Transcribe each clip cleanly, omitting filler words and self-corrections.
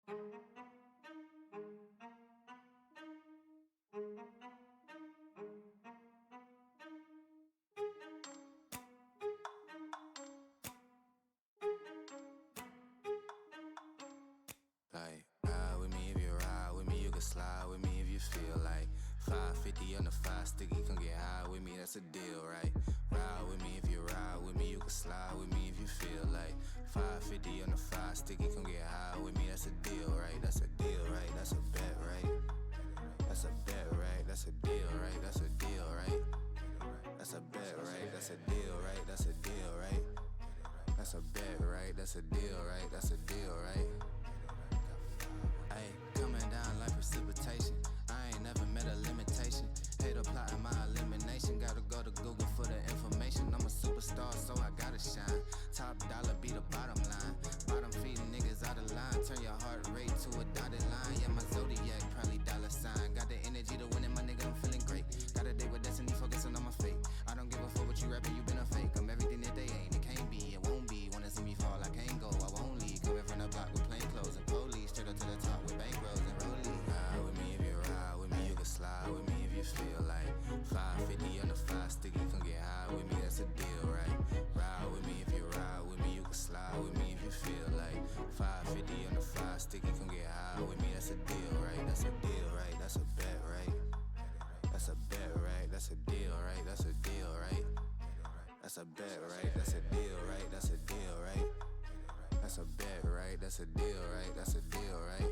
Like, ride with me if you ride with me, you can slide with me if you feel like 550 on the 5 sticky, come get high with me, that's a deal, right? Ride with me if you ride with me, you can slide with me if you feel like 550 on the 5 sticky, come get high with me, that's a deal, right? That's a deal, right? That's a bet, right? That's a bet, right? That's a deal, right? That's a deal, right? That's a bet, right? That's a deal, right? That's a deal, right? That's a bet, right? That's a deal, right? That's a deal, right? Ayy, coming down like precipitation. I ain't never met a limitation. Hater plotting my elimination. Gotta go to Google for the information. I'm a superstar, so I gotta shine. Top dollar be the bottom line. Bottom feeding niggas out of line. Turn your heart rate to a dotted line. Yeah, my zodiac probably dollar sign. Got the energy to win it, my nigga, I'm feeling great. Got a date with destiny, focusing on my fate. I don't give a fuck what you rapping, you been a fake. I'm everything that they ain't, it can't be, it won't be. Wanna see me fall, I can't go, I won't leave. Coming from the block with plain clothes and police. Straight up to the top with bankrolls and rollies. Ride with me if you ride with me, you can slide with me if you feel like 550 on the 5 sticky, come get high with me, that's a deal, right? Ride with me if you ride with me, you can slide with me if you feel like 550 on the 5 sticky, come get high with me, that's a deal, right? That's a deal, right? That's a bet, right? That's a bet, right? That's a deal, right? That's a deal, right? That's a bet, right? That's a deal, right? That's a deal, right? That's a bet, right? That's a deal, right? That's a deal, right?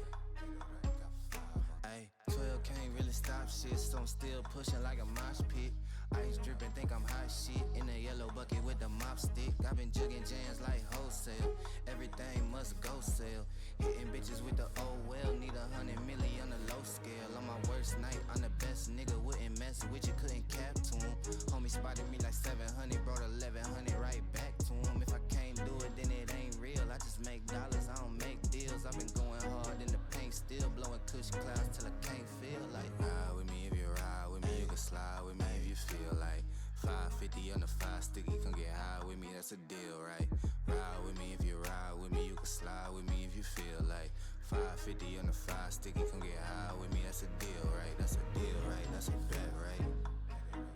Ayy, 12 can't really stop shit, so I'm still pushing like a mosh pit. Ice dripping, think I'm hot shit. In the yellow bucket with the mop stick. I've been jugging jams like wholesale. Everything must go sell. Hitting bitches with the old well. Need 100 million on the low scale. On my worst night, I'm the best nigga. Wouldn't mess with you, couldn't cap to him. Homie spotted me like 700, brought 1100 right back to him. If I can't do it, then it ain't real. I just make dollars, I don't make deals. I've been going hard in the paint, still blowing kush clouds till I can't feel like. Ride with me if you ride with me, you can slide with me if you feel like 550 on the 5 sticky, come get high with me, that's a deal, right? Ride with me if you ride with me, you can slide with me if you feel like 550 on the 5 sticky, come get high with me, that's a deal, right? That's a deal, right? That's a bet, right?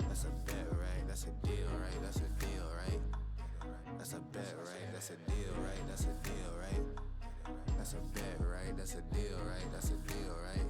That's a bet, right? That's a deal, right? That's a deal, right? That's a bet, right? That's a deal, right? That's a deal, right? That's a bet, right? That's a deal, right? That's a deal, right?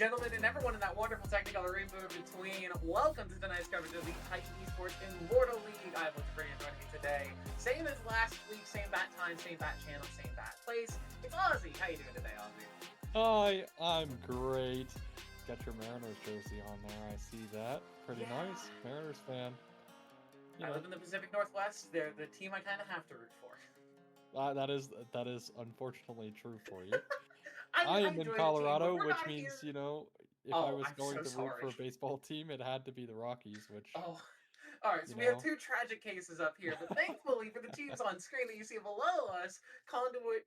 gentlemen, and everyone in that wonderful technical rainbow in between, welcome to tonight's coverage of the Titan Esports Immortal League. I have Lucha Brady joining me today. Same as last week, same bat time, same bat channel, same bat place. It's Ozzy. How you doing today, Ozzy? Hi, I'm great. Got your Mariners jersey on there. I see that. Pretty nice. Mariners fan. I live in the Pacific Northwest. They're the team I kind of have to root for. That is unfortunately true for you. I am in enjoy Colorado, the team, which means, if I was I'm going so to root sorry. for a baseball team, it had to be the Rockies, which all right, so we have two tragic cases up here, but thankfully for the teams on screen that you see below us, Conduit,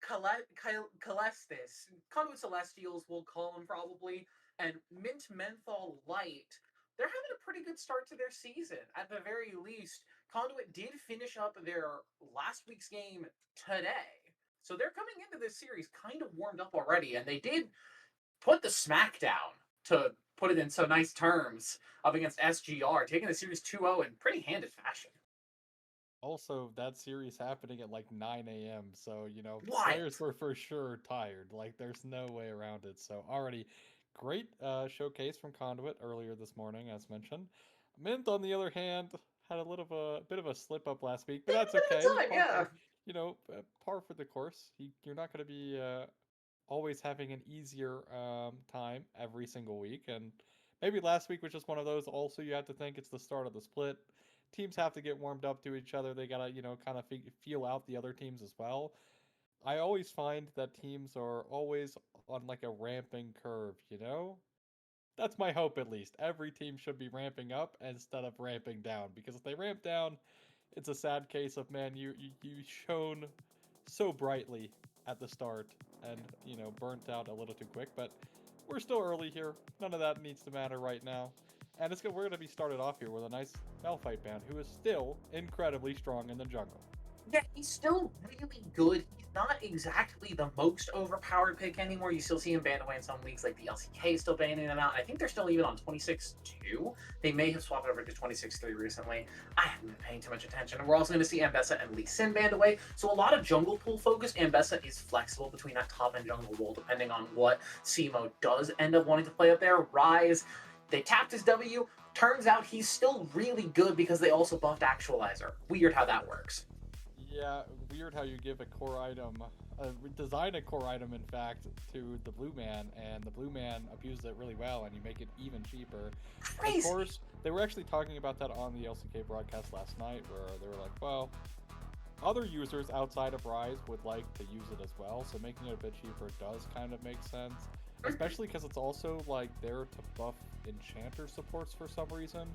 Caelestis, Conduit Celestials, we'll call them probably, and Menthol Light. They're having a pretty good start to their season. At the very least, Conduit did finish up their last week's game today. So they're coming into this series kind of warmed up already, and they did put the smack down, to put it in so nice terms, up against SGR, taking the series 2-0 in pretty handed fashion. also that series happening at like 9 a.m. So, players Wild. were for sure tired. Like, there's no way around it. So, already great showcase from Conduit earlier this morning, as mentioned. Mint, on the other hand, had a bit of a slip up last week, but that's okay. Time, yeah. Par for the course. You're not going to be always having an easier time every single week, and maybe last week was just one of those. Also, you have to think it's the start of the split. Teams have to get warmed up to each other. They gotta, kind of feel out the other teams as well. I always find that teams are always on like a ramping curve, That's my hope, at least. Every team should be ramping up instead of ramping down, because if they ramp down, it's a sad case of, man, you shone so brightly at the start and, burnt out a little too quick, but we're still early here. None of that needs to matter right now. And we're going to be started off here with a nice Malphite band who is still incredibly strong in the jungle. Yeah, he's still really good. He's not exactly the most overpowered pick anymore. You still see him banned away in some leagues, like the LCK is still banning him out. I think they're still even on 26-2. They may have swapped over to 26-3 recently. I haven't been paying too much attention. And we're also going to see Ambessa and Lee Sin banned away. So a lot of jungle pool focused. Ambessa is flexible between that top and jungle role, depending on what CMO does end up wanting to play up there. Rise, they tapped his W. Turns out he's still really good because they also buffed Actualizer. Weird how that works. Yeah, weird how you give a core item, design a core item, in fact, to the blue man, and the blue man abuses it really well, and you make it even cheaper. Crazy. Of course, they were actually talking about that on the LCK broadcast last night, where they were like, well, other users outside of Rise would like to use it as well, so making it a bit cheaper does kind of make sense. Especially because it's also, like, there to buff Enchanter supports for some reason.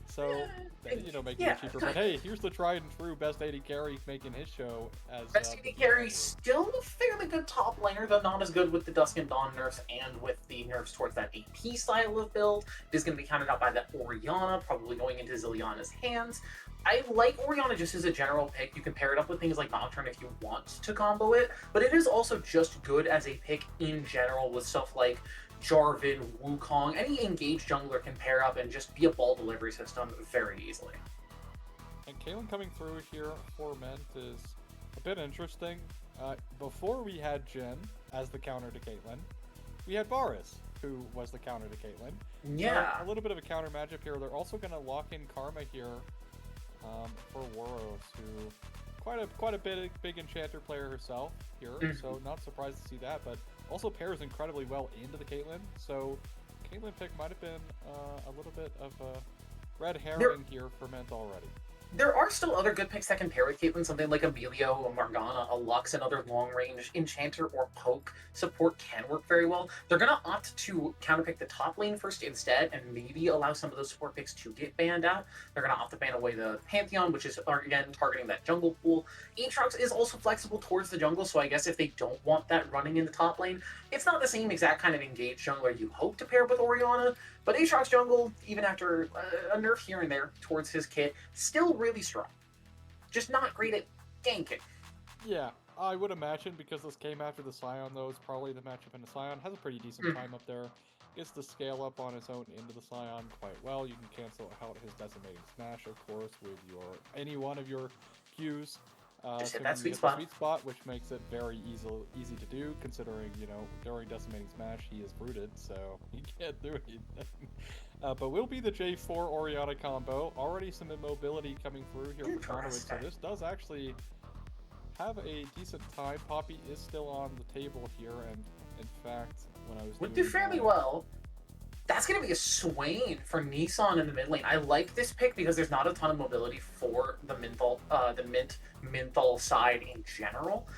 So, making it cheaper. But hey, here's the tried and true best AD carry making his show as best AD carry, still a fairly good top laner, though not as good with the Dusk and Dawn nerfs and with the nerfs towards that AP style of build. It is going to be counted out by that Orianna, probably going into Zileana's hands. I like Orianna just as a general pick. You can pair it up with things like Nocturne if you want to combo it, but it is also just good as a pick in general with stuff like Jarvan, Wukong. Any engaged jungler can pair up and just be a ball delivery system very easily. And Kaelin coming through here for Ment is a bit interesting. Before we had Jhin as the counter to Caitlyn, we had Varus, who was the counter to Caitlyn. Yeah. So a little bit of a counter matchup here. They're also going to lock in Karma here for Woros, who quite a big enchanter player herself here, so not surprised to see that, but also pairs incredibly well into the Caitlyn, so Caitlyn pick might have been a little bit of a red herring here for Ment already. There are still other good picks that can pair with Caitlyn, something like Emilio, a Morgana, a Lux, and other long-range Enchanter or Poke support can work very well. They're going to opt to counterpick the top lane first instead, and maybe allow some of those support picks to get banned out. They're going to opt to ban away the Pantheon, which is, again, targeting that jungle pool. Aatrox is also flexible towards the jungle, so I guess if they don't want that running in the top lane, it's not the same exact kind of engaged jungler you hope to pair with Orianna, but Aatrox jungle, even after a nerf here and there towards his kit, still really strong. Just not great at ganking. Yeah, I would imagine, because this came after the Scion, though, it's probably the matchup in the Scion. Has a pretty decent time up there. Gets to scale up on his own into the Scion quite well. You can cancel out his Decimating Smash, of course, with any one of your Qs. Just hit Assuming that you sweet hit spot. the sweet spot, which makes it very easy to do, considering, during Decimating Smash, he is rooted, so he can't do anything. But will be the J4 Oriana combo. Already some immobility coming through here for Conduit, so this does actually have a decent time. Poppy is still on the table here, and in fact, when I was Would doing do fairly well. That's going to be a Swain for Nissan in the mid lane. I like this pick because there's not a ton of mobility for the Menthol side in general.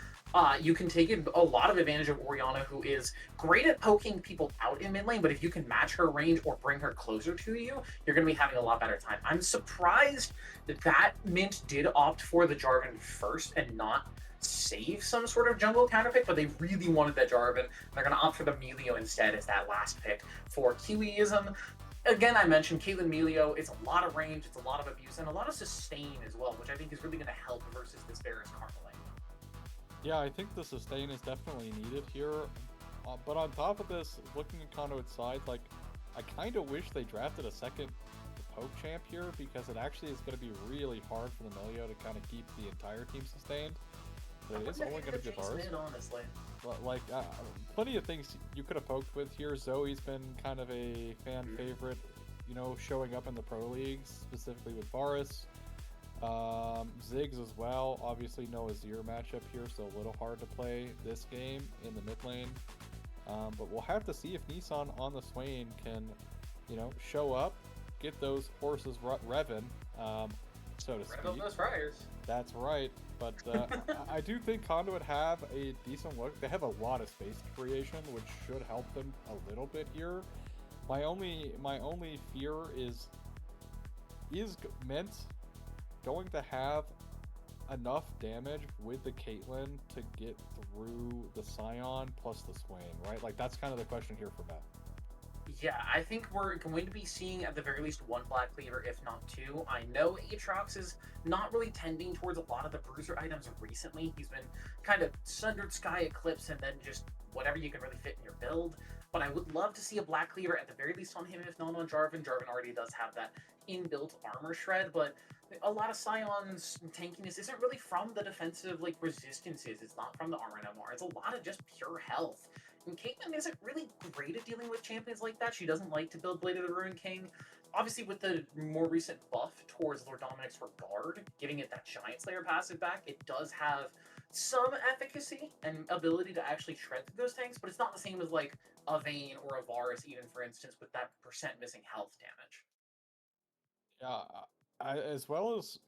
You can take a lot of advantage of Oriana, who is great at poking people out in mid lane, but if you can match her range or bring her closer to you, you're going to be having a lot better time. I'm surprised that Mint did opt for the Jarvan first and not save some sort of jungle counter pick, but they really wanted that Jarvan, and they're going to opt for the Melio instead as that last pick for Kiwiism. Again, I mentioned Caitlyn Melio. It's a lot of range, it's a lot of abuse, and a lot of sustain as well, which I think is really going to help versus this Varus Karma lane. Yeah, I think the sustain is definitely needed here. But on top of this, looking at Conduit's side, like, I kind of wish they drafted a second poke champ here, because it actually is going to be really hard for the Melio to kind of keep the entire team sustained. But it is only going to be Varus. Honestly. Like, plenty of things you could have poked with here. Zoe's been kind of a fan favorite, showing up in the pro leagues, specifically with Varus. Ziggs as well. Obviously, no Azir matchup here, so a little hard to play this game in the mid lane. But we'll have to see if Nissan on the Swain can, show up, get those horses revving, so to speak. Rev up those fryers. That's right. But I do think Conduit have a decent look. They have a lot of space creation, which should help them a little bit here. My only fear is Mint going to have enough damage with the Caitlyn to get through the Scion plus the Swain, right? Like, that's kind of the question here for Matt. Yeah, I think we're going to be seeing at the very least one Black Cleaver, if not two. I know Aatrox is not really tending towards a lot of the bruiser items recently. He's been kind of Sundered Sky Eclipse and then just whatever you can really fit in your build. But I would love to see a Black Cleaver at the very least on him, if not on Jarvan. Jarvan already does have that inbuilt armor shred, but a lot of Scion's tankiness isn't really from the defensive resistances. It's not from the armor anymore. It's a lot of just pure health. And Caitlyn isn't really great at dealing with champions like that. She doesn't like to build Blade of the Ruined King. Obviously, with the more recent buff towards Lord Dominic's Regard, giving it that Giant Slayer passive back, it does have some efficacy and ability to actually shred through those tanks, but it's not the same as like a Vayne or a Varus, even for instance, with that percent missing health damage. Yeah, as well as,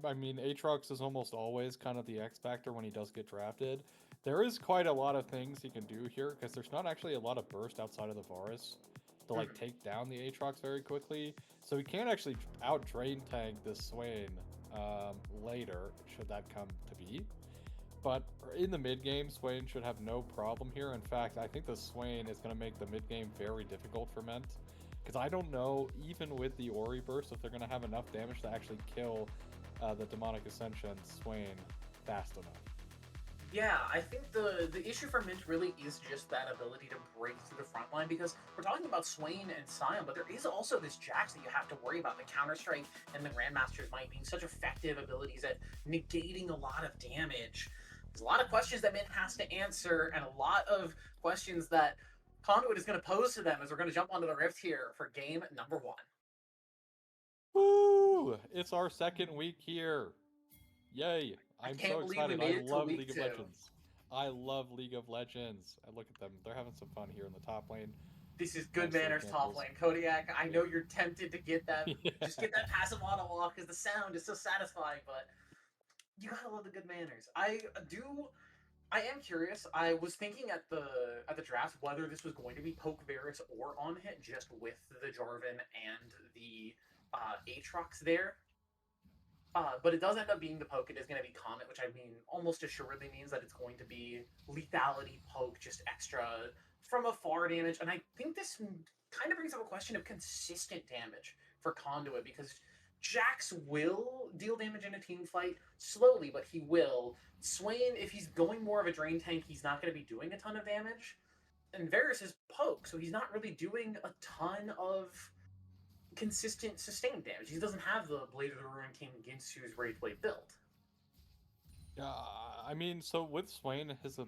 I mean, Aatrox is almost always kind of the X factor when he does get drafted. There is quite a lot of things he can do here, because there's not actually a lot of burst outside of the Varus to take down the Aatrox very quickly. So he can actually out-drain tank this Swain later, should that come to be. But in the mid-game, Swain should have no problem here. In fact, I think the Swain is going to make the mid-game very difficult for Ment. Because I don't know, even with the Ori Burst, if they're going to have enough damage to actually kill the Demonic Ascension Swain fast enough. Yeah, I think the issue for Mint really is just that ability to break through the front line, because we're talking about Swain and Scion, but there is also this Jax that you have to worry about, the Counter-Strike and the Grandmaster's Might being such effective abilities at negating a lot of damage. There's a lot of questions that Mint has to answer, and a lot of questions that Conduit is going to pose to them as we're going to jump onto the Rift here for game number 1. Woo! It's our second week here. Yay! I'm so excited. I love League of Legends. I love League of Legends. I look at them. They're having some fun here in the top lane. This is good manners top lane. Kodiak, I know you're tempted to get that. Just get that passive auto walk because the sound is so satisfying, but you gotta love the good manners. I am curious. I was thinking at the draft whether this was going to be poke Varus or on hit, just with the Jarvan and the Aatrox there. But it does end up being the poke. It is going to be Comet, which I mean almost assuredly means that it's going to be lethality poke, just extra from afar damage. And I think this kind of brings up a question of consistent damage for Conduit, because Jax will deal damage in a team fight slowly, but he will. Swain, if he's going more of a drain tank, he's not going to be doing a ton of damage. And Varus is poke, so he's not really doing a ton of consistent sustained damage. He doesn't have the Blade of the Ruined King Ginsu's Rage Blade build. Yeah, I mean, so with Swain, his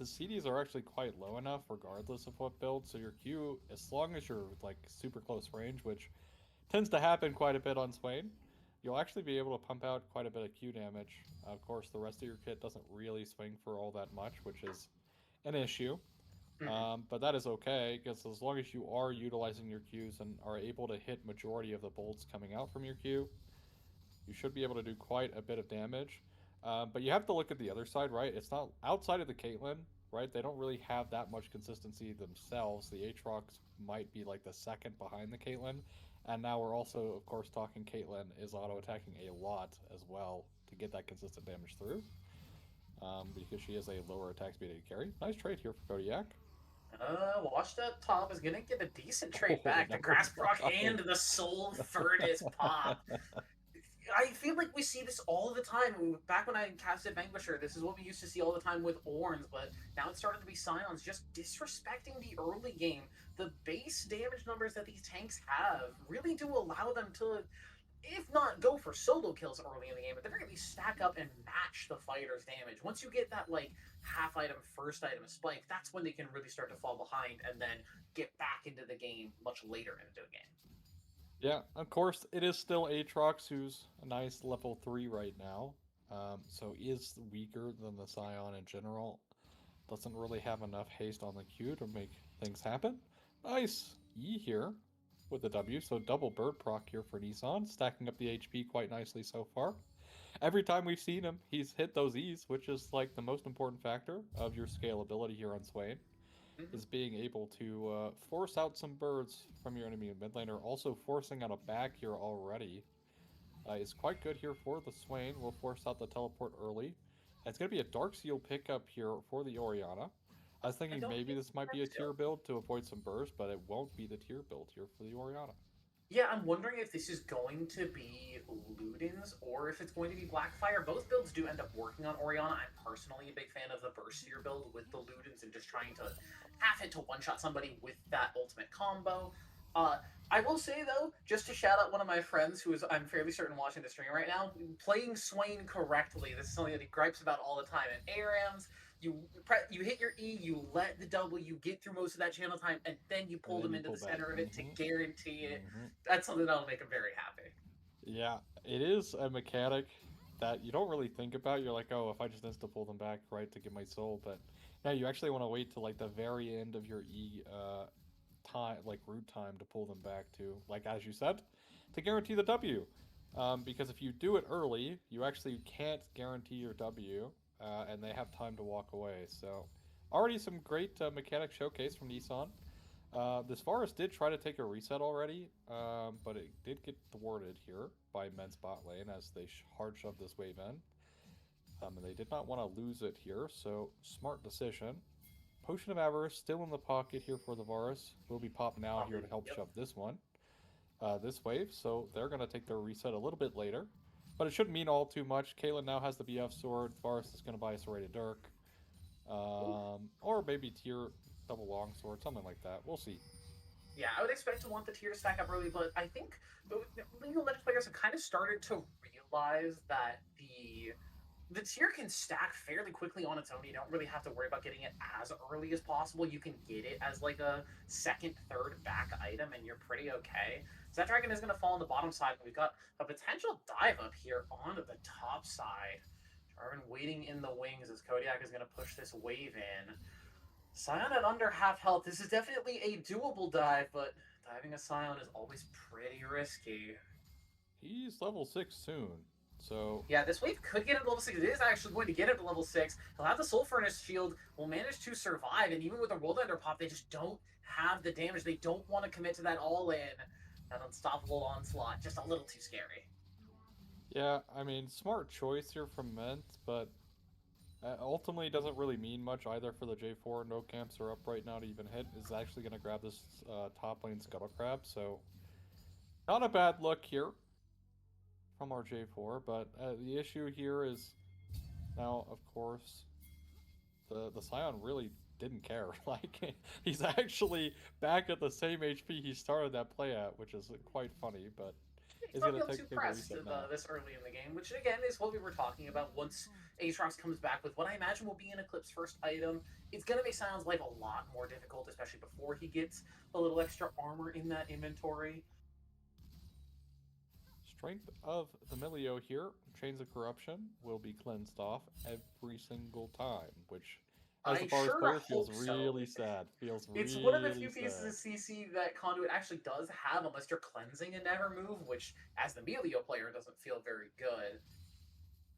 CDs are actually quite low enough, regardless of what build. So your Q, as long as you're like super close range, which tends to happen quite a bit on Swain, you'll actually be able to pump out quite a bit of Q damage. Of course, the rest of your kit doesn't really swing for all that much, which is an issue. Mhm. But that is okay, because as long as you are utilizing your Qs and are able to hit majority of the bolts coming out from your Q, you should be able to do quite a bit of damage. But you have to look at the other side, right? It's not outside of the Caitlyn, right? They don't really have that much consistency themselves. The Aatrox might be like the second behind the Caitlyn. And now we're also, of course, talking Caitlyn is auto attacking a lot as well to get that consistent damage through. Because she has a lower attack speed to carry. Nice trade here for Kodiak. Watch that top is gonna get a decent trade Oh, back. The Grass Proc and no. the Soul Furnace pop. I feel like we see this all the time. Back when I casted Vanquisher, this is what we used to see all the time with Orns, but now it's started to be Scions just disrespecting the early game. The base damage numbers that these tanks have really do allow them to, if not go for solo kills early in the game, at the very least stack up and match the fighter's damage. Once you get that like half item, first item spike, that's when they can really start to fall behind and then get back into the game much later into the game. Yeah, of course, it is still Aatrox, who's a nice level 3 right now. So is weaker than the Scion in general. Doesn't really have enough haste on the Q to make things happen. Nice E here with the W, so double bird proc here for Nissan, stacking up the HP quite nicely so far. Every time we've seen him, he's hit those E's, which is like the most important factor of your scalability here on Swain, Mm-hmm. is being able to force out some birds from your enemy mid laner. Also forcing out a back here already is quite good here for the Swain. We'll force out the teleport early. It's going to be a Dark Seal pickup here for the Orianna. I was I thinking don't maybe hate this might be a tier Darksteel. build to avoid some burst, but it won't be the tier build here for the Orianna. Yeah, I'm wondering if this is going to be Ludens or if it's going to be Blackfire. Both builds do end up working on Oriana. I'm personally a big fan of the Burstier build with the Ludens and just trying to half hit to one shot somebody with that ultimate combo. Uh, I will say though, just to shout out one of my friends who is I'm fairly certain watching the stream right now, playing Swain correctly. This is something that he gripes about all the time in ARAMs. You hit your E, you let the W get through most of that channel time, and then you And pull then them you into pull the back. center of it to guarantee it. Mm-hmm. That's something that'll make him very happy. Yeah, it is a mechanic that you don't really think about. You're like, oh, if I just insta pull them back, right, to get my soul, but no, you actually want to wait till like the very end of your E time, like root time, to pull them back to, like as you said, to guarantee the W. Because if you do it early, you actually can't guarantee your W, and they have time to walk away. So, already some great mechanic showcase from Nissan. This forest did try to take a reset already, but it did get thwarted here by men's bot lane as they hard shoved this wave in. And they did not want to lose it here, so smart decision. Potion of Avarice still in the pocket here for the Varus. Will be popped now here to help Yep. shove this one, this wave, so they're going to take their reset a little bit later. But it shouldn't mean all too much. Kaylin now has the BF sword. Varus is going to buy a Serrated Dirk. Or maybe tier double longsword, something like that. We'll see. Yeah, I would expect to want the tier to stack up early, but I think League of Legends players have kind of started to realize that the tier can stack fairly quickly on its own. You don't really have to worry about getting it as early as possible. You can get it as like a second, third back item, and you're pretty okay. So that dragon is going to fall on the bottom side. We've got a potential dive up here onto the top side. Jarvan waiting in the wings as Kodiak is going to push this wave in. Scion at under half health. This is definitely a doable dive, but diving a Scion is always pretty risky. He's level 6 soon, so Yeah, this wave could get him to level 6. It is actually going to get him to level 6. He'll have the Soul Furnace shield, will manage to survive, and even with a World Ender pop, they just don't have the damage. They don't want to commit to that all-in. That unstoppable onslaught, just a little too scary. yeah, I mean, smart choice here from Ment, but ultimately doesn't really mean much either for the J4. No camps are up right now to even hit. Is actually going to grab this top lane Scuttle Crab, so not a bad look here from our J4, but the issue here is now, of course, the Scion really didn't care. Like, he's actually back at the same HP he started that play at, which is quite funny, but He's going not to real too take the pressed reset now. this early in the game, which again is what we were talking about. Once Aatrox comes back with what I imagine will be an Eclipse first item, it's going to make Sion's life a lot more difficult, especially before he gets a little extra armor in that inventory. Strength of the Milio here, Chains of Corruption, will be cleansed off every single time, which, as I a Forest sure player, feels hope so. really sad. Feels It's really one of the few sad. pieces of CC that Conduit actually does have, unless you're cleansing a never move, which, as the Melio player, doesn't feel very good.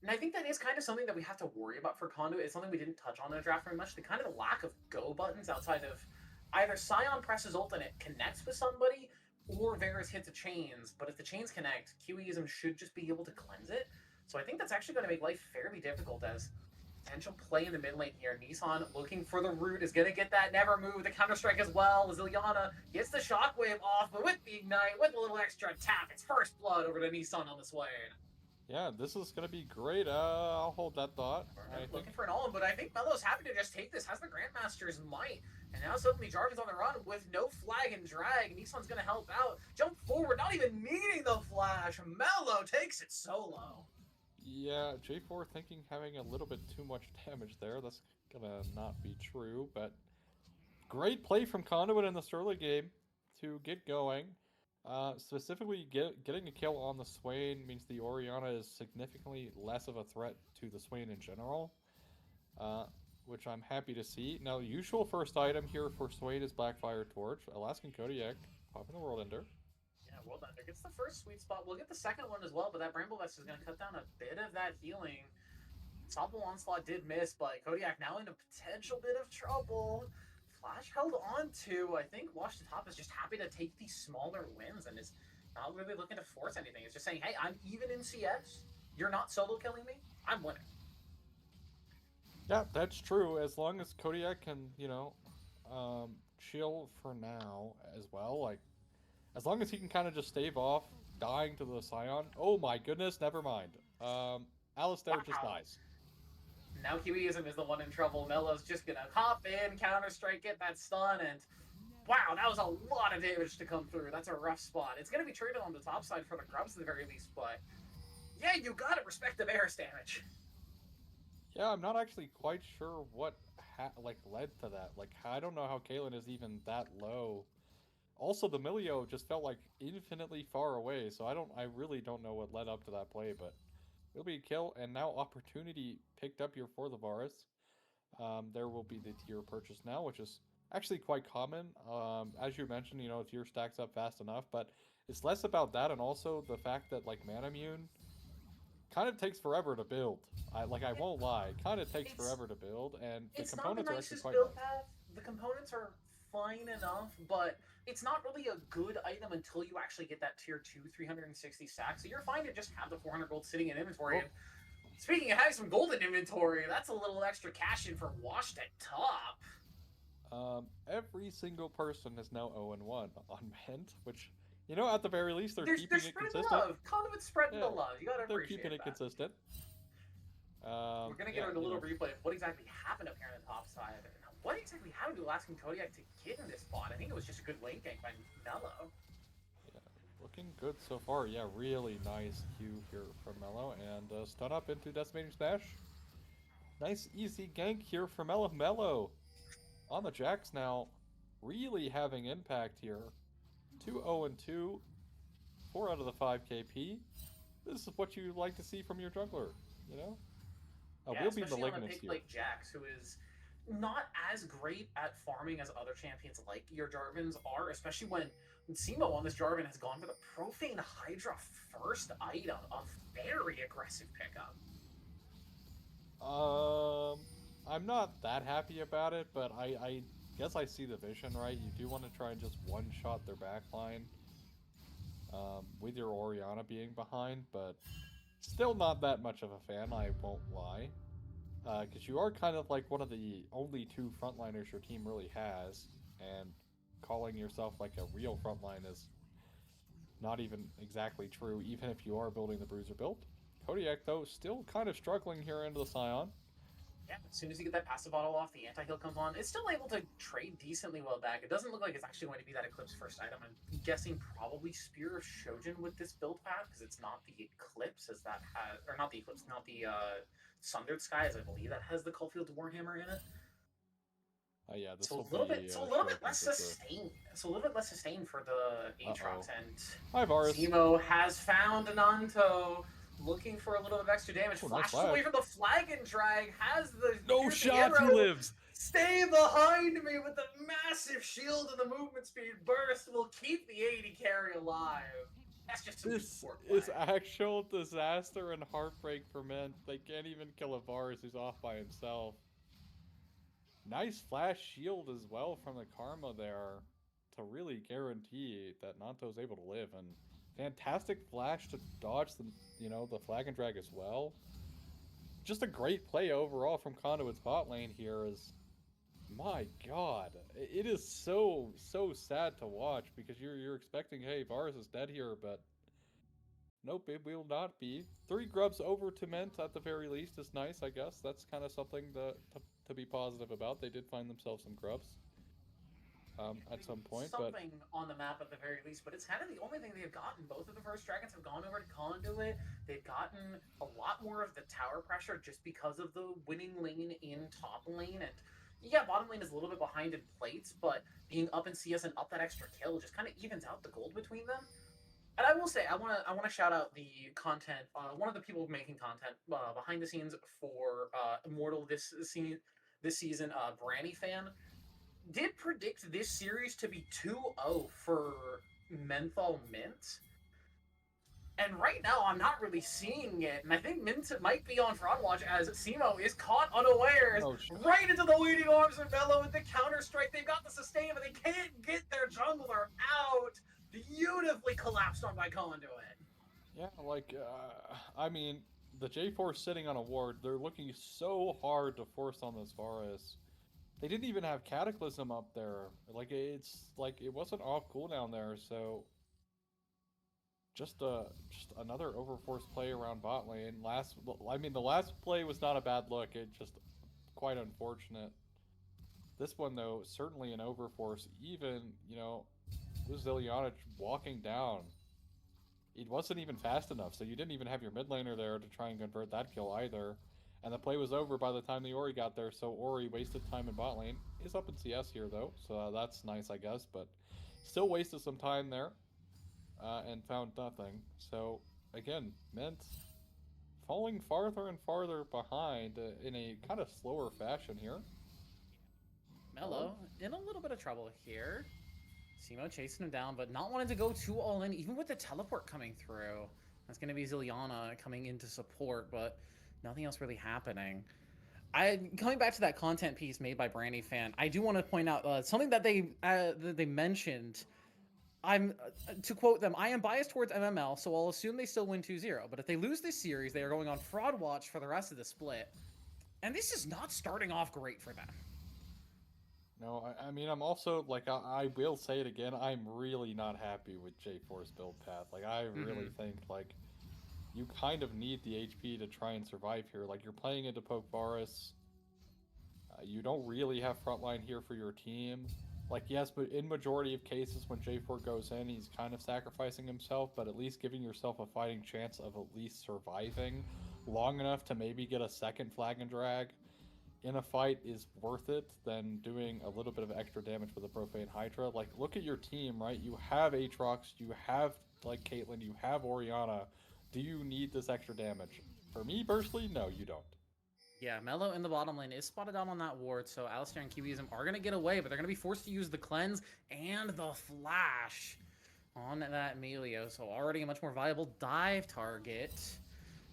And I think that is kind of something that we have to worry about for Conduit. It's something we didn't touch on in the draft very much. The kind of lack of go buttons outside of either Sion presses ult and it connects with somebody, or Varus hits a chains. But if the chains connect, QEism should just be able to cleanse it. So I think that's actually going to make life fairly difficult as potential play in the mid lane here. Nissan looking for the root is going to get that never move, the counter strike as well. Ziliana gets the shockwave off, but with the ignite, with a little extra tap, it's first blood over to Nissan on the Swain. Yeah, this is going to be great. I'll hold that thought. Looking for an all-in, but I think Melo's happy to just take this, has the Grandmaster's might. And now suddenly Jarvan's on the run with no flag and drag. Nissan's going to help out. Jump forward, not even needing the flash. Melo takes it solo. Yeah, J4 thinking having a little bit too much damage there. That's gonna not be true, but great play from Conduit in this early game to get going. Specifically, getting a kill on the Swain means the Orianna is significantly less of a threat to the Swain in general, which I'm happy to see. Now, the usual first item here for Swain is Blackfire Torch. Alaskan Kodiak, popping the World Ender. Yeah, World Ender gets the first sweet spot. We'll get the second one as well, but that Bramble Vest is going to cut down a bit of that healing. Topple Onslaught did miss, but Kodiak now in a potential bit of trouble. Flash held on to. I think Wash the Top is just happy to take these smaller wins and is not really looking to force anything. It's just saying, hey, I'm even in CS. You're not solo killing me. I'm winning. Yeah, that's true. As long as Kodiak can, chill for now as well. Like, as long as he can kind of just stave off dying to the Scion. Oh my goodness, never mind. Alistair just dies. Now QEism is the one in trouble. Melo's just gonna hop in, counter strike, get that stun, and wow, that was a lot of damage to come through. That's a rough spot. It's gonna be traded on the top side for the grubs at the very least, but yeah, you gotta respect the Varus damage. Yeah, I'm not actually quite sure what led to that. Like, I don't know how Kaelin is even that low. Also, the Milio just felt like infinitely far away, so I really don't know what led up to that play, but it'll be a kill, and now opportunity picked up here for the Varus. There will be the tier purchase now, which is actually quite common. As you mentioned, tier stacks up fast enough, but it's less about that and also the fact that, like, Manamune kind of takes forever to build. I won't lie, kind of takes forever to build, and the components are actually quite build nice. path. The components are fine enough, but it's not really a good item until you actually get that tier 2 360 stack. So you're fine to just have the 400 gold sitting in inventory. Oh. And speaking of having some gold in inventory, that's a little extra cash in for Washed at top. Every single person is now 0-1 on Ment, which, at the very least, they're keeping it consistent. Love. Conduit spreading the love. You gotta They're appreciate keeping it consistent. We're gonna get a little replay of what exactly happened up here on the top side. Now, what exactly happened to Alaskan Kodiak to get in this spot? I think it was just a good lane gank by Melo. Yeah, looking good so far. Yeah, really nice Q here from Melo, and stun up into Decimating Smash. Nice easy gank here from Melo. Melo on the Jax now, really having impact here. 2-0-2, 4 out of the 5 KP. This is what you like to see from your jungler, Yeah, we'll be especially on a Malignance pick here. like Jax, who is not as great at farming as other champions like your Jarvans are, especially when Simo on this Jarvan has gone for the Profane Hydra first item, a very aggressive pickup. I'm not that happy about it, but I guess I see the vision, right? You do want to try and just one-shot their backline with your Orianna being behind, but still not that much of a fan, I won't lie. Because you are kind of like one of the only 2 frontliners your team really has, and calling yourself like a real frontline is not even exactly true, even if you are building the Bruiser build. Kodiak, though, still kind of struggling here into the Scion. Yeah, as soon as you get that passive auto off, the anti-heal comes on. It's still able to trade decently well back. It doesn't look like it's actually going to be that Eclipse first item. I'm guessing probably Spear of Shojin with this build path, because it's not the Eclipse as that has, or not the Eclipse, not the Sundered Sky, as I believe that has the Caulfield's Warhammer in it. Oh yeah, this So will a little be bit, so a little bit Shojin less for sure. sustain, so a little bit less sustain for the Aatrox, and Hi, Varus. Zemo has found Nanto, looking for a little bit of extra damage. Oh, nice Flashes away flag. from the flag and drag, has the No piercing shot, he arrow. lives. Stay behind me with the massive shield and the movement speed burst will keep the 80 carry alive. That's just some This support play. is actual disaster and heartbreak for Mint. They can't even kill a Varus who's off by himself. Nice flash shield as well from the Karma there to really guarantee that Nanto's able to live, and fantastic flash to dodge the the flag and drag as well. Just a great play overall from Conduit's bot lane here. Is my god, it is so sad to watch, because you're expecting, hey, Varus is dead here, but nope, it will not be. 3 grubs over to Mint at the very least is nice, I guess. That's kind of something to be positive about. They did find themselves some grubs at some point, something on the map at the very least, but it's kind of the only thing they've gotten. Both of the first dragons have gone over to Conduit. They've gotten a lot more of the tower pressure just because of the winning lane in top lane, and yeah, bottom lane is a little bit behind in plates, but being up in CS and up that extra kill just kind of evens out the gold between them. And I will say, I want to shout out the content. One of the people making content behind the scenes for Immortal this season, Branny fan, did predict this series to be 2-0 for Menthol Mint. And right now, I'm not really seeing it. And I think Mint might be on front watch as Simo is caught unawares right into the waiting arms of Mello with the counter strike. They've got the sustain, but they can't get their jungler out. Beautifully collapsed on by Conduit. yeah, like, I mean, the J4 sitting on a ward, they're looking so hard to force on this Varus. They didn't even have Cataclysm up there. Like, it's like it wasn't off cooldown there, so just another overforced play around bot lane. The last play was not a bad look. It just quite unfortunate. This one though, certainly an overforce. Even with Ziliana walking down, it wasn't even fast enough. So you didn't even have your mid laner there to try and convert that kill either. And the play was over by the time the Ori got there, so Ori wasted time in bot lane. Is up in CS here, though, so that's nice, I guess, but still wasted some time there and found nothing. So, again, Mint falling farther and farther behind in a kind of slower fashion here. Mello in a little bit of trouble here. Simo chasing him down, but not wanting to go too all in, even with the teleport coming through. That's going to be Ziliana coming into support, but nothing else really happening. Coming back to that content piece made by Brandy Fan, I do want to point out something that they mentioned. To quote them, I am biased towards MML, so I'll assume they still win 2-0. But if they lose this series, they are going on fraud watch for the rest of the split. And this is not starting off great for them. No, I mean, I'm also, like, I will say it again, I'm really not happy with J4's build path. Like, I really think, like, you kind of need the HP to try and survive here. Like, you're playing into poke Varus. You don't really have frontline here for your team. Like, yes, but in majority of cases when J4 goes in, he's kind of sacrificing himself, but at least giving yourself a fighting chance of at least surviving long enough to maybe get a second flag and drag in a fight is worth it than doing a little bit of extra damage with a Profane Hydra. Like, look at your team, right? You have Aatrox, you have, like, Caitlyn, you have Orianna. Do you need this extra damage? For me, personally, no, you don't. Yeah, Mello in the bottom lane is spotted out on that ward, so Alistair and Kiwiism are going to get away, but they're going to be forced to use the cleanse and the flash on that Melio. So already a much more viable dive target.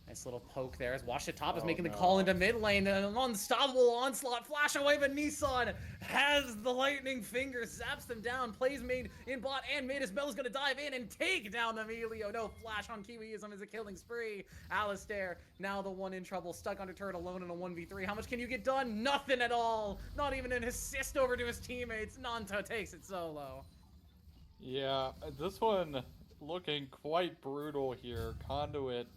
Nice little poke there as Wash at top is making the call into mid lane. An unstoppable onslaught. Flash away, but Nissan has the lightning finger. Zaps them down. Plays made in bot and mid as Melo's going to dive in and take down the Melio. No flash on Kiwiism is a killing spree. Alistair, now the one in trouble. Stuck under turret alone in a 1v3. How much can you get done? Nothing at all. Not even an assist over to his teammates. Nanto takes it solo. Yeah, this one looking quite brutal here. Conduit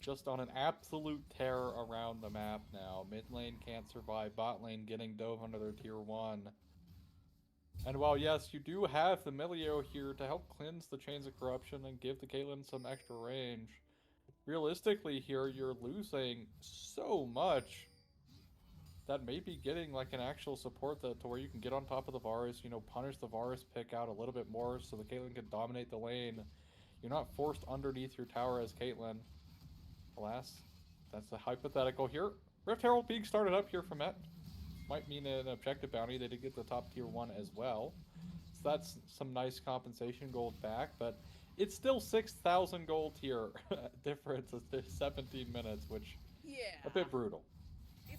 just on an absolute tear around the map now. Mid lane can't survive, bot lane getting dove under their tier 1. And while, yes, you do have the Milio here to help cleanse the Chains of Corruption and give the Caitlyn some extra range, realistically here, you're losing so much that maybe getting like an actual support to where you can get on top of the Varus, you know, punish the Varus pick out a little bit more so the Caitlyn can dominate the lane. You're not forced underneath your tower as Caitlyn. Alas, that's a hypothetical here. Rift Herald being started up here for Met. Might mean an objective bounty. They did get the top tier 1 as well. So that's some nice compensation gold back, but it's still 6,000 gold tier difference of 17 minutes, which a bit brutal.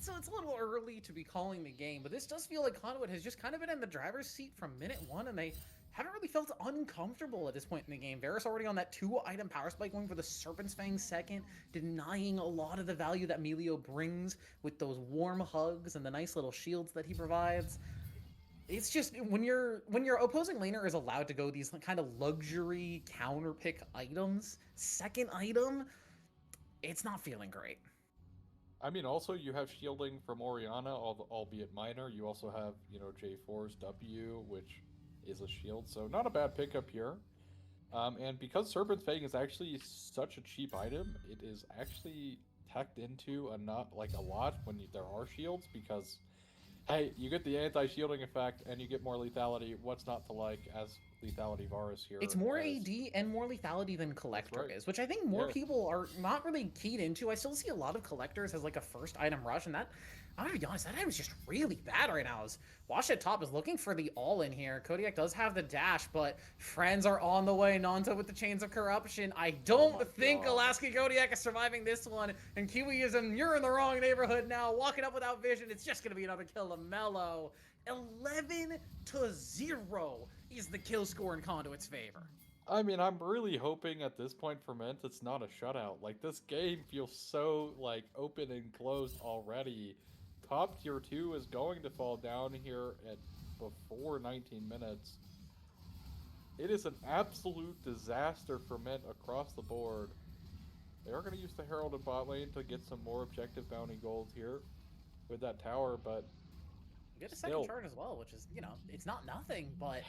So it's a little early to be calling the game, but this does feel like Conduit has just kind of been in the driver's seat from minute 1, and they haven't really felt uncomfortable at this point in the game. Varus already on that 2-item power spike, going for the Serpent's Fang second, denying a lot of the value that Melio brings with those warm hugs and the nice little shields that he provides. It's just when your opposing laner is allowed to go these kind of luxury counter pick items, second item, it's not feeling great. I mean, also you have shielding from Orianna, albeit minor. You also have, you know, J4's W, which is a shield, so not a bad pickup here. And because Serpent's Fang is actually such a cheap item, it is actually teched into a lot when there are shields, because hey, you get the anti-shielding effect and you get more lethality. What's not to like as lethality Varus here? It's more AD and more lethality than Collector is, which I think more people are not really keyed into. I still see a lot of Collectors as like a first item rush, and that, I'm gonna be honest, that item's just really bad right now. Wash at top is looking for the all-in here. Kodiak does have the dash, but friends are on the way. Nanta with the Chains of Corruption. I don't think Alaska Kodiak is surviving this one, and Kiwi is you're in the wrong neighborhood now. Walking up without vision, it's just gonna be another kill of Mello. 11-0 is the kill score in Conduit's favor. I mean, I'm really hoping at this point for Ment it's not a shutout. Like, this game feels so, like, open and closed already. Top tier 2 is going to fall down here at before 19 minutes. It is an absolute disaster for Ment across the board. They are going to use the Herald in bot lane to get some more objective bounty gold here with that tower, but you get a second charge as well, which is, you know, it's not nothing, but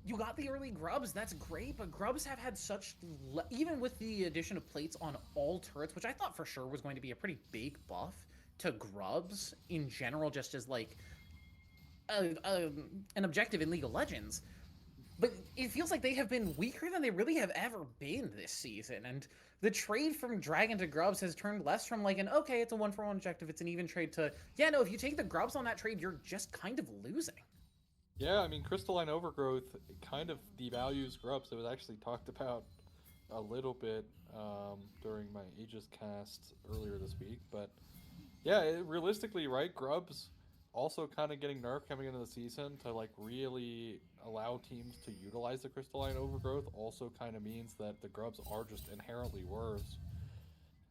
you got the early grubs. That's great, but grubs have had such, even with the addition of plates on all turrets, which I thought for sure was going to be a pretty big buff to grubs in general, just as like an objective in League of Legends. But it feels like they have been weaker than they really have ever been this season, and the trade from Dragon to Grubs has turned less from like an, okay, it's a 1-for-1 objective, it's an even trade, to, yeah, no, if you take the Grubs on that trade, you're just kind of losing. Yeah, I mean, Crystalline Overgrowth kind of devalues Grubs. It was actually talked about a little bit during my Aegis cast earlier this week, but yeah, realistically, right, Grubs also kind of getting nerfed coming into the season to like really allow teams to utilize the Crystalline Overgrowth also kind of means that the Grubs are just inherently worse.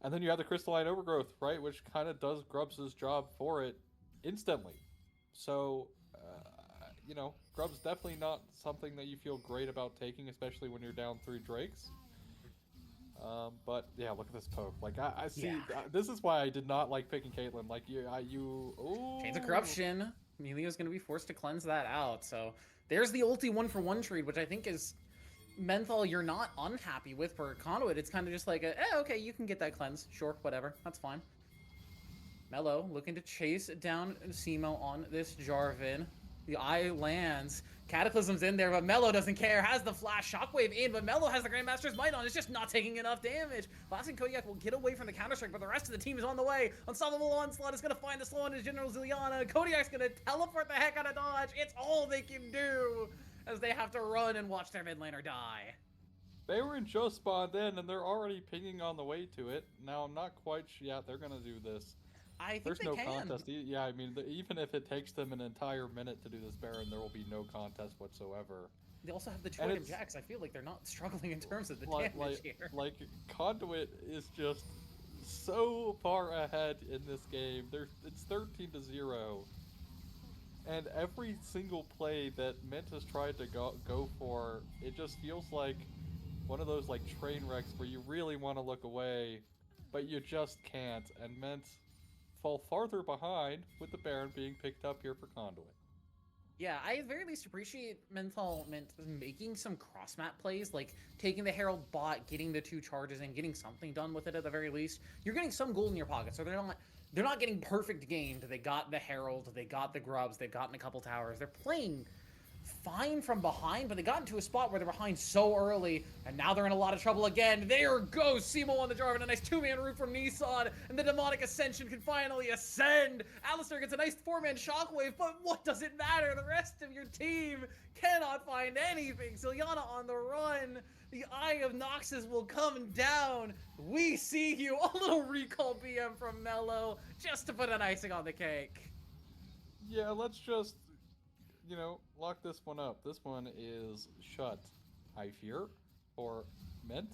And then you have the Crystalline Overgrowth, right, which kind of does Grubs' job for it instantly. So, you know, Grubs definitely not something that you feel great about taking, especially when you're down 3 Drakes. But yeah, look at this poke. Like I see, this is why I did not like picking Caitlyn. Like Chains of Corruption. Emilio's gonna be forced to cleanse that out. So there's the ulti 1-for-1 trade, which I think is Menthol. You're not unhappy with for Conduit. It's kind of just like, okay, you can get that cleanse. Sure, whatever, that's fine. Mello looking to chase down Simo on this Jarvan. The eye lands. Cataclysm's in there, but Mello doesn't care. Has the flash, shockwave in, but Mello has the Grandmaster's Might on. It's just not taking enough damage. Blasting Kodiak will get away from the Counter-Strike, but the rest of the team is on the way. Unstoppable Onslaught is going to find the slow on his General Ziliana. Kodiak's going to teleport the heck out of dodge. It's all they can do as they have to run and watch their mid laner die. They were in Joe spawned in, and they're already pinging on the way to it. Now, I'm not quite sure. Yeah, they're going to do this. I think There's they no can. contest. Yeah, I mean, even if it takes them an entire minute to do this Baron, there will be no contest whatsoever. They also have the 2-item Jax. I feel like they're not struggling in terms of the damage here. Like, Conduit is just so far ahead in this game. It's 13-0. And every single play that Mint has tried to go for, it just feels like one of those like train wrecks where you really want to look away, but you just can't, and meant fall farther behind with the Baron being picked up here for Conduit. Yeah, I at the very least appreciate Menthol making some cross-map plays, like taking the Herald bot, getting the 2 charges, and getting something done with it at the very least. You're getting some gold in your pocket, so they're not getting perfect gamed. They got the Herald, they got the grubs, they've gotten a couple towers. They're playing fine from behind, but they got into a spot where they're behind so early, and now they're in a lot of trouble again. There goes Simo on the Jarvan, a nice 2-man root from Nissan, and the Demonic Ascension can finally ascend. Alistair gets a nice 4-man shockwave, but what does it matter? The rest of your team cannot find anything. Zilyana on the run. The Eye of Noxus will come down. We see you. A little recall BM from Mello, just to put an icing on the cake. Yeah, let's just, lock this one up. This one is shut, I fear, or meant.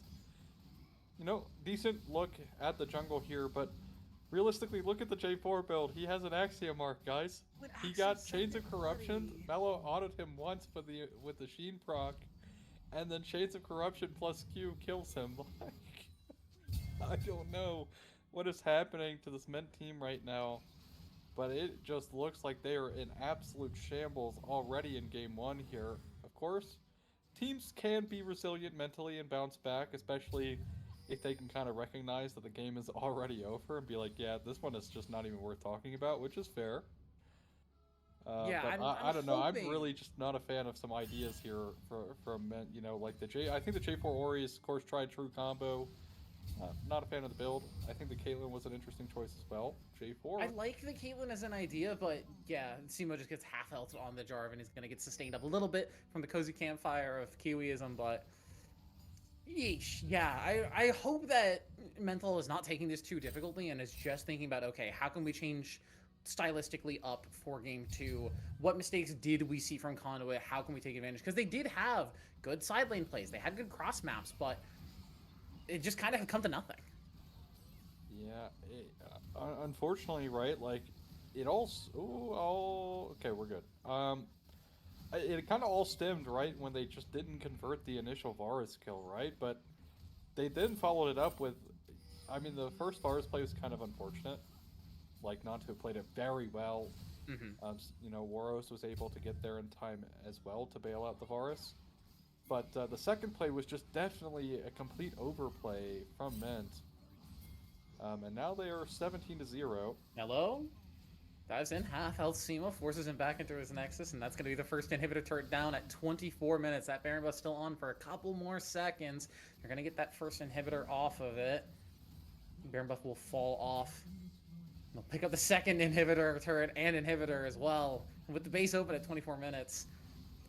Decent look at the jungle here, but realistically, look at the J4 build. He has an Axiom Mark, guys. He got Chains of Corruption. Mello autoed him once with the Sheen proc, and then Chains of Corruption plus Q kills him. I don't know what is happening to this Ment team right now, but it just looks like they are in absolute shambles already in game 1 here. Of course, teams can be resilient mentally and bounce back, especially if they can kind of recognize that the game is already over and be like, yeah, this one is just not even worth talking about, which is fair. Yeah, but I'm I don't know. I'm hoping- really just not a fan of some ideas here from Ment. Like I think the J4 Ori is, of course, tried true combo. Not a fan of the build. I think the Caitlyn was an interesting choice as well. J4. I like the Caitlyn as an idea, but yeah, Simo just gets half health on the Jarvan. He's gonna get sustained up a little bit from the cozy campfire of Kiwiism, but yeesh. Yeah, I hope that Menthol is not taking this too difficultly and is just thinking about, okay, how can we change stylistically up for game 2? What mistakes did we see from Conduit? How can we take advantage? Because they did have good side lane plays. They had good cross maps, but it just kind of had come to nothing. Yeah, unfortunately, right? Like, it all. Okay, we're good. It kind of all stemmed right when they just didn't convert the initial Varus kill, right? But they then followed it up with. I mean, the first Varus play was kind of unfortunate. Like, Nanto played it very well. Waros was able to get there in time as well to bail out the Varus. But the second play was just definitely a complete overplay from Ment. And now they are 17-0. Hello? Dives in, half health Simo, forces him back into his Nexus, and that's going to be the first inhibitor turret down at 24 minutes. That Baron Buff's still on for a couple more seconds. They're going to get that first inhibitor off of it. Baron Buff will fall off. They'll pick up the second inhibitor turret and inhibitor as well, with the base open at 24 minutes.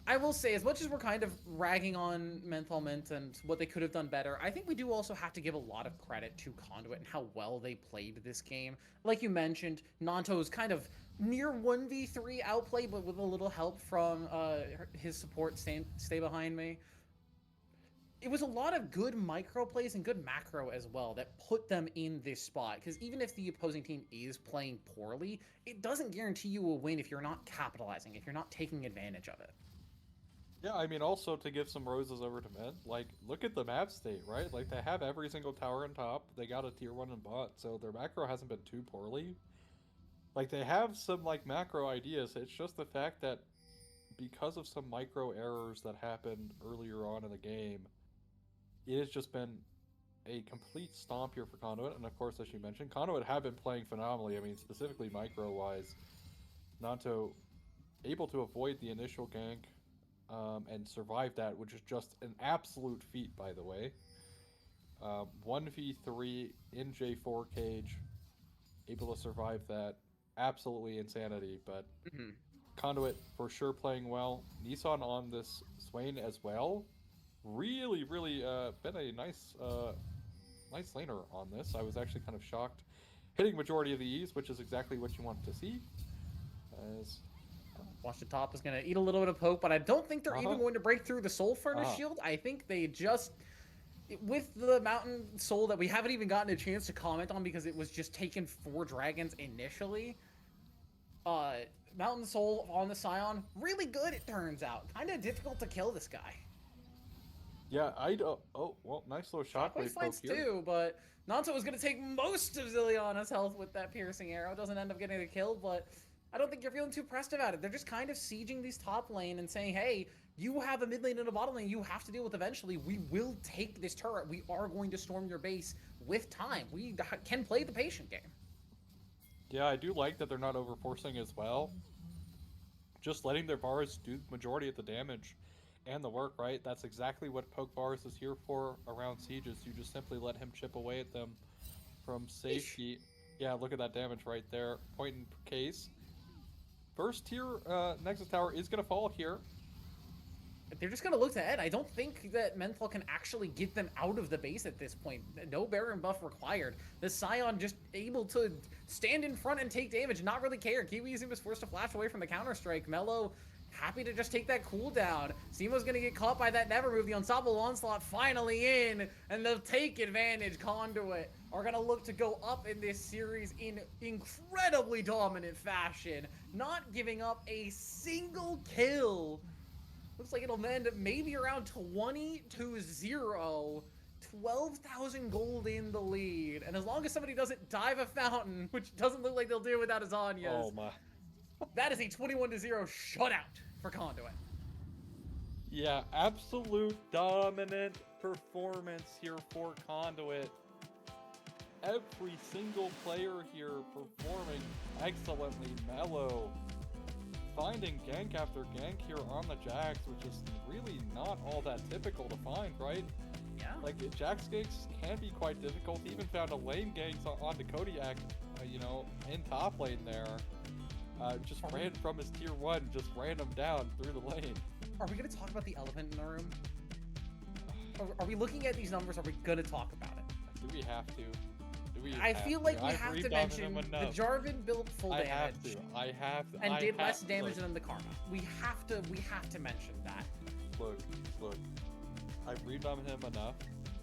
I will say, as much as we're kind of ragging on Menthol Mint and what they could have done better, I think we do also have to give a lot of credit to Conduit and how well they played this game. Like you mentioned, Nanto's kind of near 1v3 outplay, but with a little help from his support, Stay Behind Me. It was a lot of good micro plays and good macro as well that put them in this spot. Because even if the opposing team is playing poorly, it doesn't guarantee you a win if you're not capitalizing, if you're not taking advantage of it. Yeah, I mean, also to give some roses over to Ment, like, look at the map state, right? Like, they have every single tower on top, they got a tier 1 in bot, so their macro hasn't been too poorly. Like, they have some, like, macro ideas, it's just the fact that because of some micro errors that happened earlier on in the game, it has just been a complete stomp here for Conduit, and of course, as you mentioned, Conduit have been playing phenomenally. I mean, specifically micro-wise, Nanto able to avoid the initial gank, and survive that, which is just an absolute feat, by the way. 1v3 in J4 cage, able to survive that. Absolutely insanity, but Conduit for sure playing well. Nissan on this Swain as well. Really, really been a nice laner on this. I was actually kind of shocked. Hitting majority of the E's, which is exactly what you want to see. As Watch the top is going to eat a little bit of poke, but I don't think they're even going to break through the Soul Furnace shield. I think they just, with the Mountain Soul that we haven't even gotten a chance to comment on because it was just taken 4 dragons initially. Mountain Soul on the Scion, really good it turns out. Kind of difficult to kill this guy. Yeah, I don't. Oh, well, nice little Shockwave shockwave poke slides here. too, but Nanto was going to take most of Zilliana's health with that piercing arrow. Doesn't end up getting the kill, but I don't think you're feeling too pressed about it. They're just kind of sieging these top lane and saying, hey, you have a mid lane and a bottom lane you have to deal with eventually. We will take this turret. We are going to storm your base with time. We can play the patient game. Yeah, I do like that they're not overforcing as well. Just letting their bars do the majority of the damage and the work, right? That's exactly what poke bars is here for around sieges. You just simply let him chip away at them from safety. Yeah, look at that damage right there. Point in case. First tier Nexus Tower is going to fall here. They're just going to look to Ed. I don't think that Menthol can actually get them out of the base at this point. No Baron buff required. The Scion just able to stand in front and take damage, not really care. Kiwiizum was forced to flash away from the counter-strike. Mello happy to just take that cooldown. Simo's going to get caught by that never move. The Unstoppable Onslaught finally in, and they'll take advantage. Conduit are going to look to go up in this series in incredibly dominant fashion, not giving up a single kill. Looks like it'll end maybe around 20-0. 12,000 gold in the lead. And as long as somebody doesn't dive a fountain, which doesn't look like they'll do without his Anyas, Oh my. that is a 21-0 shutout for Conduit. Yeah, absolute dominant performance here for Conduit. Every single player here performing excellently. Mellow finding gank after gank here on the Jax, which is really not all that typical to find, right? Yeah. Like, Jax ganks can be quite difficult. He even found a lane ganks on the Kodiak, you know, in top lane there. Just ran from his tier 1, just ran him down through the lane. Are we going to talk about the elephant in the room? Are we looking at these numbers? Are we going to talk about it? Do we have to? I feel like we have to mention the Jarvan built full damage. I have to. And did less damage than the Karma. We have to mention that. Look. I've rebounded him enough.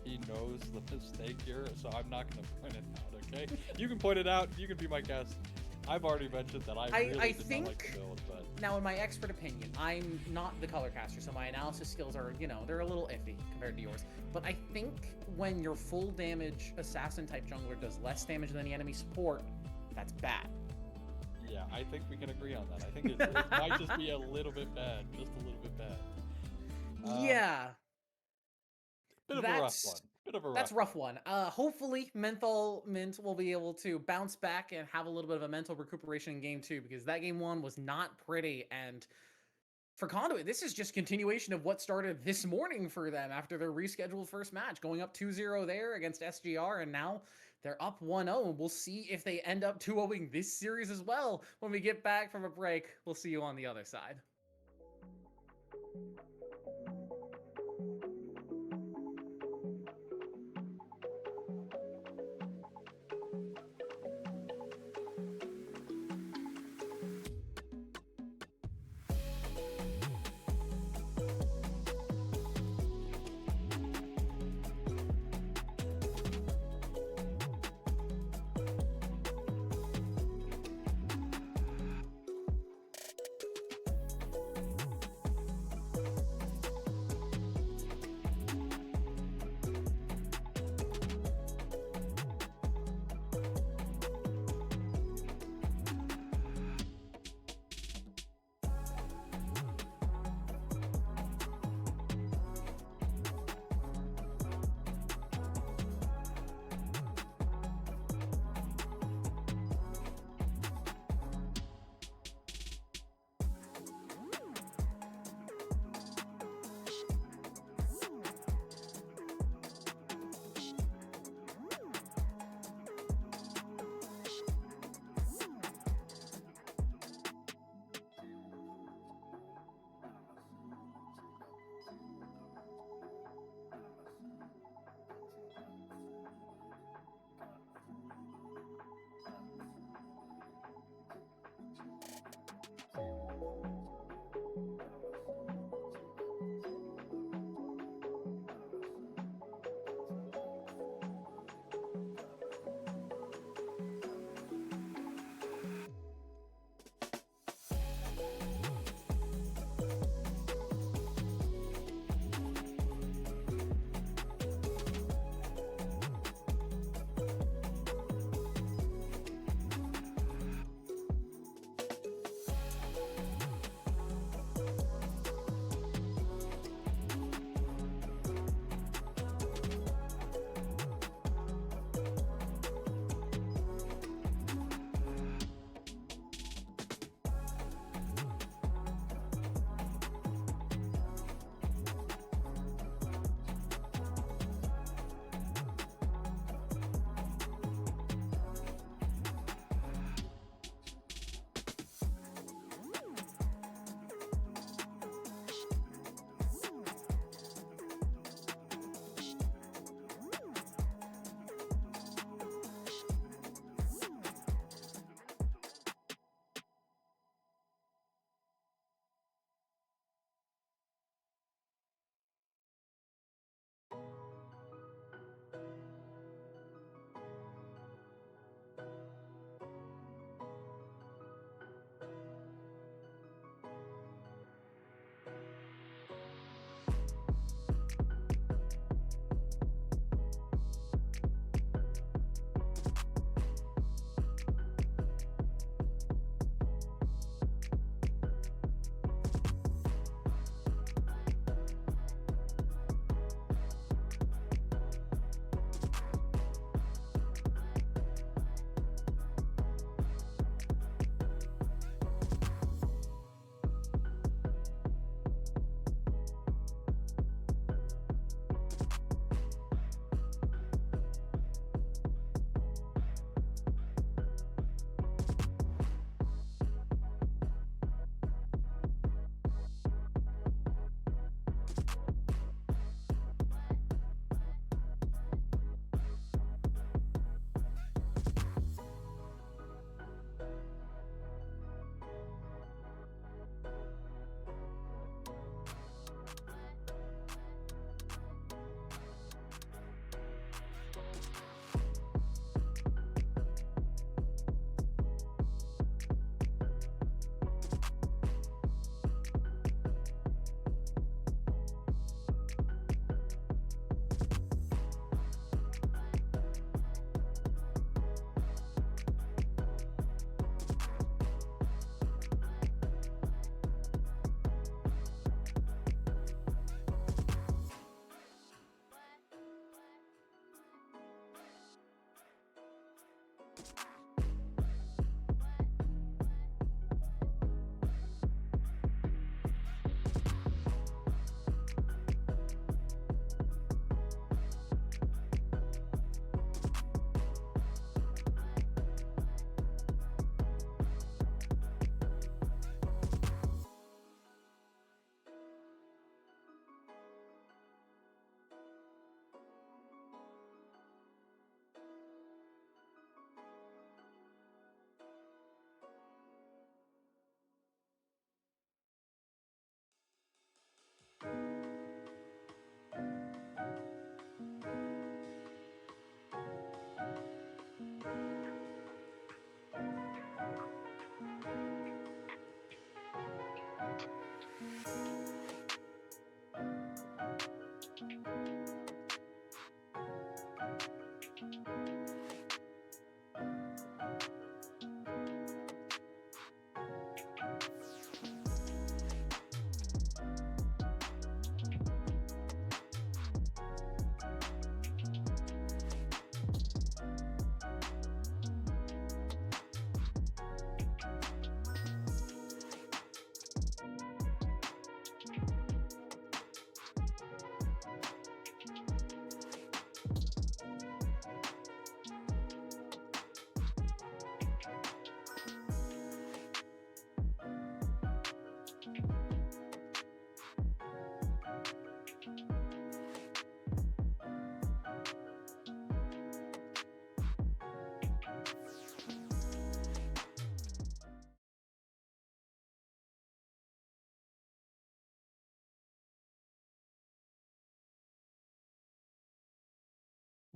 He knows the mistake here, so I'm not going to point it out, okay? You can point it out. You can be my guest. I've already mentioned that I really did not like the build, but... Now, in my expert opinion, I'm not the color caster, so my analysis skills are, you know, they're a little iffy compared to yours. But I think when your full damage assassin-type jungler does less damage than the enemy support, that's bad. Yeah, I think we can agree on that. I think it might just be a little bit bad. Just a little bit bad. Yeah. Bit of a rough one. That's a rough one. Hopefully, Menthol Mint will be able to bounce back and have a little bit of a mental recuperation in game 2, because that game 1 was not pretty. And for Conduit, this is just continuation of what started this morning for them after their rescheduled first match, going up 2-0 there against SGR, and now they're up 1-0. We'll see if they end up 2-0ing this series as well. When we get back from a break, we'll see you on the other side.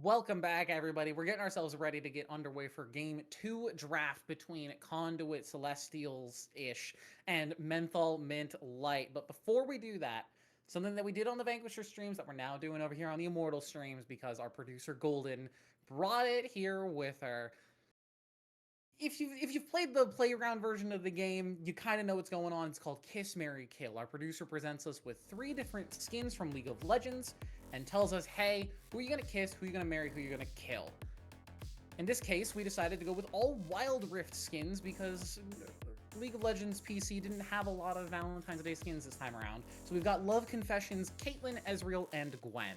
Welcome back, everybody. We're getting ourselves ready to get underway for Game 2 draft between Conduit Celestials-ish and Menthol Mint Light. But before we do that, something that we did on the Vanquisher streams that we're now doing over here on the Immortal streams because our producer Golden brought it here with her. If you've played the playground version of the game, you kind of know what's going on. It's called Kiss, Marry, Kill. Our producer presents us with 3 different skins from League of Legends and tells us, hey, who are you gonna kiss, who are you gonna marry, who are you gonna kill? In this case, we decided to go with all Wild Rift skins because League of Legends PC didn't have a lot of Valentine's Day skins this time around. So we've got Love Confessions, Caitlyn, Ezreal, and Gwen.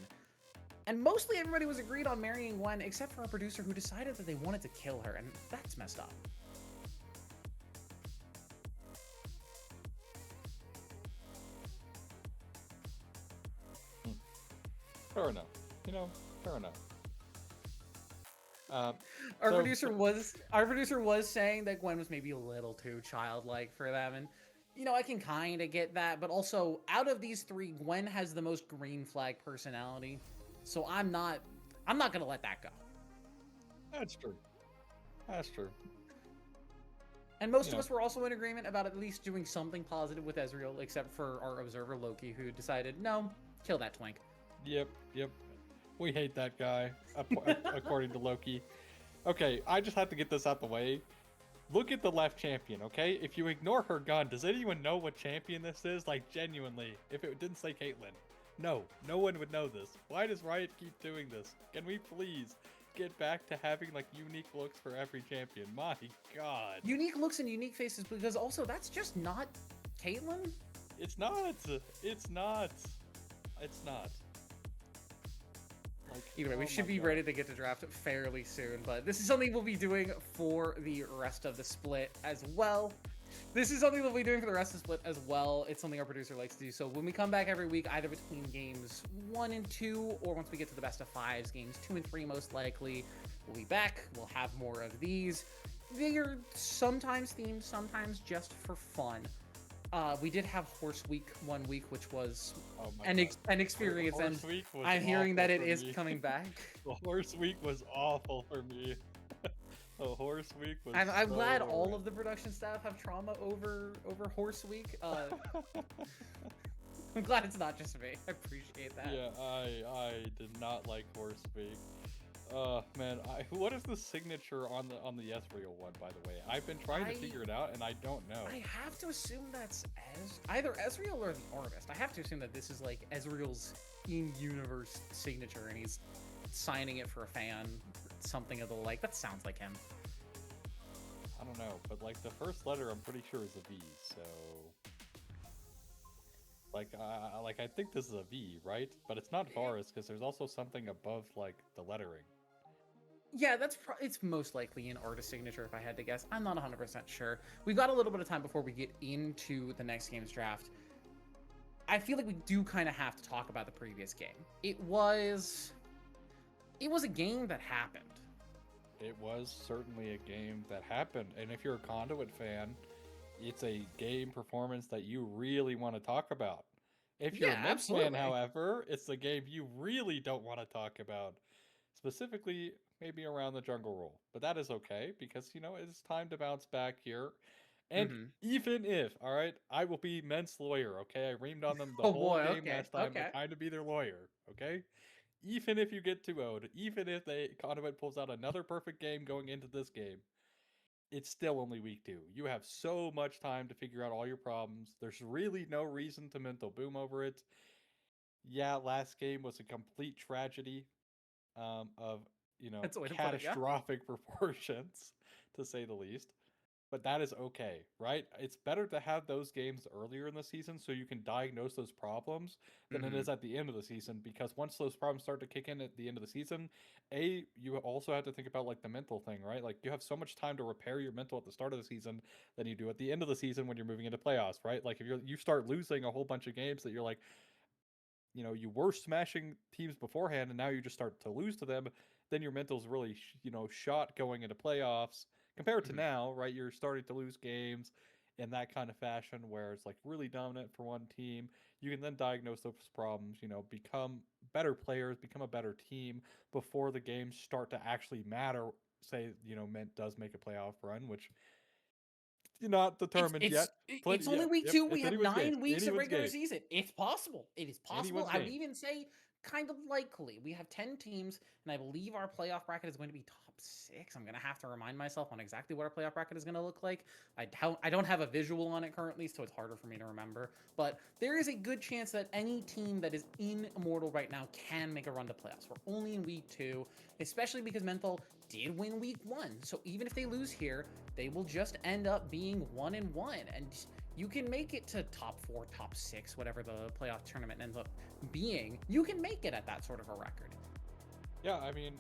And mostly everybody was agreed on marrying Gwen, except for our producer who decided that they wanted to kill her, and that's messed up. Fair enough. Fair enough. Our producer was saying that Gwen was maybe a little too childlike for them, and I can kind of get that, but also out of these 3, Gwen has the most green flag personality, so I'm not gonna let that go. That's true. That's true. And most of us were also in agreement about at least doing something positive with Ezreal, except for our observer Loki, who decided, no, kill that twink. Yep. We hate that guy, according to Loki. Okay, I just have to get this out the way. Look at the left champion, okay? If you ignore her gun, does anyone know what champion this is? Like, genuinely, if it didn't say Caitlyn. No one would know this. Why does Riot keep doing this? Can we please get back to having, like, unique looks for every champion? My god. Unique looks and unique faces, because also, that's just not Caitlyn? It's not. Like, either way, we should be ready to get to draft fairly soon, but this is something we'll be doing for the rest of the split as well. It's something our producer likes to do. So when we come back every week, either between games 1 and 2, or once we get to the best of 5s, games 2 and 3 most likely, we'll be back. We'll have more of these. They are sometimes themed, sometimes just for fun. We did have Horse Week 1 week, which was an experience, and I'm hearing that it is coming back. The Horse Week was awful for me. The Horse Week was. I'm glad all of the production staff have trauma over Horse Week. I'm glad it's not just me. I appreciate that. Yeah, I did not like Horse Week. Man, what is the signature on the Ezreal one, by the way? I've been trying to figure it out, and I don't know. I have to assume that's either Ezreal or the Artist. I have to assume that this is like Ezreal's in-universe signature, and he's signing it for a fan, something of the like. That sounds like him. I don't know, but like the first letter, I'm pretty sure is a V. So, like I think this is a V, right? But it's not Varus because there's also something above like the lettering. Yeah, it's most likely an Artist signature if I had to guess. I'm not 100% sure. We've got a little bit of time before we get into the next game's draft. I feel like we do kind of have to talk about the previous game. It was a game that happened. It was certainly a game that happened. And if you're a Conduit fan, it's a game performance that you really want to talk about. If you're a Mets fan, however, it's a game you really don't want to talk about. Specifically, maybe around the jungle role. But that is okay, because, it's time to bounce back here. And even if, all right, I will be Ment's lawyer, okay? I reamed on them the whole game last time to kind of be their lawyer, okay? Even if you get 2-0'd, even if Conduit pulls out another perfect game going into this game, it's still only week 2. You have so much time to figure out all your problems. There's really no reason to mental boom over it. Yeah, last game was a complete tragedy of, catastrophic proportions, to say the least. But that is okay, right? It's better to have those games earlier in the season so you can diagnose those problems than it is at the end of the season, because once those problems start to kick in at the end of the season, you also have to think about like the mental thing, right? Like you have so much time to repair your mental at the start of the season than you do at the end of the season when you're moving into playoffs, right? Like if you start losing a whole bunch of games that you're like, you were smashing teams beforehand and now you just start to lose to them, then your mental's really, shot going into playoffs. Compared to now, right, you're starting to lose games. in that kind of fashion where it's like really dominant for one team, you can then diagnose those problems, become better players, become a better team before the games start to actually matter. Say, Mint does make a playoff run, which not determined yet. It's only week Yep, 2. We it's have anyone's 9 game. weeks of Anyone's regular game. season. It's possible. It is possible. Anyone's I would game. even say kind of likely. We have 10 teams, and I believe our playoff bracket is going to be top 6. I'm going to have to remind myself on exactly what our playoff bracket is going to look like. I don't have a visual on it currently, so it's harder for me to remember. But there is a good chance that any team that is in Immortal right now can make a run to playoffs. We're only in week 2, especially because Menthol did win week 1. So even if they lose here, they will just end up being 1-1, and you can make it to top 4, top 6, whatever the playoff tournament ends up being. You can make it at that sort of a record. Yeah, I mean,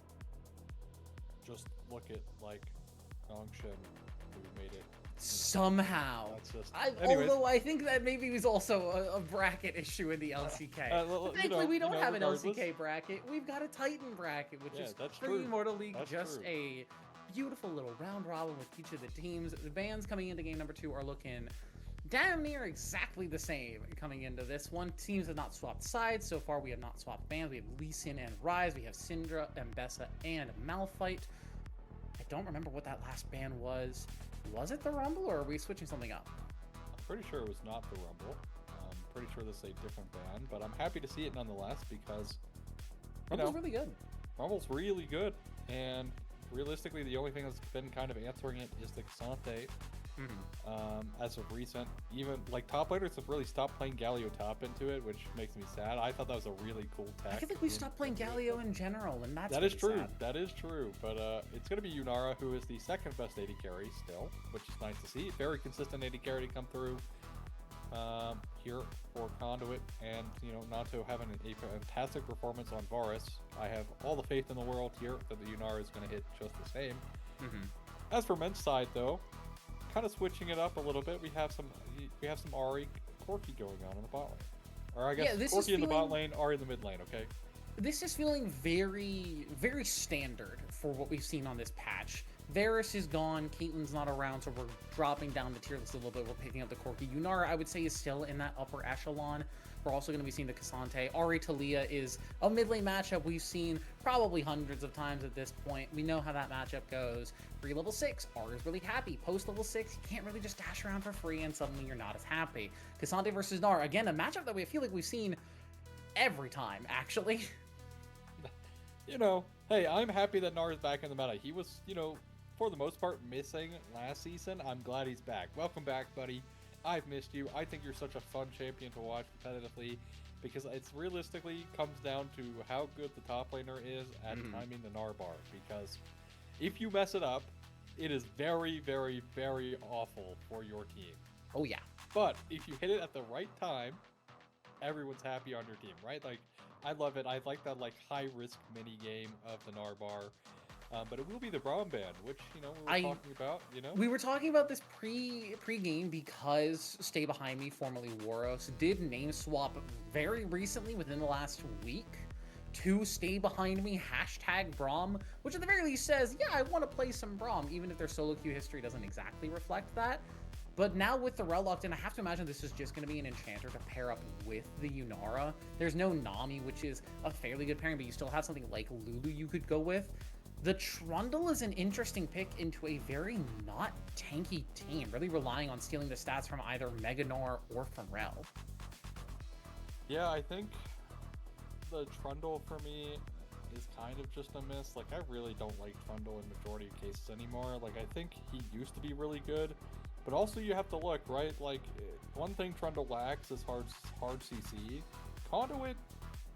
just look at like Gongshin, who made it somehow. That's just, although I think that maybe was also a bracket issue in the LCK. Thankfully, we don't have an LCK bracket. We've got a Titan bracket, which is for the Immortal League, a beautiful little round robin with each of the teams. The bands coming into game number 2 are looking damn near exactly the same coming into this one. Teams have not swapped sides. So far, we have not swapped bans. We have Lee Sin and Rise. We have Syndra, Mbessa, and Malphite. I don't remember what that last ban was. Was it the Rumble, or are we switching something up? I'm pretty sure it was not the Rumble. I'm pretty sure this is a different ban, but I'm happy to see it nonetheless because Rumble's really good. Rumble's really good, and realistically, the only thing that's been kind of answering it is the Caelestis. As of recent, even like top laners have really stopped playing Galio top into it, which makes me sad. I thought that was a really cool tech. I feel like we stopped playing Galio in general, and that is true. Sad. That is true. But it's going to be Yunara, who is the second best AD carry still, which is nice to see. Very consistent AD carry to come through here for Conduit, and Nato having a fantastic performance on Varus. I have all the faith in the world here that the Yunara is going to hit just the same. As for men's side, though, kind of switching it up a little bit, we have some Ahri Corki going on in the bot lane. Or I guess Corki in the bot lane, Ahri in the mid lane, okay? This is feeling very, very standard for what we've seen on this patch. Varus is gone, Caitlyn's not around, so we're dropping down the tier list a little bit. We're picking up the Corki. Yunara, I would say, is still in that upper echelon. We're also going to be seeing the Cassante. Ahri Talia is a mid lane matchup we've seen probably hundreds of times at this point. We know how that matchup goes. Pre-level 6, Ahri is really happy. Post-level 6, you can't really just dash around for free and suddenly you're not as happy. Cassante versus Gnar, again, a matchup that we feel like we've seen every time, actually. Hey, I'm happy that Gnar is back in the meta. He was, for the most part, missing last season. I'm glad he's back. Welcome back, buddy. I've missed you. I think you're such a fun champion to watch competitively because it's realistically comes down to how good the top laner is at timing the Gnar bar. Because if you mess it up, it is very, very, very awful for your team. Oh, yeah. But if you hit it at the right time, everyone's happy on your team, right? Like, I love it. I like that high-risk mini game of the Gnar bar. But it will be the Braum ban, which, we were talking about, We were talking about this pre-game because Stay Behind Me, formerly Waros, did name swap very recently within the last week to Stay Behind Me #Braum, which at the very least says, yeah, I want to play some Braum, even if their solo queue history doesn't exactly reflect that. But now with the Rel locked in, I have to imagine this is just going to be an Enchanter to pair up with the Yunara. There's no Nami, which is a fairly good pairing, but you still have something like Lulu you could go with. The Trundle is an interesting pick into a very not tanky team, really relying on stealing the stats from either Mega Gnar or from Rel. Yeah, I think the Trundle for me is kind of just a miss. Like, I really don't like Trundle in majority of cases anymore. Like, I think he used to be really good, but also you have to look, right? Like, one thing Trundle lacks is hard CC. Conduit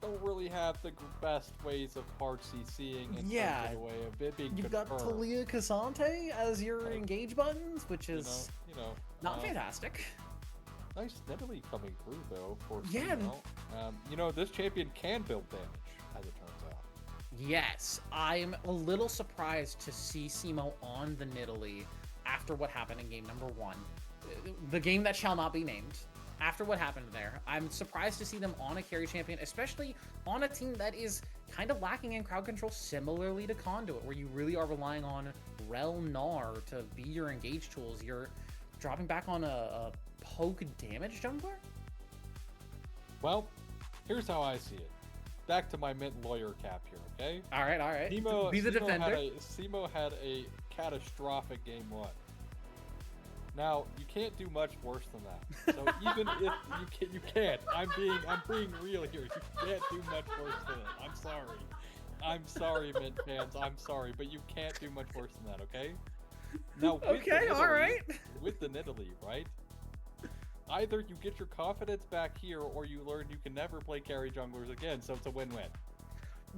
don't really have the best ways of hard CCing in terms of the way of it being You've confirmed. got Talia Cassante as your engage buttons, which is not fantastic. Nice steadily coming through, though, for yeah. This champion can build damage, as it turns out. Yes, I'm a little surprised to see Simo on the Nidalee after what happened in game number 1. The game that shall not be named. After what happened there, I'm surprised to see them on a carry champion, especially on a team that is kind of lacking in crowd control, similarly to Conduit, where you really are relying on Rel Gnar to be your engage tools, your dropping back on a poke damage jungler? Well, here's how I see it. Back to my mint lawyer cap here, okay? All right. Simo, Be the defender. Simo had a catastrophic game 1. Now, you can't do much worse than that. So even if you can't. I'm being real here. You can't do much worse than it. I'm sorry. I'm sorry, Mint fans. I'm sorry, but you can't do much worse than that, okay? Now, with the Nidalee, right? Either you get your confidence back here, or you learn you can never play carry junglers again, so it's a win-win.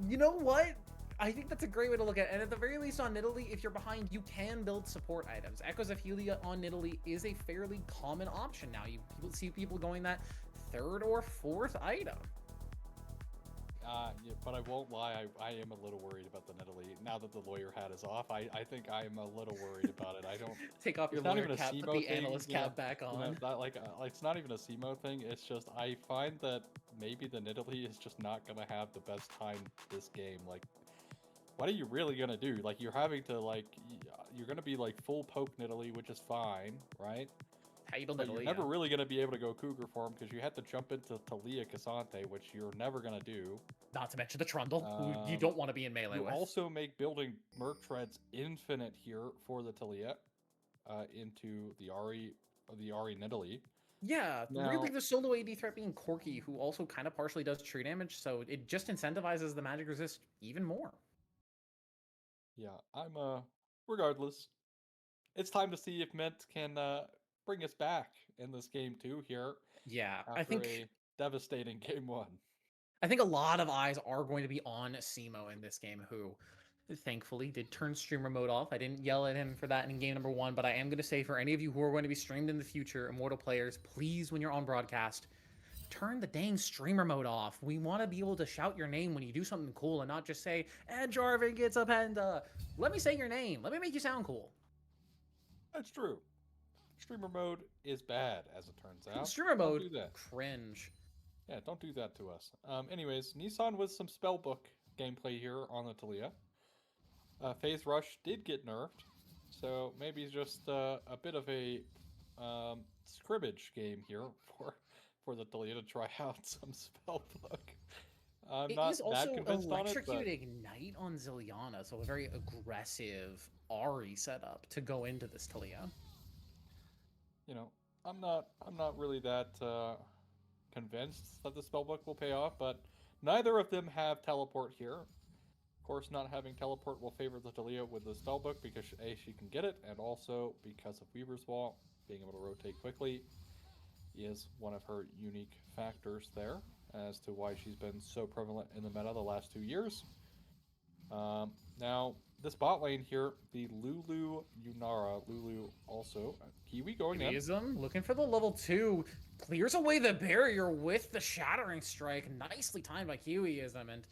You know what? I think that's a great way to look at it. And at the very least on Nidalee, if you're behind, you can build support items. Echoes of Helia on Nidalee is a fairly common option now. You see people going that 3rd or 4th item. Yeah, but I won't lie, I am a little worried about the Nidalee. Now that the lawyer hat is off, I think I am a little worried about it. I don't... Take off your lawyer cap, put the analyst cap back on. It's not even a SEMO thing, it's just, I find that maybe the Nidalee is just not going to have the best time this game. Like, what are you really going to do? Like, you're having to, like, you're going to be, like, full poke Nidalee, which is fine, right? How you build But Nidalee, you're never really going to be able to go Cougar form because you had to jump into Talia Cassante, which you're never going to do. Not to mention the Trundle, who you don't want to be in melee with. You also make building Merc Treads infinite here for the Talia into the Ahri Nidalee. Yeah, really the solo AD threat being Corki, who also kind of partially does tree damage, so it just incentivizes the magic resist even more. Yeah, regardless, it's time to see if Mint can bring us back in this game too here. Yeah, after I think a devastating game 1. I think a lot of eyes are going to be on Simo in this game, who thankfully did turn streamer mode off. I didn't yell at him for that in game number 1, but I am going to say for any of you who are going to be streamed in the future, Immortal players, please, when you're on broadcast, turn the dang streamer mode off. We want to be able to shout your name when you do something cool and not just say, "And Jarvan gets a panda." Let me say your name. Let me make you sound cool. That's true. Streamer mode is bad, as it turns out. Streamer mode, don't do that. cringe. Yeah, don't do that to us. Anyways, Nissan with some spellbook gameplay here on the Talia. Phase Rush did get nerfed, so maybe just a bit of a scrimmage game here for the Talia to try out some spellbook. I'm not is also that convinced on it, Electrocute Ignite on Zileana, so a very aggressive Ahri setup to go into this Talia. You know, I'm not really that convinced that the spellbook will pay off, but neither of them have teleport here. Of course, not having teleport will favor the Talia with the spellbook because A, she can get it, and also because of Weaver's Wall, being able to rotate quickly is one of her unique factors there as to why she's been so prevalent in the meta the last 2 years. Now, this bot lane here, the Lulu Yunara, Lulu also, Kiwi going in. Kiwiism looking for the level 2, clears away the barrier with the Shattering Strike, nicely timed by Kiwiism, and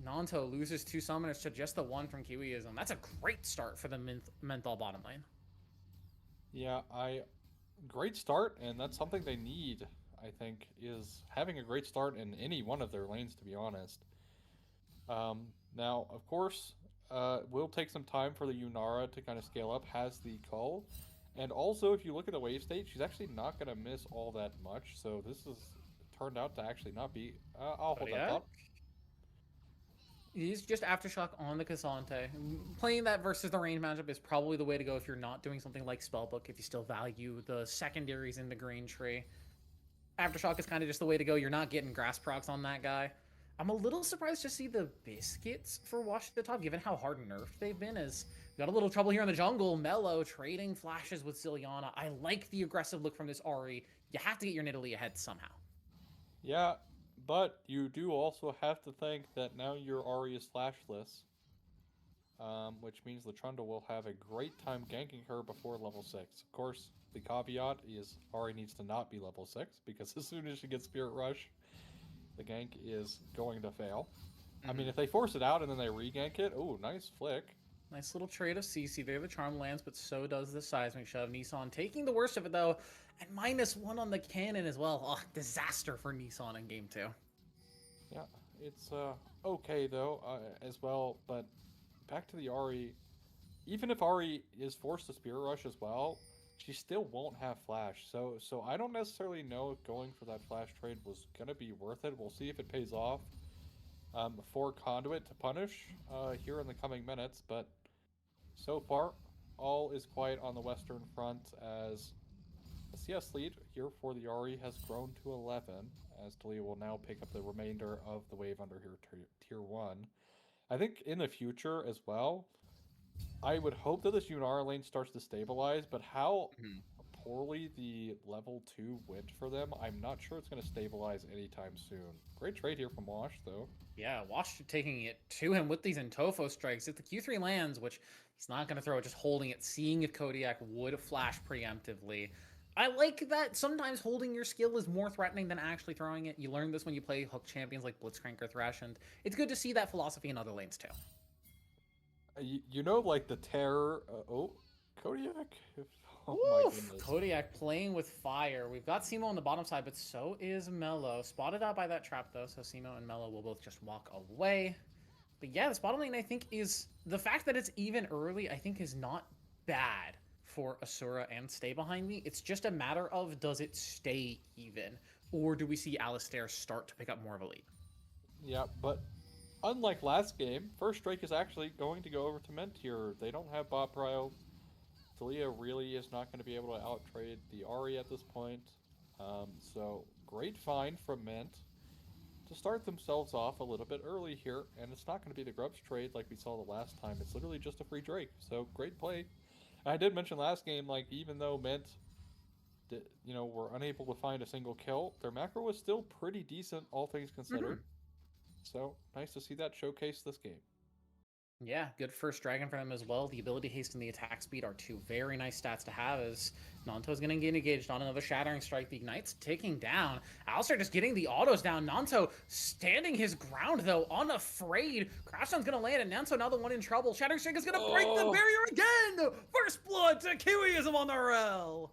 Nanto loses 2 summoners to just the 1 from Kiwiism. That's a great start for the Menthol bottom lane. Yeah, great start, and that's something they need, I think, is having a great start in any one of their lanes, to be honest. Now, of course, will take some time for the Yunara to kind of scale up, has the cull. And also, if you look at the wave state, she's actually not going to miss all that much. So this has turned out to actually not be... I'll hold that thought. He's just Aftershock on the Cassante. Playing that versus the range matchup is probably the way to go if you're not doing something like Spellbook, if you still value the secondaries in the green tree. Aftershock is kind of just the way to go. You're not getting grass procs on that guy. I'm a little surprised to see the biscuits for Wash at the top, given how hard nerfed they've been, as we got a little trouble here in the jungle. Mello trading flashes with Zileana. I like the aggressive look from this Ahri. You have to get your Nidalee ahead somehow. Yeah, but you do also have to think that now your Ahri is flashless, which means the Trundle will have a great time ganking her before level 6. Of course, the caveat is Ahri needs to not be level 6, because as soon as she gets Spirit Rush, the gank is going to fail. I mean, if they force it out and then they re-gank it, ooh, nice flick. Nice little trade of CC there. The charm lands, but so does the seismic shove. Nissan taking the worst of it, though, and -1 on the cannon as well. Oh, disaster for Nissan in game 2. Yeah, it's okay, though, as well, but back to the Ahri. Even if Ahri is forced to Spirit Rush as well, she still won't have flash. So I don't necessarily know if going for that flash trade was gonna be worth it. We'll see if it pays off for Conduit to punish here in the coming minutes. But so far, all is quiet on the Western Front as the CS lead here for the Ahri has grown to 11, as Talia will now pick up the remainder of the wave under here tier 1. I think in the future as well, I would hope that this Yunara lane starts to stabilize, but how poorly the level 2 went for them, I'm not sure it's going to stabilize anytime soon. Great trade here from Wash, though. Yeah, Wash taking it to him with these Intofo strikes. If the Q3 lands, which he's not going to throw it, just holding it, seeing if Kodiak would flash preemptively. I like that sometimes holding your skill is more threatening than actually throwing it. You learn this when you play hook champions like Blitzcrank or Thresh, and it's good to see that philosophy in other lanes too. You know, like the terror... Kodiak? Oh my goodness. Kodiak playing with fire. We've got Simo on the bottom side, but so is Mello. Spotted out by that trap, though, so Simo and Mello will both just walk away. But yeah, this bottom lane, I think, is... The fact that it's even early, I think, is not bad for Asura and Stay Behind Me. It's just a matter of, does it stay even? Or do we see Alistair start to pick up more of a lead? Yeah, but unlike last game, first strike is actually going to go over to Ment here. They don't have bot prio. Talia really is not going to be able to out-trade the Ahri at this point. So, great find from Ment to start themselves off a little bit early here. And it's not going to be the Grubs trade like we saw the last time. It's literally just a free Drake. So, great play. I did mention last game, like, even though Ment, were unable to find a single kill, their macro was still pretty decent, all things considered. So, nice to see that showcase this game. Yeah, good first dragon for them as well. The ability haste and the attack speed are two very nice stats to have, as Nanto's going to get engaged on another Shattering Strike. The Ignite's ticking down. Alistair just getting the autos down. Nanto standing his ground, though, unafraid. Crashdown's going to land, and Nanto now the one in trouble. Shattering Strike is going to break the barrier again! First blood to Kiwiism on the rel!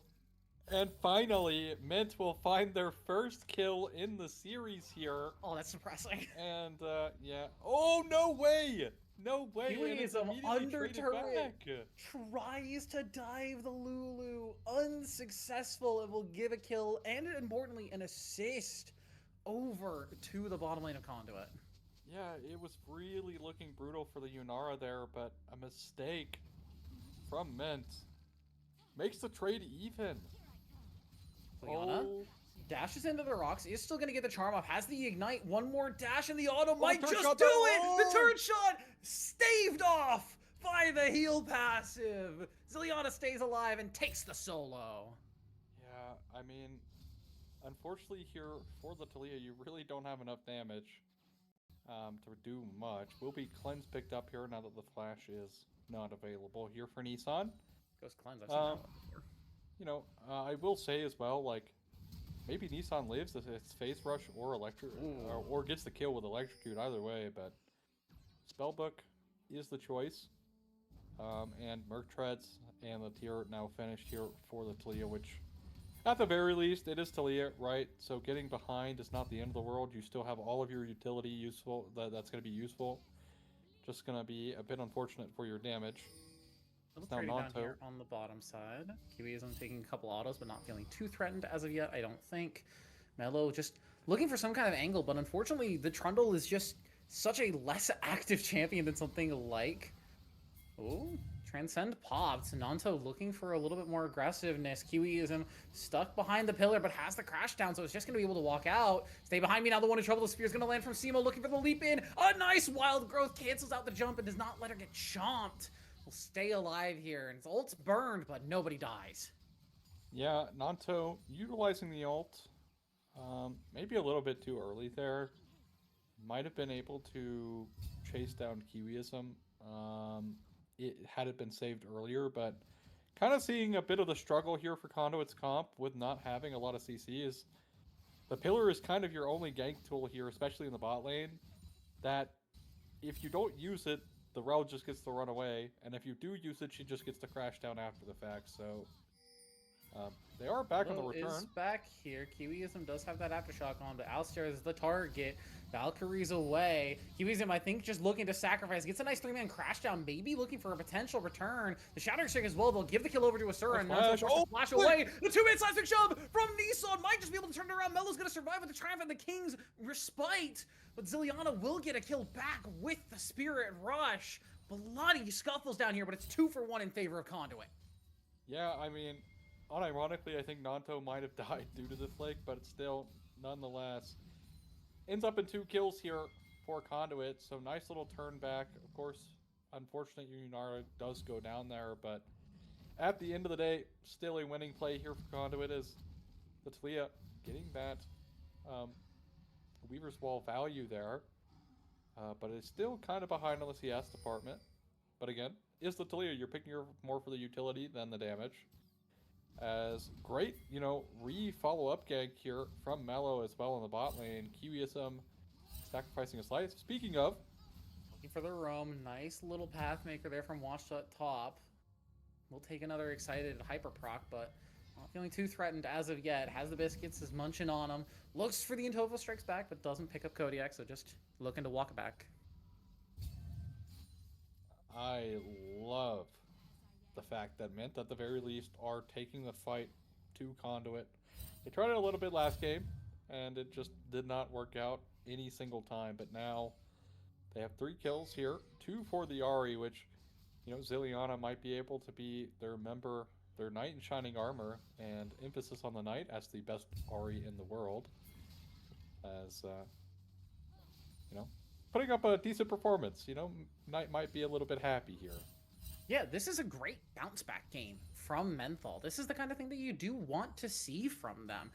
And finally, Ment will find their first kill in the series here. Oh, that's depressing. And, yeah. Oh, no way! No way! Kiwiism under turret tries to dive the Lulu. Unsuccessful. It will give a kill and, importantly, an assist over to the bottom lane of Conduit. Yeah, it was really looking brutal for the Yunara there, but a mistake from Ment makes the trade even. Liana dashes into the rocks, is still going to get the charm off, has the ignite, one more dash, and the auto might just do it! The turret shot staved off by the heal passive. Zileana stays alive and takes the solo. Yeah, I mean, unfortunately here for the Talia, you really don't have enough damage to do much. Will be cleanse picked up here now that the flash is not available here for Nissan. Goes cleanse, I've seen that one before. I will say as well, like, maybe Nissan lives if it's Phase Rush or or gets the kill with Electrocute, either way, but Spellbook is the choice. And Merc Treads and the tier now finished here for the Talia, which, at the very least, it is Talia, right? So getting behind is not the end of the world. You still have all of your utility useful, that's going to be useful. Just going to be a bit unfortunate for your damage. Little trading down here on the bottom side. Kiwiism taking a couple autos, but not feeling too threatened as of yet, I don't think. Mello just looking for some kind of angle, but unfortunately, the Trundle is just such a less active champion than something like... Ooh, Transcend popped. Nanto looking for a little bit more aggressiveness. Kiwiism stuck behind the pillar, but has the crash down, so it's just going to be able to walk out. Stay behind me now, the one in trouble. The spear is going to land from Simo, looking for the leap in. A nice wild growth cancels out the jump and does not let her get chomped. Will stay alive here, and his ult's burned, but nobody dies. Yeah, Nanto utilizing the ult, maybe a little bit too early there. Might have been able to chase down Kiwiism had it been saved earlier, but kind of seeing a bit of the struggle here for Conduit's comp with not having a lot of CC is the pillar is kind of your only gank tool here, especially in the bot lane, that if you don't use it, the Rel just gets to run away, and if you do use it, she just gets to crash down after the fact, so... They are back on the Hello return. Is back here. Kiwiism does have that aftershock on, but Alistair is the target. Valkyrie's away. Kiwiism, I think, just looking to sacrifice. Gets a nice 3-man crash down, maybe looking for a potential return. The Shattering Strike as well. They'll give the kill over to Asura, and now flash away. The 2-man seismic shove from Nissan might just be able to turn it around. Melo's going to survive with the triumph and the King's respite, but Ziliana will get a kill back with the Spirit Rush. Bloody scuffles down here, but it's 2-for-1 in favor of Conduit. Yeah, I mean, unironically, I think Nanto might have died due to the flick, but it's still, nonetheless, ends up in 2 kills here for Conduit. So nice little turn back. Of course, unfortunate Yunara does go down there, but at the end of the day, still a winning play here for Conduit is the Talia getting that Weaver's Wall value there, but it's still kind of behind on the CS department. But again, is the Talia, you're picking her more for the utility than the damage. As great, re-follow-up gank here from Mello as well in the bot lane. Kiwiism sacrificing a slice. Speaking of, looking for the roam, nice little path maker there from Watch top. We'll take another excited hyper proc, but not feeling too threatened as of yet. Has the biscuits, is munching on them. Looks for the Intova strikes back, but doesn't pick up Kodiak, so just looking to walk it back. I love the fact that Mint, at the very least, are taking the fight to Conduit. They tried it a little bit last game, and it just did not work out any single time. But now they have 3 kills here, 2 for the Ahri, which, Ziliana might be able to be their Knight in Shining Armor, and emphasis on the Knight as the best Ahri in the world. As, putting up a decent performance. Knight might be a little bit happy here. Yeah, this is a great bounce back game from Menthol. This is the kind of thing that you do want to see from them.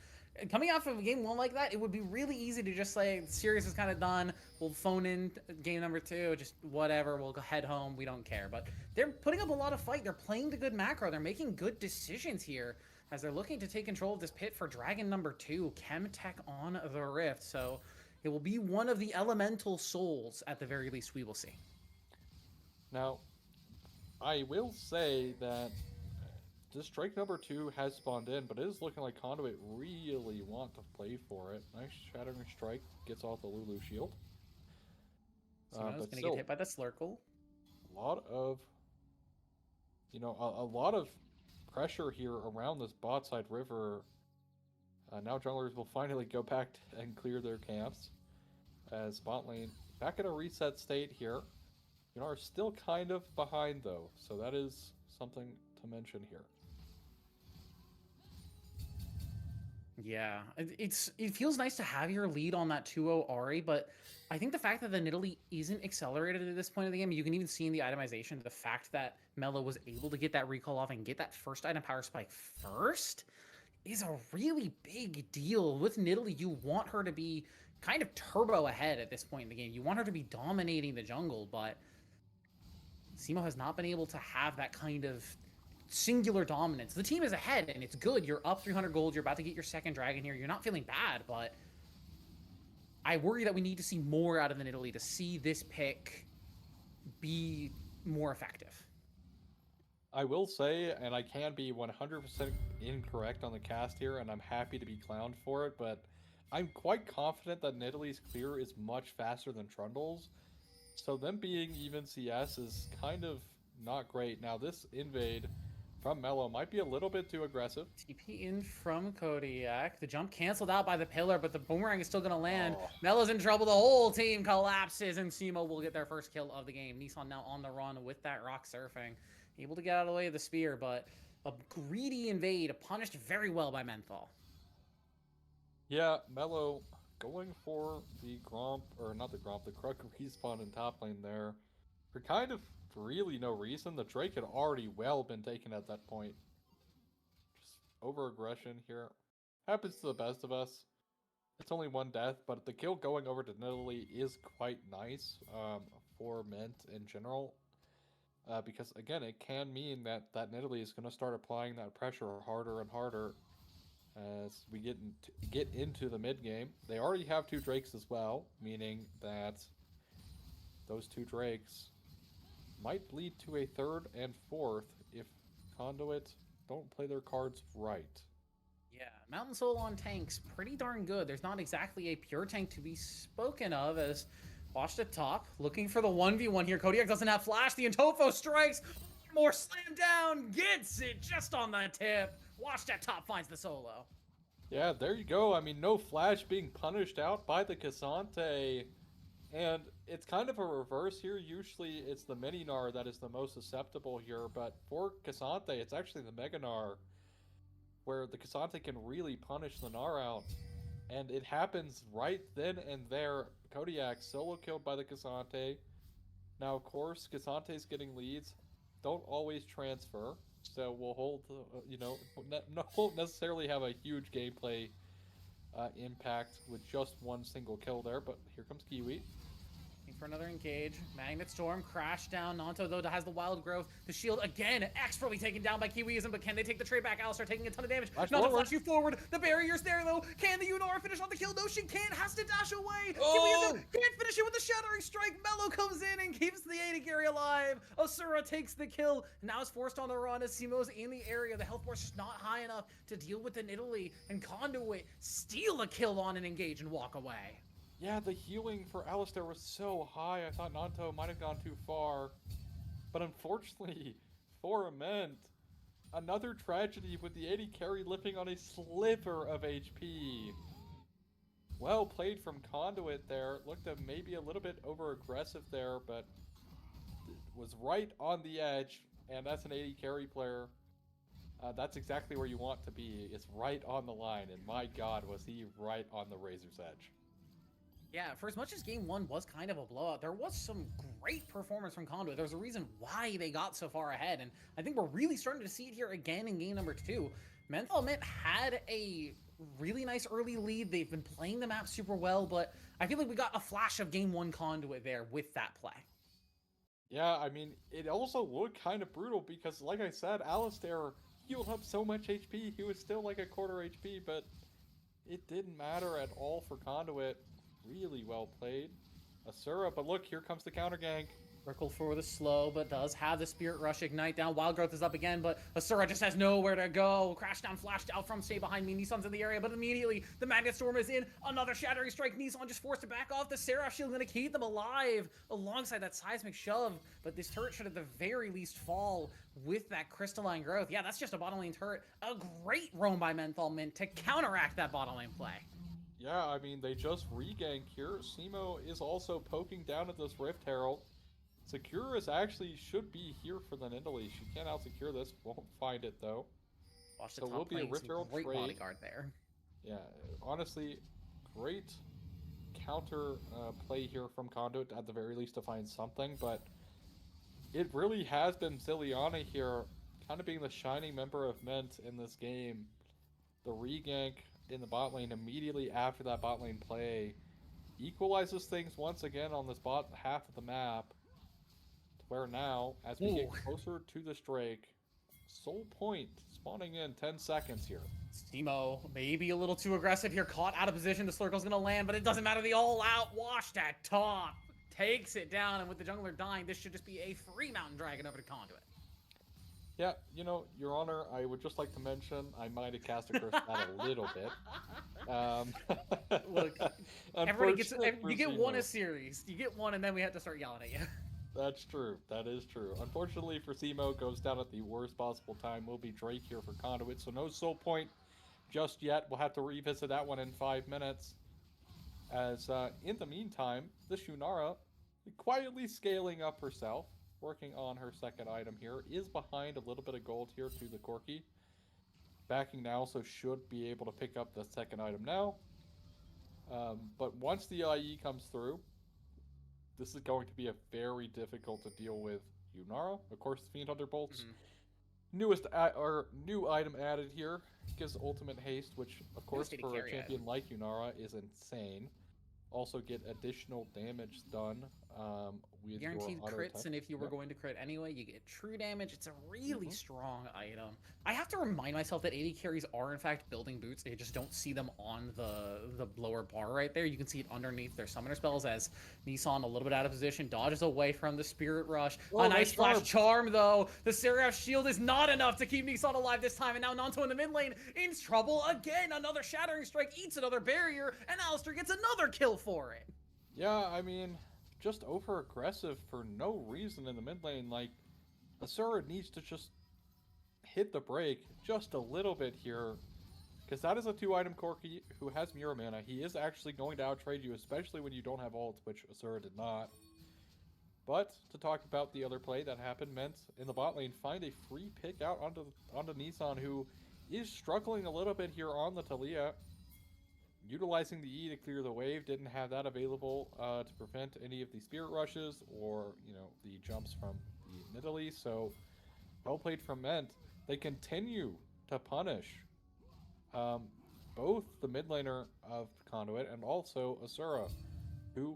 Coming off of a game 1 like that, it would be really easy to just say, the series is kind of done, we'll phone in game number 2, just whatever, we'll go head home, we don't care. But they're putting up a lot of fight, they're playing the good macro, they're making good decisions here as they're looking to take control of this pit for Dragon number 2, Chemtech on the Rift. So it will be one of the elemental souls, at the very least, we will see. Now, I will say that this strike number 2 has spawned in, but it is looking like Conduit really want to play for it. Nice Shattering Strike gets off the Lulu shield. Simo's gonna get hit by the Slurkle. A lot of, a lot of pressure here around this bot side river. Now junglers will finally go back and clear their camps, as bot lane back in a reset state here. Are still kind of behind though, so that is something to mention here. Yeah, it feels nice to have your lead on that 2-0 Ahri, but I think the fact that the Nidalee isn't accelerated at this point of the game, you can even see in the itemization the fact that Mello was able to get that recall off and get that first item power spike first is a really big deal. With Nidalee, you want her to be kind of turbo ahead at this point in the game. You want her to be dominating the jungle, but Simo has not been able to have that kind of singular dominance. The team is ahead, and it's good. You're up 300 gold. You're about to get your second dragon here. You're not feeling bad, but I worry that we need to see more out of the Nidalee to see this pick be more effective. I will say, and I can be 100% incorrect on the cast here, and I'm happy to be clowned for it, but I'm quite confident that Nidalee's clear is much faster than Trundle's. So them being even CS is kind of not great. Now this invade from Mello might be a little bit too aggressive. TP in from Kodiak. The jump canceled out by the pillar, but the boomerang is still going to land. Oh. Mello's in trouble. The whole team collapses, and Simo will get their first kill of the game. Nissan now on the run with that rock surfing. Able to get out of the way of the spear, but a greedy invade, punished very well by Menthol. Yeah, Mello going for the Gromp, or not the Gromp, the Kruk respawn in top lane there. For kind of really no reason. The Drake had already well been taken at that point. Just over-aggression here. Happens to the best of us. It's only 1 death, but the kill going over to Nidalee is quite nice for Mint in general. Because, again, it can mean that Nidalee is going to start applying that pressure harder and harder as we get into the mid-game. They already have 2 Drakes as well, meaning that those 2 Drakes might lead to a 3rd and 4th if Conduit don't play their cards right. Yeah, Mountain Soul on tanks, pretty darn good. There's not exactly a pure tank to be spoken of as Washed at top, looking for the 1v1 here. Kodiak doesn't have flash. The Intofo strikes. More slam down. Gets it just on the tip. Washed at top finds the solo. Yeah, there you go. I mean, no flash being punished out by the Cassante. And it's kind of a reverse here. Usually it's the Mini-Gnar that is the most susceptible here. But for Cassante, it's actually the Mega-Gnar where the Cassante can really punish the Gnar out. And it happens right then and there. Kodiak solo killed by the Cassante. Now, of course, Cassante's getting leads. Don't always transfer. So we'll hold, won't necessarily have a huge gameplay impact with just one single kill there. But here comes Kiwi. For another engage. Magnet Storm crash down. Nanto though has the wild growth. The shield again expertly taken down by Kiwiism, but can they take the trade back? Alistar taking a ton of damage. Nanto flash you forward. The barrier's there though. Can the Yunara finish on the kill? No, she can't. Has to dash away. Oh! Kiwiism can't finish it with the shattering strike. Mello comes in and keeps the AD carry alive. Asura takes the kill. Now is forced on the run as Simo's in the area. The health force is not high enough to deal with the Nidalee, and Conduit steal a kill on an engage and walk away. Yeah, the healing for Alistar was so high, I thought Nanto might have gone too far. But unfortunately, for Ament, another tragedy with the AD carry living on a sliver of HP. Well played from Conduit there. Looked maybe a little bit over-aggressive there, but was right on the edge. And that's an AD carry player. That's exactly where you want to be. It's right on the line, and my god, was he right on the razor's edge. Yeah, for as much as game one was kind of a blowout, there was some great performance from Conduit. There's a reason why they got so far ahead, and I think we're really starting to see it here again in game number 2. Menthol had a really nice early lead. They've been playing the map super well, but I feel like we got a flash of game 1 Conduit there with that play. Yeah, I mean, it also looked kind of brutal because, like I said, Alistar healed up so much HP. He was still like a quarter HP, but it didn't matter at all for Conduit. Really well played. Asura, but look, here comes the counter gank. Rickle for the slow, but does have the Spirit Rush ignite down. Wild Growth is up again, but Asura just has nowhere to go. Crash down, flashed out from stay behind me. Nissan's in the area, but immediately the Magnet Storm is in. Another Shattering Strike. Nissan just forced to back off. The Seraph Shield going to keep them alive alongside that Seismic Shove, but this turret should at the very least fall with that Crystalline Growth. Yeah, that's just a bottom lane turret. A great roam by Menthol Mint to counteract that bottom lane play. Yeah, I mean, they just regank here. Simo is also poking down at this Rift Herald. Securus actually should be here for the Nidalee. She can't out-secure this. Won't find it, though. Watch the so top will be a Rift Herald great trade. bodyguard there. Yeah, honestly, great counter play here from Conduit, at the very least, to find something. But it really has been Ziliana here, kind of being the shining member of Ment in this game. The regank in the bot lane immediately after that bot lane play equalizes things once again on this bot half of the map, to where now, as we get closer to this Drake, Soul Point spawning in 10 seconds here. Simo maybe a little too aggressive here, caught out of position. The Slurkle's gonna land, but it doesn't matter. The all-out Washed at top takes it down, and with the jungler dying, this should just be a free Mountain Dragon over to Conduit. Yeah, you know, Your Honor, I would just like to mention I might have cast a curse that a little bit. Look, everybody gets you get one a series. You get one, and then we have to start yelling at you. That's true. That is true. Unfortunately for Simo, goes down at the worst possible time. Will be Drake here for Conduit, so no Soul Point just yet. We'll have to revisit that one in 5 minutes. As in the meantime, the Yunara, quietly scaling up herself, working on her second item here, is behind a little bit of gold here to the Corki. Backing now, so should be able to pick up the second item now. But once the IE comes through, this is going to be a very difficult to deal with Yunara. Of course, the Fiend Hunter Bolts. New item added here gives ultimate haste, which of course for a champion like Yunara is insane. Also get additional damage done with Guaranteed your auto crits, attack. and if you were going to crit anyway, you get true damage. It's a really strong item. I have to remind myself that AD carries are in fact building boots. I just don't see them on the lower bar right there. You can see it underneath their summoner spells as Nissan, a little bit out of position, dodges away from the Spirit Rush. Oh, a nice flash charm. charm though. The Seraph shield is not enough to keep Nissan alive this time, and now Nanto in the mid lane in trouble again. Another Shattering Strike eats another barrier, and Alistair gets another kill for it. Yeah, I mean, just over aggressive for no reason in the mid lane. Like, Asura needs to just hit the brake just a little bit here, because that is a 2-item Corki who has Mirror Mana. He is actually going to outtrade you, especially when you don't have ults, which Asura did not. But to talk about the other play that happened, Ment in the bot lane find a free pick out onto Nissan, who is struggling a little bit here on the Talia. Utilizing the E to clear the wave, didn't have that available to prevent any of the Spirit Rushes or, you know, the jumps from the Nidalee. So, well played from Ment. They continue to punish both the mid laner of Conduit and also Asura, who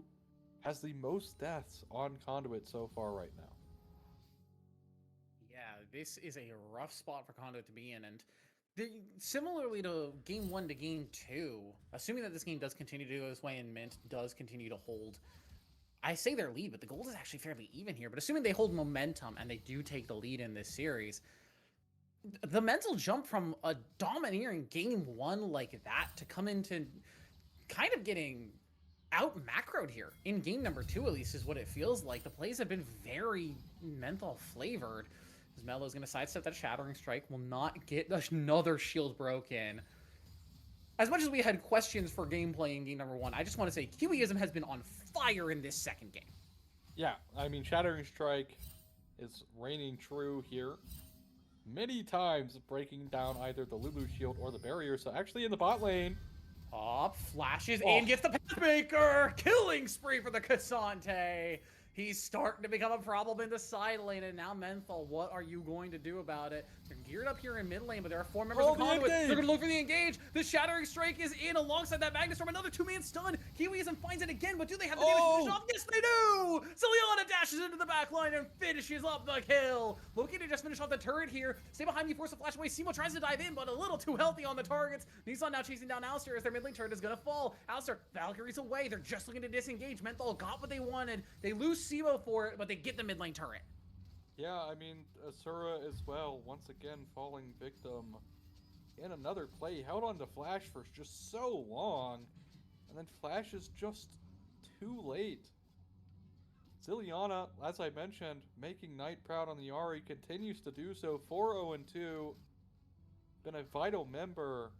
has the most deaths on Conduit so far right now. Yeah, this is a rough spot for Conduit to be in, and similarly to Game 1 to Game 2, assuming that this game does continue to go this way and Mint does continue to hold, I say their lead, but the gold is actually fairly even here, but assuming they hold momentum and they do take the lead in this series, the mental jump from a domineering Game 1 like that to come into kind of getting out macroed here in game number 2, at least, is what it feels like. The plays have been very menthol flavored. As Melo's going to sidestep that Shattering Strike, will not get another shield broken. As much as we had questions for gameplay in game number 1, I just want to say Kiwiism has been on fire in this second game. Yeah, I mean, Shattering Strike is reigning true here. Many times breaking down either the Lulu shield or the barrier. So actually in the bot lane, Up, flashes in, gets the Pathmaker! Killing spree for the Cassante! He's starting to become a problem in the side lane, and now Menthol, what are you going to do about it? They're geared up here in mid lane, but there are 4 members of Conduit. They're going to look for the engage. The Shattering Strike is in alongside that Magnus Storm. Another 2-man stun. Kiwiism finds it again, but do they have the damage to finish off? Yes, they do! Ziliana dashes into the backline and finishes up the kill. Looking to just finish off the turret here. Stay behind me, force a flash away. Simo tries to dive in, but a little too healthy on the targets. Nissan now chasing down Alistair as their mid lane turret is going to fall. Alistair, Valkyrie's away. They're just looking to disengage. Menthol got what they wanted. They lose Simo for it, but they get the mid lane turret. yeah, I mean, Asura as well, once again falling victim in another play. Held on to Flash for just so long, and then Flash is just too late. Ziliana, as I mentioned, making Knight proud on the Ahri, continues to do so. 4-0-2, been a vital member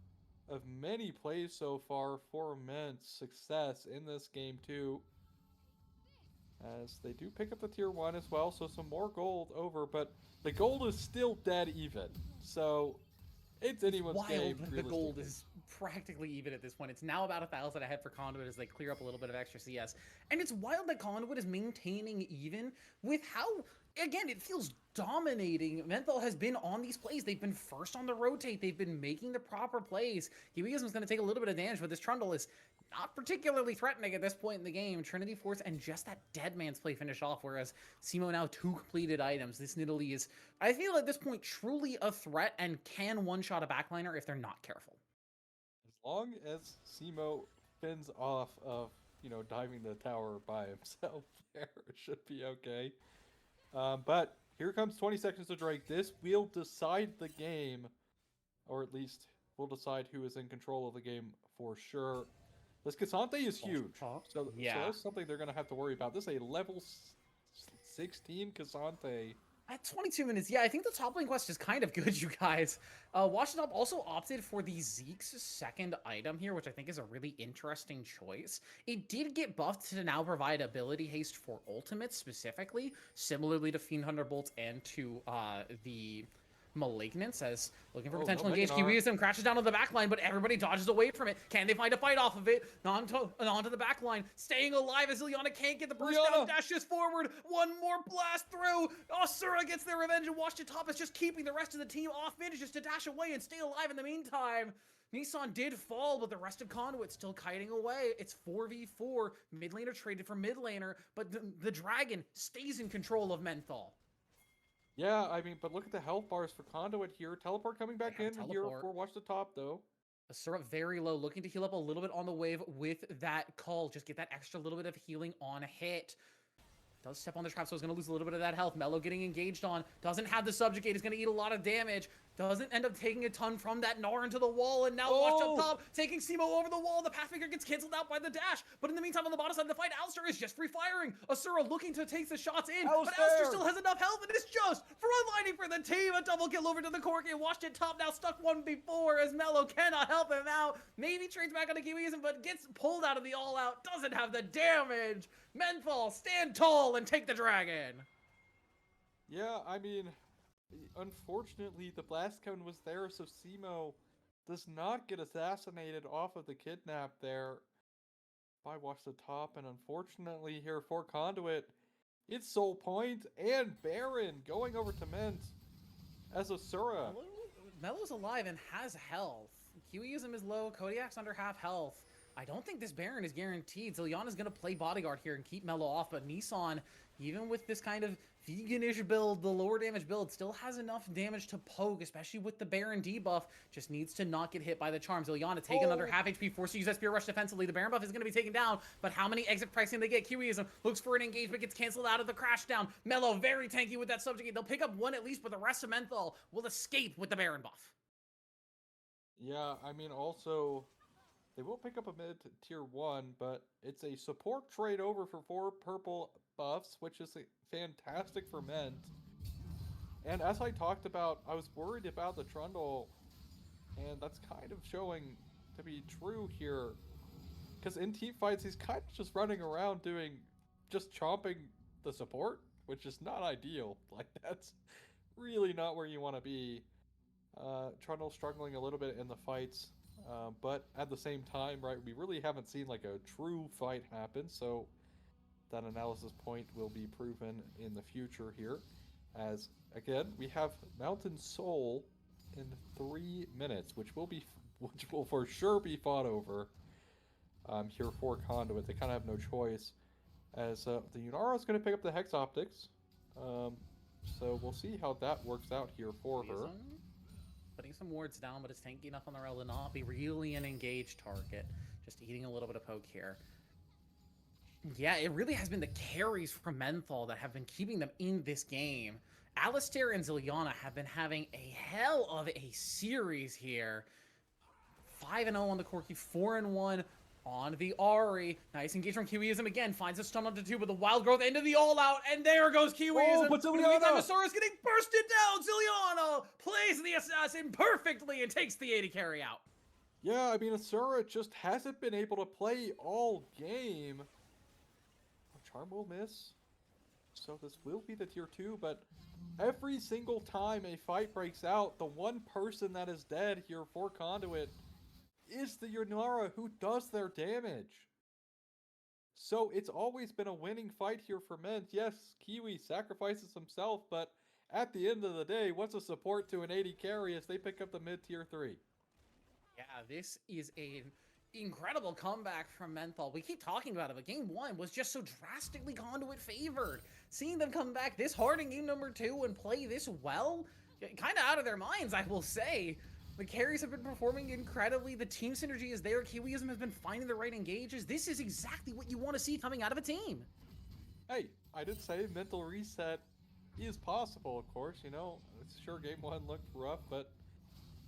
of many plays so far for Ment's success in this game too. As they do pick up the tier 1 as well, so some more gold over, but the gold is still dead even. So it's anyone's game. The gold is practically even at this point. It's now about 1,000 ahead for Conduit as they clear up a little bit of extra CS. And it's wild that Conduit is maintaining even with how, again, it feels dominating. Menthol has been on these plays. They've been first on the rotate. They've been making the proper plays. Kiwiism's going to take a little bit of damage, but this Trundle is not particularly threatening at this point in the game. Trinity Force and just that Dead Man's Play finish off, whereas Simo now 2 completed items. This Nidalee is, I feel at this point, truly a threat and can one-shot a backliner if they're not careful. As long as Simo fins off of, you know, diving the tower by himself there, it should be okay. But here comes 20 seconds to Drake. This will decide the game, or at least will decide who is in control of the game for sure. This Cassante is huge, so that's something they're going to have to worry about. This is a level 16 Cassante. At 22 minutes, yeah, I think the top lane quest is kind of good, you guys. Washed Up also opted for the Zeke's second item here, which I think is a really interesting choice. It did get buffed to now provide ability haste for ultimates specifically, similarly to Fiend Hunter Bolts and to the Malignance, as looking for potential engage. Kiwiism crashes down to the backline, but everybody dodges away from it. Can they find a fight off of it? Onto the backline, staying alive as Liliana can't get the burst down, dashes forward. One more blast through. Asura gets their revenge, and Washed Top is just keeping the rest of the team off, manages to dash away and stay alive in the meantime. Nissan did fall, but the rest of Conduit still kiting away. It's 4v4. Mid laner traded for mid laner, but the dragon stays in control of Menthol. Yeah, I mean, but look at the health bars for Conduit here. Teleport coming back in here for Watch the Top, though. Asura very low, looking to heal up a little bit on the wave with that call. Just get that extra little bit of healing on a hit. Does step on the trap, so he's going to lose a little bit of that health. Mello getting engaged on. Doesn't have the subjugate. He's going to eat a lot of damage. Doesn't end up taking a ton from that Gnar into the wall. And now Watch up top, taking Simo over the wall. The Pathfinder gets canceled out by the dash. But in the meantime, on the bottom side of the fight, Alistair is just free firing. Asura looking to take the shots in. But Alistair still has enough health. And it's just frontlining for the team. A double kill over to the Corki. And Watched it top now stuck 1v4 as Mello cannot help him out. Maybe trades back on the Kiwism, but gets pulled out of the all-out. Doesn't have the damage. Menthol, stand tall and take the dragon. Yeah, I mean, unfortunately, the blast cone was there, so Simo does not get assassinated off of the kidnap there by Watch the Top, and unfortunately here for Conduit, it's Soul Point and Baron going over to Ment as Asura. Mello's alive and has health. Kiwiism is low, Kodiak's under half health. I don't think this Baron is guaranteed. Zilyana's going to play bodyguard here and keep Mello off, but Nissan, even with this kind of vegan-ish build, the lower damage build, still has enough damage to poke, especially with the Baron debuff. Just needs to not get hit by the charms. Zilyana taken under half HP, forced to use that Spear Rush defensively. The Baron buff is going to be taken down, but how many exit pricing they get? Kiwiism looks for an engagement, gets canceled out of the crash down. Mello very tanky with that subjugate. They'll pick up one at least, but the rest of Menthol will escape with the Baron buff. Yeah, I mean, also, they will pick up a mid tier 1, but it's a support trade over for 4 purple buffs, which is fantastic for Ment. And as I talked about, I was worried about the Trundle, and that's kind of showing to be true here. Because in team fights, he's kind of just running around just chomping the support, which is not ideal. Like, that's really not where you want to be. Trundle struggling a little bit in the fights. But at the same time, right, we really haven't seen like a true fight happen, so that analysis point will be proven in the future here. As, again, we have Mountain Soul in 3 minutes, which will for sure be fought over here for Conduit. They kind of have no choice, as the Yunara is going to pick up the Hex Optics. So we'll see how that works out here for her. Putting some wards down, but it's tanky enough on the rail to not be really an engaged target. Just eating a little bit of poke here. Yeah, it really has been the carries from Menthol that have been keeping them in this game. Alistair and Zilyana have been having a hell of a series here. 5-0 on the Corki, 4-1 on the Ahri. Nice engage from Kiwiism again. Finds a stun onto 2 with the Wild Growth into the all-out. And there goes Kiwiism. But Zilyana! Is getting bursted down. Zilyana plays the assassin perfectly and takes the AD carry out. Yeah, I mean, Asura just hasn't been able to play all game. Charm will miss. So this will be the tier 2, but every single time a fight breaks out, the one person that is dead here for Conduit is the Yunara who does their damage. So it's always been a winning fight here for Ment. Yes, Kiwi sacrifices himself, but at the end of the day, what's a support to an AD carry as they pick up the mid tier 3? Yeah, this is an incredible comeback from Menthol. We keep talking about it, but game 1 was just so drastically Conduit favored. Seeing them come back this hard in game number 2 and play this well, kind of out of their minds, I will say. The carries have been performing incredibly. The team synergy is there. Kiwiism has been finding the right engages. This is exactly what you want to see coming out of a team. Hey, I did say mental reset is possible, of course. You know, sure, game 1 looked rough, but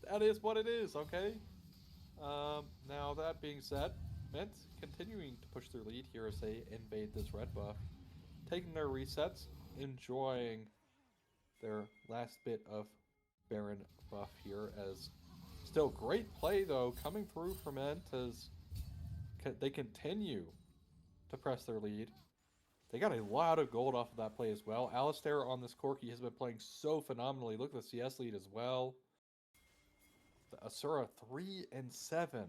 that is what it is, okay? Now, that being said, Ment continuing to push their lead here as they invade this red buff. Taking their resets, enjoying their last bit of Baron buff here, as still great play though coming through from Ment as they continue to press their lead. They got a lot of gold off of that play as well. Alistair on this Corki has been playing so phenomenally. Look at the CS lead as well. The Asura 3-7.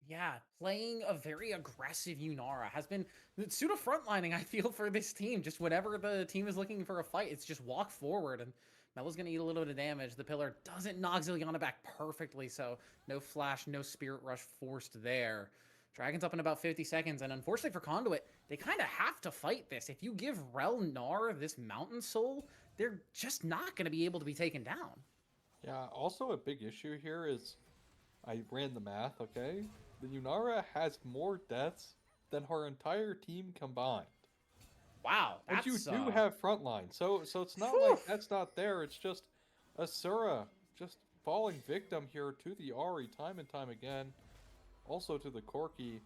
Yeah, playing a very aggressive Yunara has been pseudo frontlining, I feel, for this team. Just whenever the team is looking for a fight, it's just walk forward and Melo's going to eat a little bit of damage. The pillar doesn't knock Zileana back perfectly, so no flash, no Spirit Rush forced there. Dragon's up in about 50 seconds, and unfortunately for Conduit, they kind of have to fight this. If you give Rel Nar this Mountain Soul, they're just not going to be able to be taken down. Yeah, also a big issue here is, I ran the math, okay? The Yunara has more deaths than her entire team combined. Wow, that's... And you do have frontline, so it's not like that's not there, it's just Asura just falling victim here to the Ahri time and time again. Also to the Corki.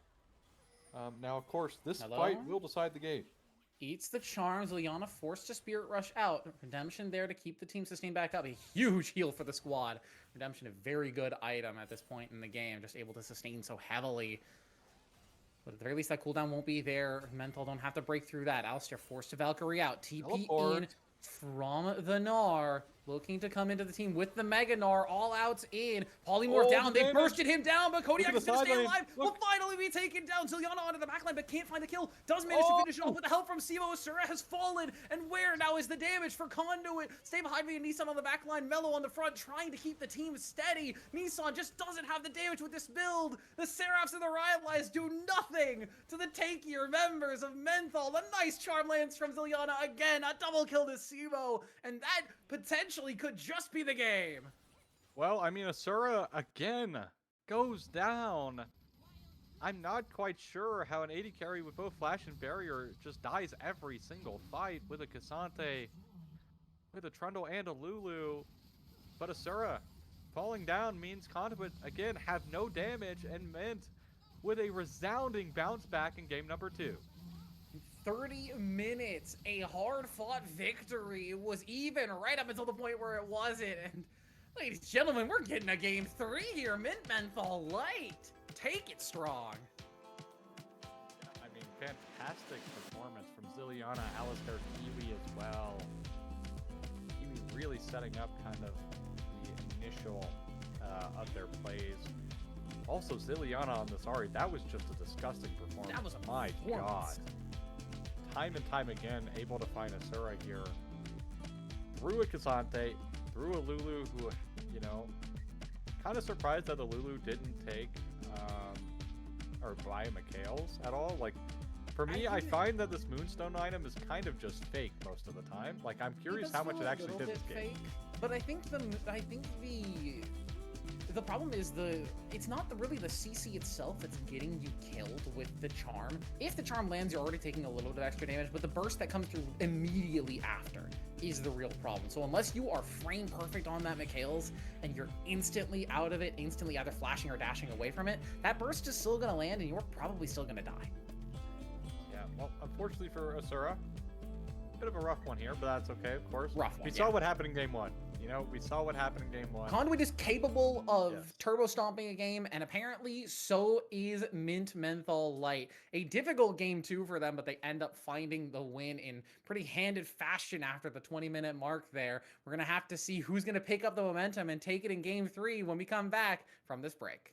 Now, of course, this fight will decide the game. Eats the charms. Zileana forced to Spirit Rush out. Redemption there to keep the team sustained back up. A huge heal for the squad. Redemption, a very good item at this point in the game. Just able to sustain so heavily. But at the very least, that cooldown won't be there. Menthol don't have to break through that. Alistair forced to Valkyrie out. TP in from the Gnar. Looking to come into the team with the Mega Gnar. All outs in. Polymorph down. They bursted him down, but Kodiak is going to stay alive. Will finally be taken down. Zileana onto the backline, but can't find the kill. Does manage to finish it off with the help from Simo. Asura has fallen. And where now is the damage for Conduit? Stay behind me and Nissan on the backline. Melo on the front trying to keep the team steady. Nissan just doesn't have the damage with this build. The Seraphs and the Riot do nothing to the tankier members of Menthol. A nice charm lands from Zileana again. A double kill to Simo. And that potentially could just be the game. Well, I mean, Asura again goes down. I'm not quite sure how an 80 carry with both Flash and Barrier just dies every single fight with a Cassante, with a Trundle and a Lulu. But Asura falling down means Conduit again have no damage and Mint with a resounding bounce back in game number 2. 30 minutes, a hard-fought victory. It was even right up until the point where it wasn't. And ladies and gentlemen, we're getting a game 3 here. Mint Menthol light. Take it strong. I mean, fantastic performance from Zileana, Alistair, Kiwi as well. Kiwi really setting up kind of the initial of their plays. Also, Zileana on this Ahri, that was just a disgusting performance. That was a My God. Time and time again, able to find Asura here. Through a Cassante, through a Lulu who, you know, kind of surprised that the Lulu didn't take, or buy him a Caelestis at all. Like, for me, I find that this Moonstone item is kind of just fake most of the time. Like, I'm curious how much it actually did this game. But I think the problem is it's not really the CC itself that's getting you killed with the charm. If the charm lands, you're already taking a little bit of extra damage, but the burst that comes through immediately after is the real problem. So unless you are frame perfect on that Caelestis and you're instantly out of it, instantly either flashing or dashing away from it, that burst is still gonna land and you're probably still gonna die. Yeah, well, unfortunately for Asura, bit of a rough one here, but that's okay, of course. Rough one, we saw what happened in game 1. You know, we saw what happened in game 1. Conduit is capable of turbo stomping a game, and apparently so is Mint Menthol Light. A difficult game 2 for them, but they end up finding the win in pretty handed fashion after the 20-minute mark there. We're going to have to see who's going to pick up the momentum and take it in game 3 when we come back from this break.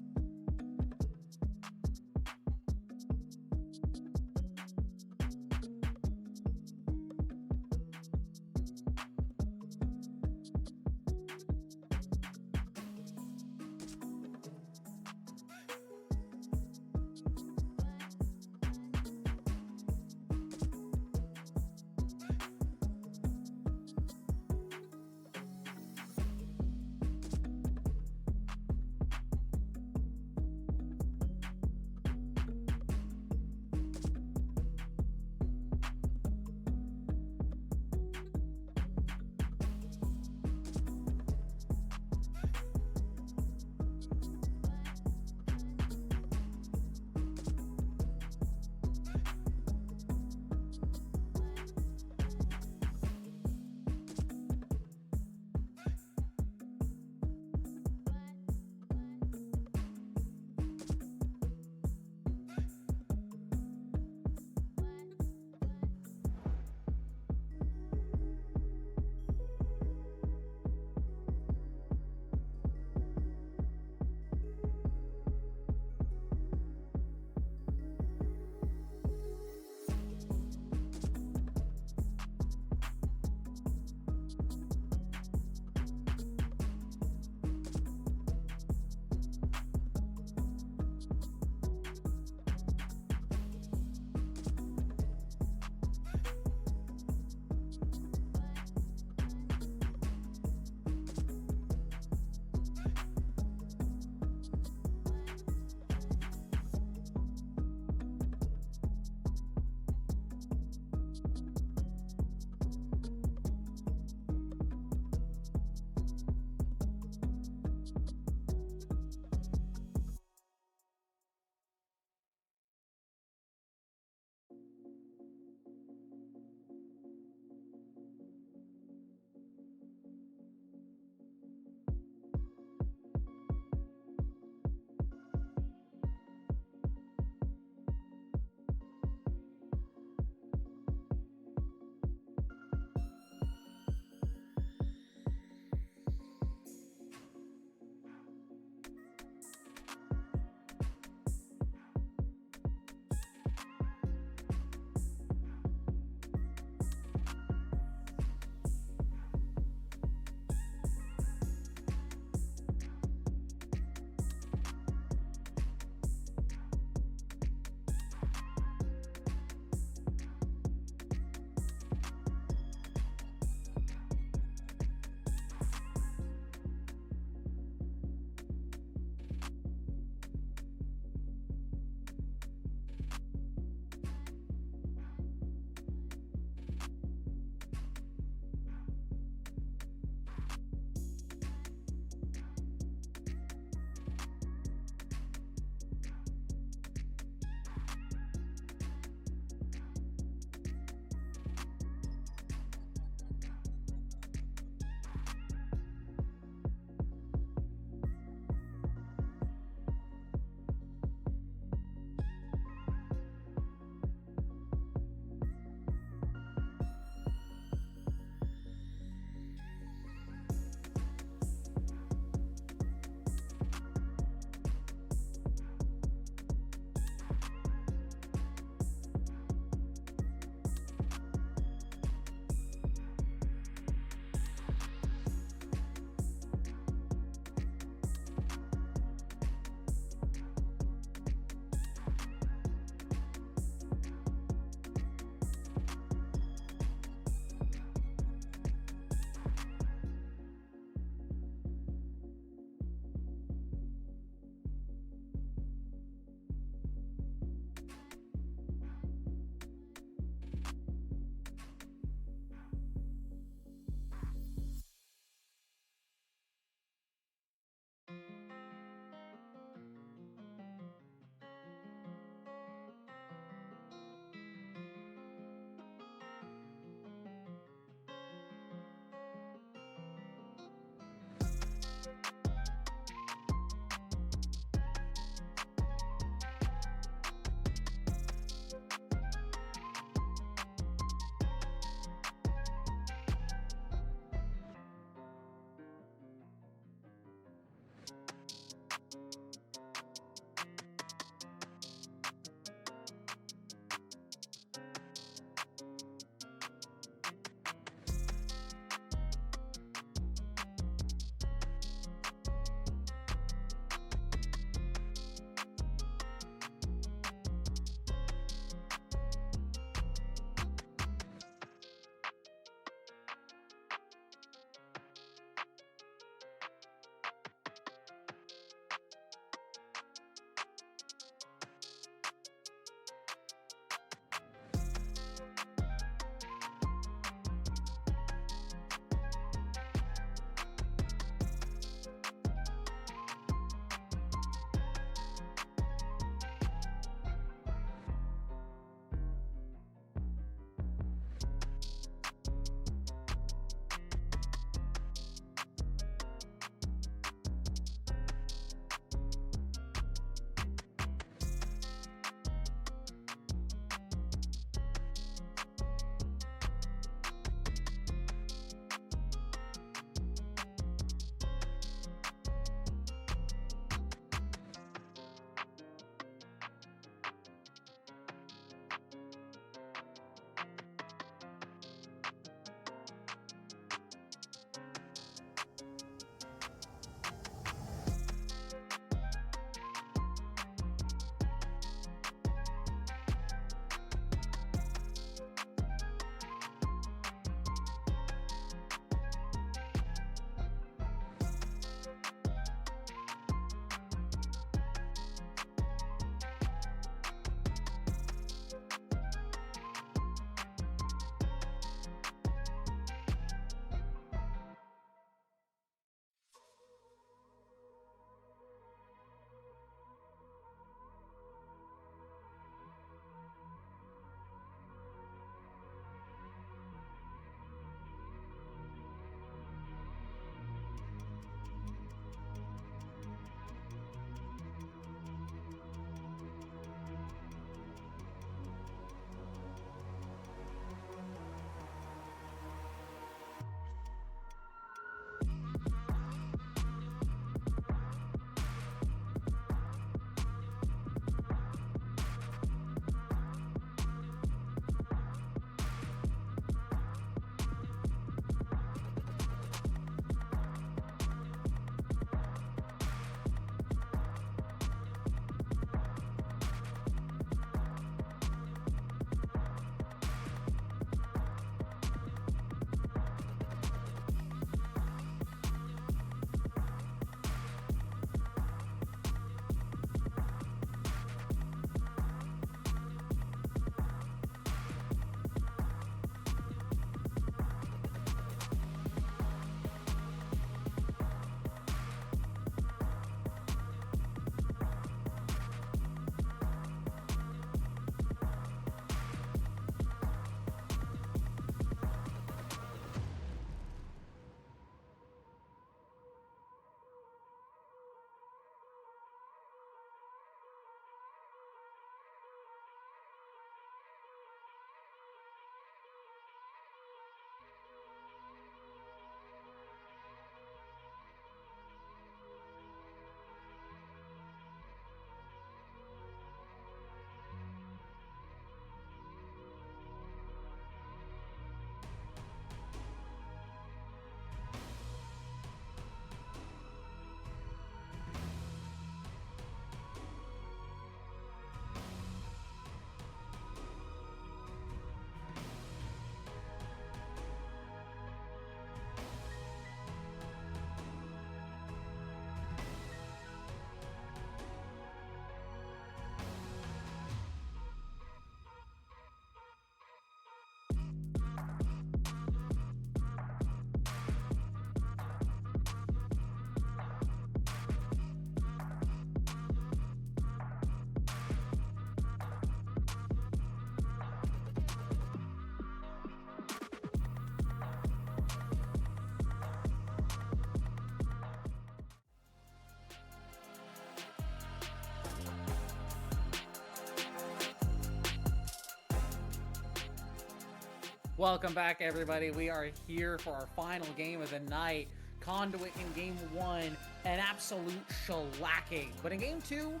Welcome back, everybody. We are here for our final game of the night. Conduit in game 1, an absolute shellacking. But in game 2,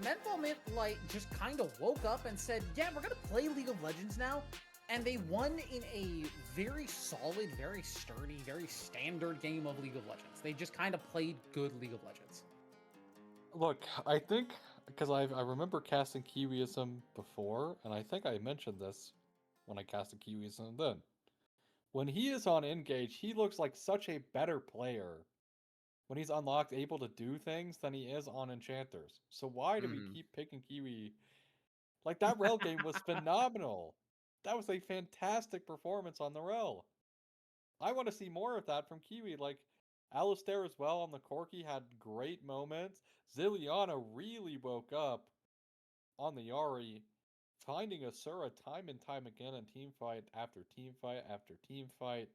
Menthol just kind of woke up and said, yeah, we're going to play League of Legends now. And they won in a very solid, very sturdy, very standard game of League of Legends. They just kind of played good League of Legends. Look, I think, because I remember casting Kiwiism before, and I think I mentioned this when I casted Kiwiism then. When he is on Engage, he looks like such a better player when he's unlocked, able to do things, than he is on Enchanters. So why do we keep picking Kiwi? Like, that Rel game was phenomenal. That was a fantastic performance on the Rel. I want to see more of that from Kiwi. Like, Alistair as well on the Corki had great moments. Zilliana really woke up on the Yari, finding Asura time and time again in teamfight after teamfight after teamfight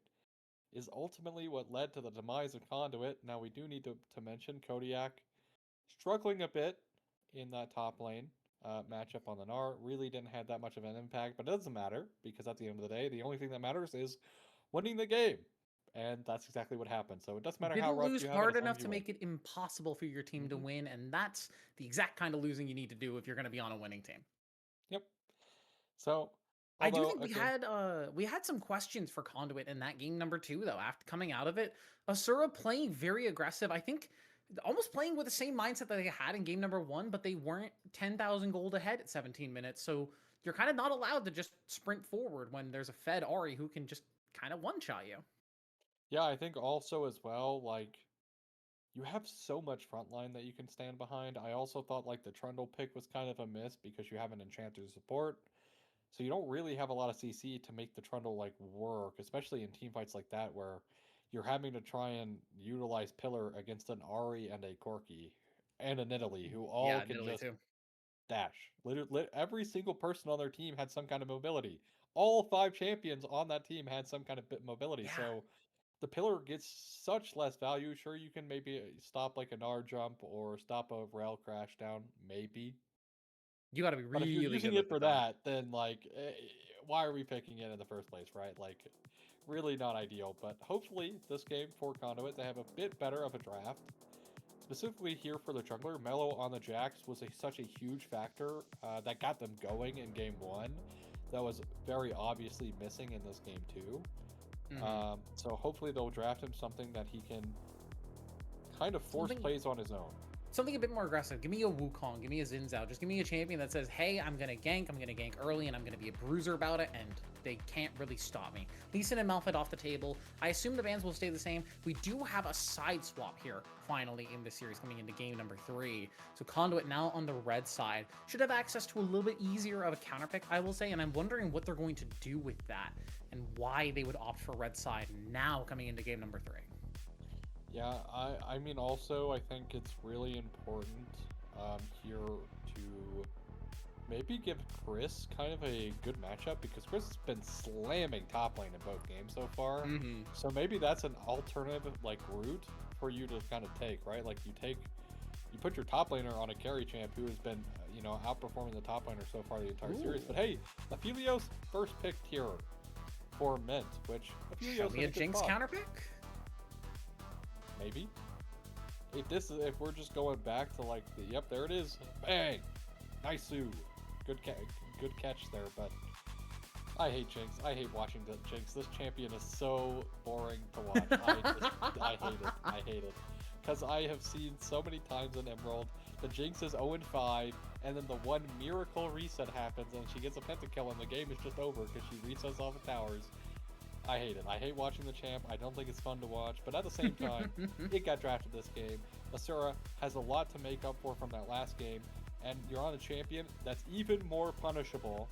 is ultimately what led to the demise of Conduit. Now, we do need to mention Kodiak struggling a bit in that top lane matchup on the Gnar. Really didn't have that much of an impact, but it doesn't matter, because at the end of the day, the only thing that matters is winning the game. And that's exactly what happened. So it doesn't matter how rough you have it, hard enough to make it impossible for your team to win, and that's the exact kind of losing you need to do if you're going to be on a winning team. Yep. So I do think we had some questions for Conduit in that game number 2, though. After coming out of it, Asura playing very aggressive. I think almost playing with the same mindset that they had in game number 1, but they weren't 10,000 gold ahead at 17 minutes. So you're kind of not allowed to just sprint forward when there's a fed Ahri who can just kind of one-shot you. Yeah, I think also as well, like, you have so much frontline that you can stand behind. I also thought, like, the Trundle pick was kind of a miss because you have an Enchanter support. So you don't really have a lot of CC to make the Trundle, like, work, especially in teamfights like that where you're having to try and utilize Pillar against an Ahri and a Corki and a Nidalee, who all can just dash. Literally, every single person on their team had some kind of mobility. All 5 champions on that team had some kind of mobility. Yeah. So the Pillar gets such less value. Sure, you can maybe stop like an R jump or stop a rail crash down, maybe. You got to be really good. But if you're using it for that, then like, why are we picking it in the first place, right? Like, really not ideal. But hopefully, this game for Conduit, they have a bit better of a draft. Specifically here for the jungler, Mellow on the Jax was such a huge factor that got them going in game 1. That was very obviously missing in this game 2. So hopefully they'll draft him something that he can kind of force plays on his own. Something a bit more aggressive. Give me a Wukong, give me a Xin Zhao. Just give me a champion that says, hey, I'm going to gank early, and I'm going to be a bruiser about it, and they can't really stop me. Lee Sin and Malphite off the table. I assume the bans will stay the same. We do have a side swap here, finally, in this series, coming into game number 3. So Conduit now on the red side should have access to a little bit easier of a counter pick, I will say, and I'm wondering what they're going to do with that, and why they would opt for red side now coming into game number 3. Yeah, I mean, also, I think it's really important here to maybe give Chris kind of a good matchup, because Chris has been slamming top lane in both games so far. So maybe that's an alternative, like, route for you to kind of take, right? Like, you put your top laner on a carry champ who has been, you know, outperforming the top laner so far the entire series. But hey, Aphelios first picked here for Mint, which Aphelios is a Jinx counter pick? Maybe. If we're just going back to like the yep, there it is, bang, nice good catch there. But I hate Jinx. I hate watching the Jinx. This champion is so boring to watch. I hate it. Because I have seen so many times in Emerald, the Jinx is 0-5, and then the one miracle reset happens, and she gets a pentakill, and the game is just over because she resets all the towers. I hate it. I hate watching the champ. I don't think it's fun to watch, but at the same time, it got drafted this game. Asura has a lot to make up for from that last game, and you're on a champion that's even more punishable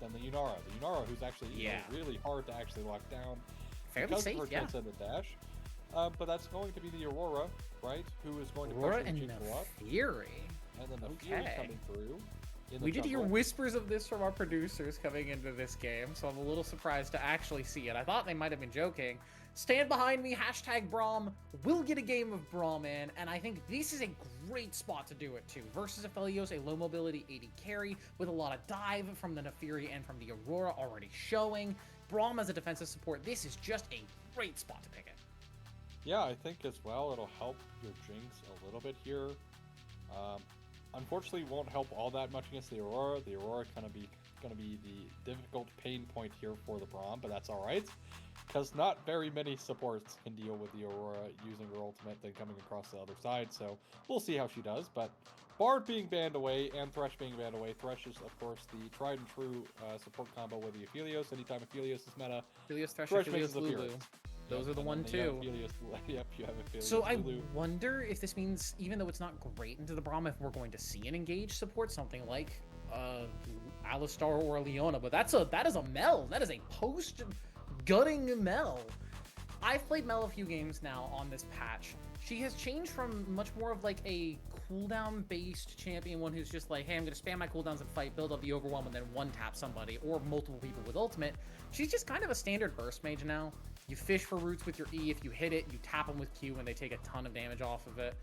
than the Yunara. The Yunara, who's actually really hard to actually lock down. Fairly safe, of her transcendent dash. But that's going to be the Aurora, right? Who is going to Aurora and the Fury. And then the Fury coming through. We did hear whispers of this from our producers coming into this game, so I'm a little surprised to actually see it. I thought they might have been joking. Stand behind me, hashtag Braum. We'll get a game of Braum in, and I think this is a great spot to do it too. Versus Aphelios, a low mobility AD carry with a lot of dive from the Nefiri and from the Aurora already showing. Braum as a defensive support, this is just a great spot to pick it. Yeah, I think as well it'll help your Jinx a little bit here. Unfortunately, won't help all that much against the Aurora. The Aurora gonna be the difficult pain point here for the Braum, but that's all right, because not very many supports can deal with the Aurora using her ultimate then coming across the other side. So we'll see how she does. But Bard being banned away and Thresh being banned away. Thresh is of course the tried and true support combo with the Aphelios. Anytime Aphelios is meta, Aphelios, Thresh, Thresh Aphelios, makes his Lulu. appearance. Those are the one You have two. Aphelios, yep, you have Aphelios. So I Lulu. wonder if this means, even though it's not great into the Braum, if we're going to see an engaged support, something like Alistar or Leona. But that is a Mel. That is a post gutting Mel. I've played Mel a few games now on this patch. She has changed from much more of like a cooldown based champion, one who's just like, hey, I'm gonna spam my cooldowns and fight, build up the overwhelm, and then one tap somebody or multiple people with ultimate. She's just kind of a standard burst mage now. You fish for roots with your E. If you hit it, you tap them with Q and they take a ton of damage off of it.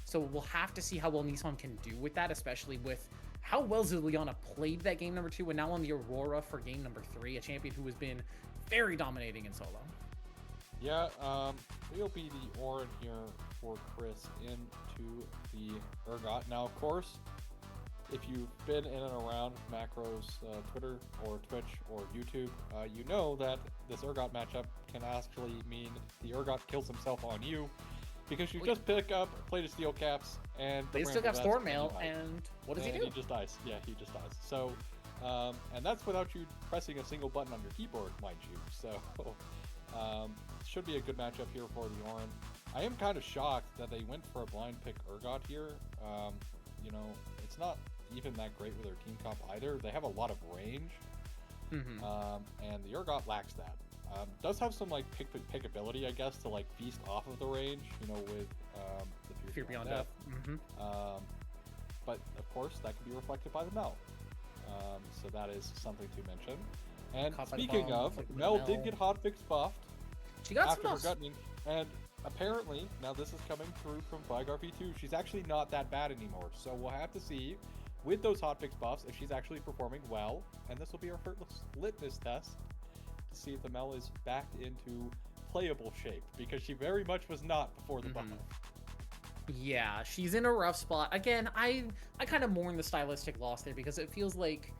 So we'll have to see how well Nissan can do with that, especially with how well Liliana played that game number 2 and now on the Aurora for game number 3, a champion who has been very dominating in solo. Yeah, it'll be the Orin here for Chris into the Urgot. Now, of course, if you've been in and around Macro's Twitter or Twitch or YouTube, you know that this Urgot matchup can actually mean the Urgot kills himself on you, because you just pick up, play the steel caps, and they still have Stormmail, and what does he do? He just dies. Yeah, he just dies. So, and that's without you pressing a single button on your keyboard, mind you. So, should be a good matchup here for the Orin. I am kind of shocked that they went for a blind pick Urgot here. You know, it's not even that great with their team comp either. They have a lot of range, and the Urgot lacks that. Does have some like pickability, I guess, to like feast off of the range, you know, with the Fear Beyond Death. But of course, that can be reflected by the Mel. So that is something to mention. And speaking of, Mel did get hotfix buffed. She got after some her gutting, and apparently, now this is coming through from Vigar V2, she's actually not that bad anymore. So we'll have to see, with those hotfix buffs, if she's actually performing well. And this will be our first litmus test to see if the Mel is back into playable shape, because she very much was not before the buff. Yeah, she's in a rough spot. Again, I kind of mourn the stylistic loss there, because it feels like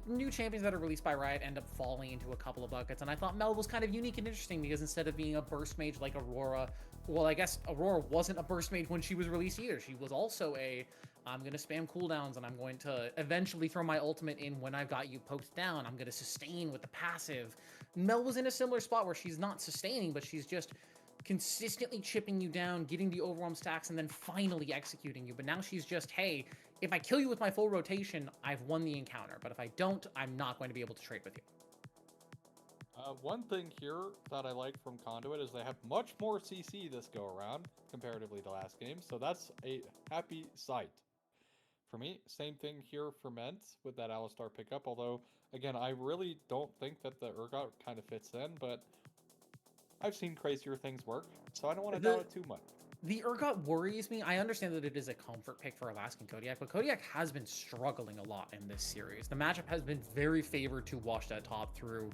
new champions that are released by Riot end up falling into a couple of buckets, and I thought Mel was kind of unique and interesting, because instead of being a burst mage like Aurora, well, I guess Aurora wasn't a burst mage when she was released either. She was also I'm going to spam cooldowns, and I'm going to eventually throw my ultimate in when I've got you poked down. I'm going to sustain with the passive. Mel was in a similar spot where she's not sustaining, but she's just consistently chipping you down, getting the overwhelm stacks, and then finally executing you. But now she's just, hey, if I kill you with my full rotation, I've won the encounter. But if I don't, I'm not going to be able to trade with you. One thing here that I like from Conduit is they have much more CC this go around comparatively to last game. So that's a happy sight for me. Same thing here for Ment with that Alistar pickup. Although, again, I really don't think that the Urgot kind of fits in, but I've seen crazier things work, so I don't want to doubt it too much. The Urgot worries me. I understand that it is a comfort pick for Alaskan Kodiak, but Kodiak has been struggling a lot in this series. The matchup has been very favored to wash that top through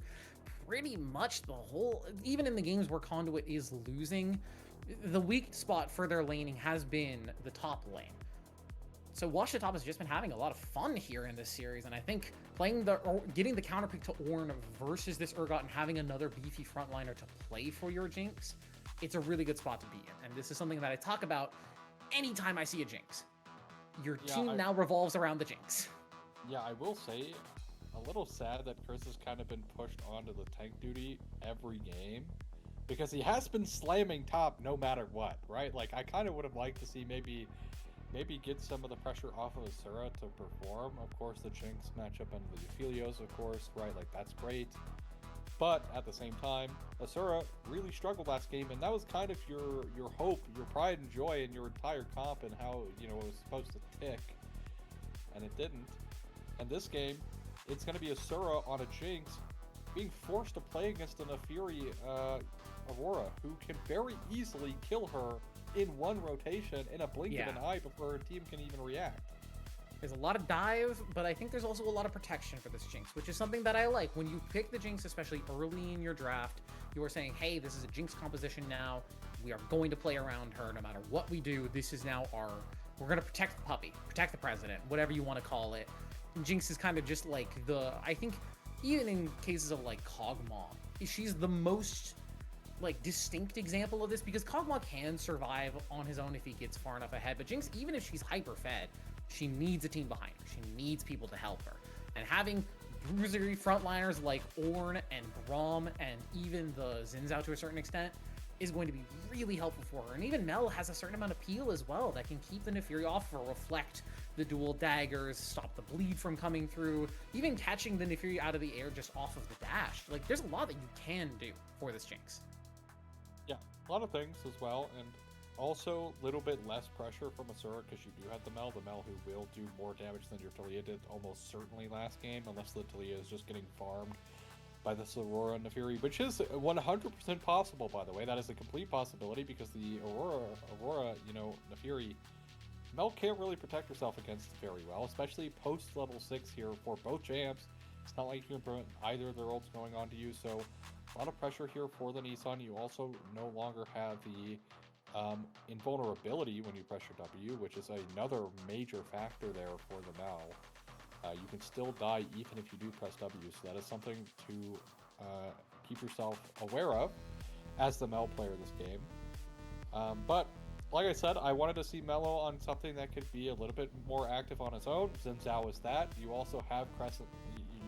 pretty much the whole, even in the games where Conduit is losing, the weak spot for their laning has been the top lane. So Wash the Top has just been having a lot of fun here in this series, and I think getting the counter pick to Ornn versus this Urgot and having another beefy frontliner to play for your Jinx, it's a really good spot to be in. And this is something that I talk about anytime I see a Jinx. Your team now revolves around the Jinx. Yeah, I will say, a little sad that Chris has kind of been pushed onto the tank duty every game, because he has been slamming top no matter what, right? Like, I kind of would have liked to see maybe get some of the pressure off of Asura to perform. Of course, the Jinx matchup and the Aphelios, of course, right? Like, that's great. But at the same time, Asura really struggled last game, and that was kind of your hope, your pride and joy in your entire comp and how, you know, it was supposed to tick. And it didn't. And this game, it's going to be Asura on a Jinx being forced to play against an Fury Aurora, who can very easily kill her in one rotation in a blink of an eye before her team can even react. There's a lot of dive, but I think there's also a lot of protection for this Jinx, which is something that I like. When you pick the Jinx, especially early in your draft, you are saying, hey, this is a Jinx composition now. We are going to play around her no matter what we do. This is now we're going to protect the puppy, protect the president, whatever you want to call it. And Jinx is kind of just like I think even in cases of like Kog'Maw, she's the most like distinct example of this, because Kog'Maw can survive on his own if he gets far enough ahead, but Jinx, even if she's hyper fed, she needs a team behind her. She needs people to help her. And having bruisery frontliners like Ornn and Braum and even the Xin Zhao to a certain extent is going to be really helpful for her. And even Mel has a certain amount of peel as well that can keep the Naafiri off her, reflect the dual daggers, stop the bleed from coming through, even catching the Naafiri out of the air just off of the dash. Like, there's a lot that you can do for this Jinx. Yeah, a lot of things as well, and also a little bit less pressure from Asura because you do have the Mel who will do more damage than your Talia did almost certainly last game, unless the Talia is just getting farmed by this Aurora and Naafiri, which is 100% possible, by the way. That is a complete possibility because the Aurora, Naafiri, Mel can't really protect herself against very well, especially post level 6 here for both champs. It's not like you can prevent either of their ults going on to you, so a lot of pressure here for the Nissan. You also no longer have the invulnerability when you press your W, which is another major factor there for the Mel. You can still die even if you do press W, so that is something to keep yourself aware of as the Mel player this game. But like I said, I wanted to see Mello on something that could be a little bit more active on its own. Xin Zhao is that. You also have Crescent.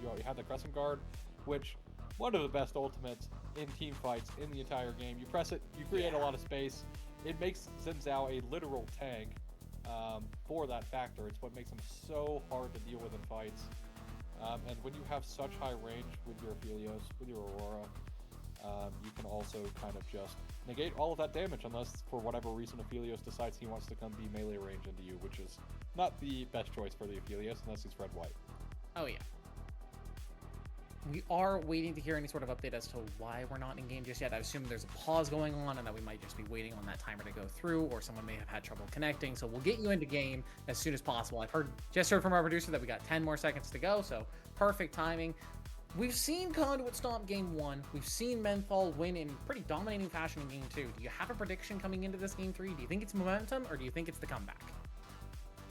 You have the Crescent Guard, which one of the best ultimates in team fights in the entire game. You press it, you create a lot of space. It makes Xin Zhao a literal tank for that factor. It's what makes him so hard to deal with in fights. And when you have such high range with your Aphelios, with your Aurora, you can also kind of just negate all of that damage, unless for whatever reason Aphelios decides he wants to come be melee range into you, which is not the best choice for the Aphelios unless he's red-white. Oh yeah. We are waiting to hear any sort of update as to why we're not in game just yet. I assume there's a pause going on and that we might just be waiting on that timer to go through, or someone may have had trouble connecting. So we'll get you into game as soon as possible. I've just heard from our producer that we got 10 more seconds to go, so perfect timing. We've seen Conduit stomp game 1. We've seen Menthol win in pretty dominating fashion in game 2. Do you have a prediction coming into this game 3? Do you think it's momentum, or do you think it's the comeback?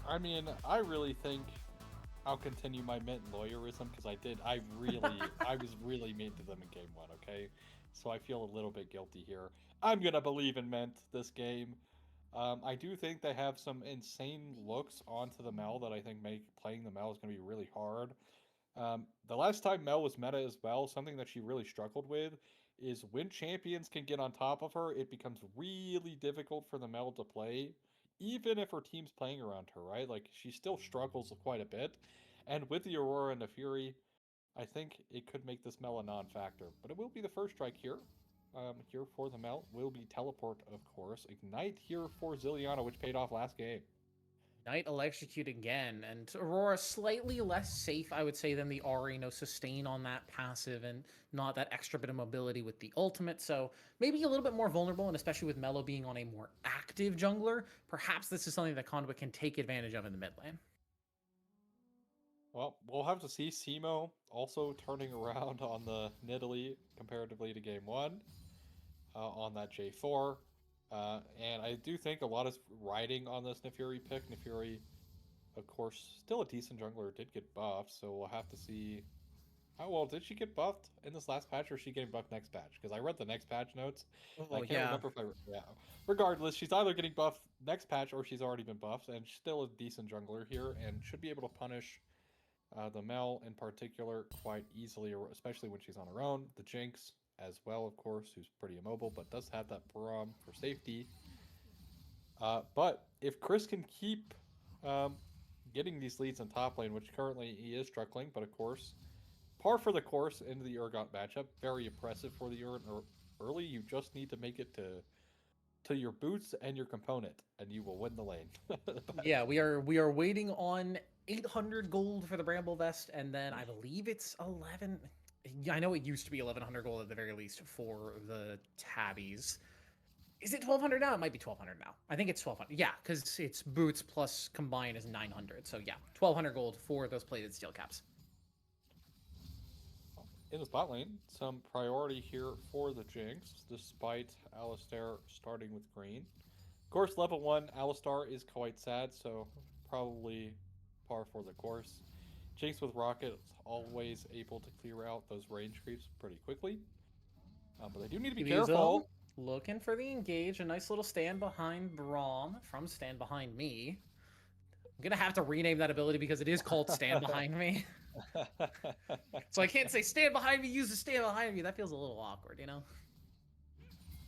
I mean, I really think I'll continue my Mint lawyerism because I was really mean to them in game 1, okay? So I feel a little bit guilty here. I'm gonna believe in Mint this game. I do think they have some insane looks onto the Mel that I think make playing the Mel is gonna be really hard. The last time Mel was meta as well, something that she really struggled with is when champions can get on top of her, it becomes really difficult for the Mel to play, even if her team's playing around her, right? Like, she still struggles quite a bit. And with the Aurora and the Fury, I think it could make this Mel a non-factor. But it will be the first strike here. Here for the Mel will be Teleport, of course. Ignite here for Zilliana, which paid off last game. Knight electrocute again, and Aurora slightly less safe, I would say, than the Ahri. No sustain on that passive, and not that extra bit of mobility with the ultimate, so maybe a little bit more vulnerable, and especially with Mello being on a more active jungler, perhaps this is something that Conduit can take advantage of in the mid lane. Well, we'll have to see. Simo also turning around on the Nidalee comparatively to game 1 on that J4. And I do think a lot is riding on this Naafiri pick. Naafiri, of course, still a decent jungler, did get buffed, so we'll have to see. How well did she get buffed in this last patch, or is she getting buffed next patch? Because I read the next patch notes. I can't remember if yeah. Regardless, she's either getting buffed next patch or she's already been buffed, and she's still a decent jungler here, and should be able to punish the Mel in particular quite easily, especially when she's on her own. The Jinx as well, of course, who's pretty immobile, but does have that Braum for safety. But if Chris can keep getting these leads in top lane, which currently he is struggling, but of course, par for the course into the Urgot matchup. Very impressive for the Urgot early. You just need to make it to your boots and your component, and you will win the lane. Yeah, we are waiting on 800 gold for the Bramble Vest, and then I believe it's 11. I know it used to be 1100 gold at the very least for the Tabbies. Is it 1200 now? It might be 1200 now. I think it's 1200. Yeah, because it's boots plus combine is 900. So yeah, 1200 gold for those plated steel caps. In the spot lane, some priority here for the Jinx, despite Alistar starting with green. Of course, level 1, Alistar is quite sad, so probably par for the course. Jinx with Rocket always able to clear out those range creeps pretty quickly. But they do need to be careful. Looking for the engage. A nice little stand behind Braum from Stand Behind Me. I'm going to have to rename that ability because it is called Stand Behind Me. So I can't say Stand Behind Me, use the Stand Behind Me. That feels a little awkward, you know?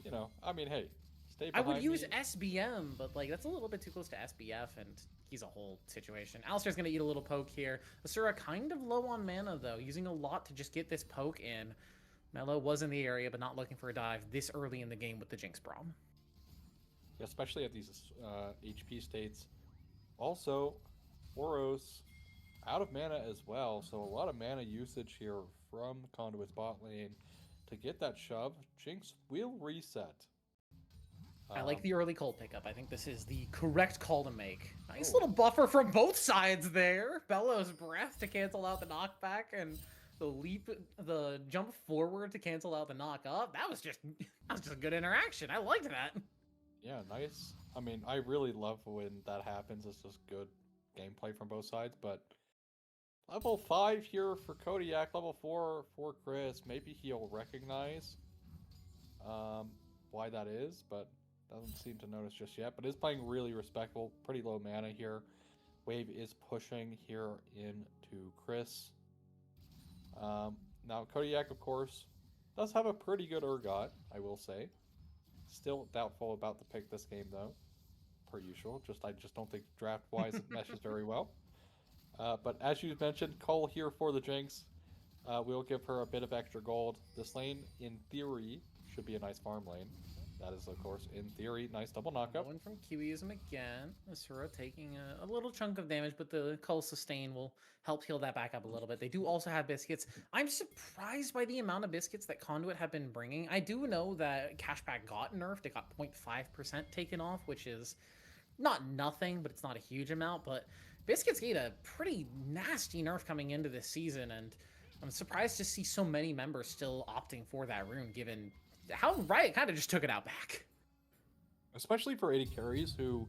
You know, I mean, hey, stay behind I would use me. SBM, but like that's a little bit too close to SBF, and he's a whole situation. Alistar's going to eat a little poke here. Asura kind of low on mana, though, using a lot to just get this poke in. Mello was in the area, but not looking for a dive this early in the game with the Jinx Braum. Especially at these HP states. Also, Oros out of mana as well, so a lot of mana usage here from Conduit's bot lane to get that shove. Jinx will reset. I like the early cold pickup. I think this is the correct call to make. Nice little buffer from both sides there. Bellows breath to cancel out the knockback, and the jump forward to cancel out the knock up. That was just a good interaction. I liked that. Yeah, nice. I mean, I really love when that happens. It's just good gameplay from both sides. But level 5 here for Kodiak, level 4 for Chris. Maybe he'll recognize why that is, but doesn't seem to notice just yet. But is playing really respectful. Pretty low mana here. Wave is pushing here into Chris. Now, Kodiak, of course, does have a pretty good Urgot, I will say. Still doubtful about the pick this game, though, per usual. I just don't think draft-wise it meshes very well. But as you mentioned, Cole here for the Jinx. We'll give her a bit of extra gold. This lane, in theory, should be a nice farm lane. That is, of course, in theory, nice double knockup. Going from Kiwiism again. Asura taking a little chunk of damage, but the Cull sustain will help heal that back up a little bit. They do also have biscuits. I'm surprised by the amount of biscuits that Conduit have been bringing. I do know that Cashback got nerfed. It got 0.5% taken off, which is not nothing, but it's not a huge amount. But biscuits get a pretty nasty nerf coming into this season, and I'm surprised to see so many members still opting for that rune, given how Riot kind of just took it out back. Especially for AD carries who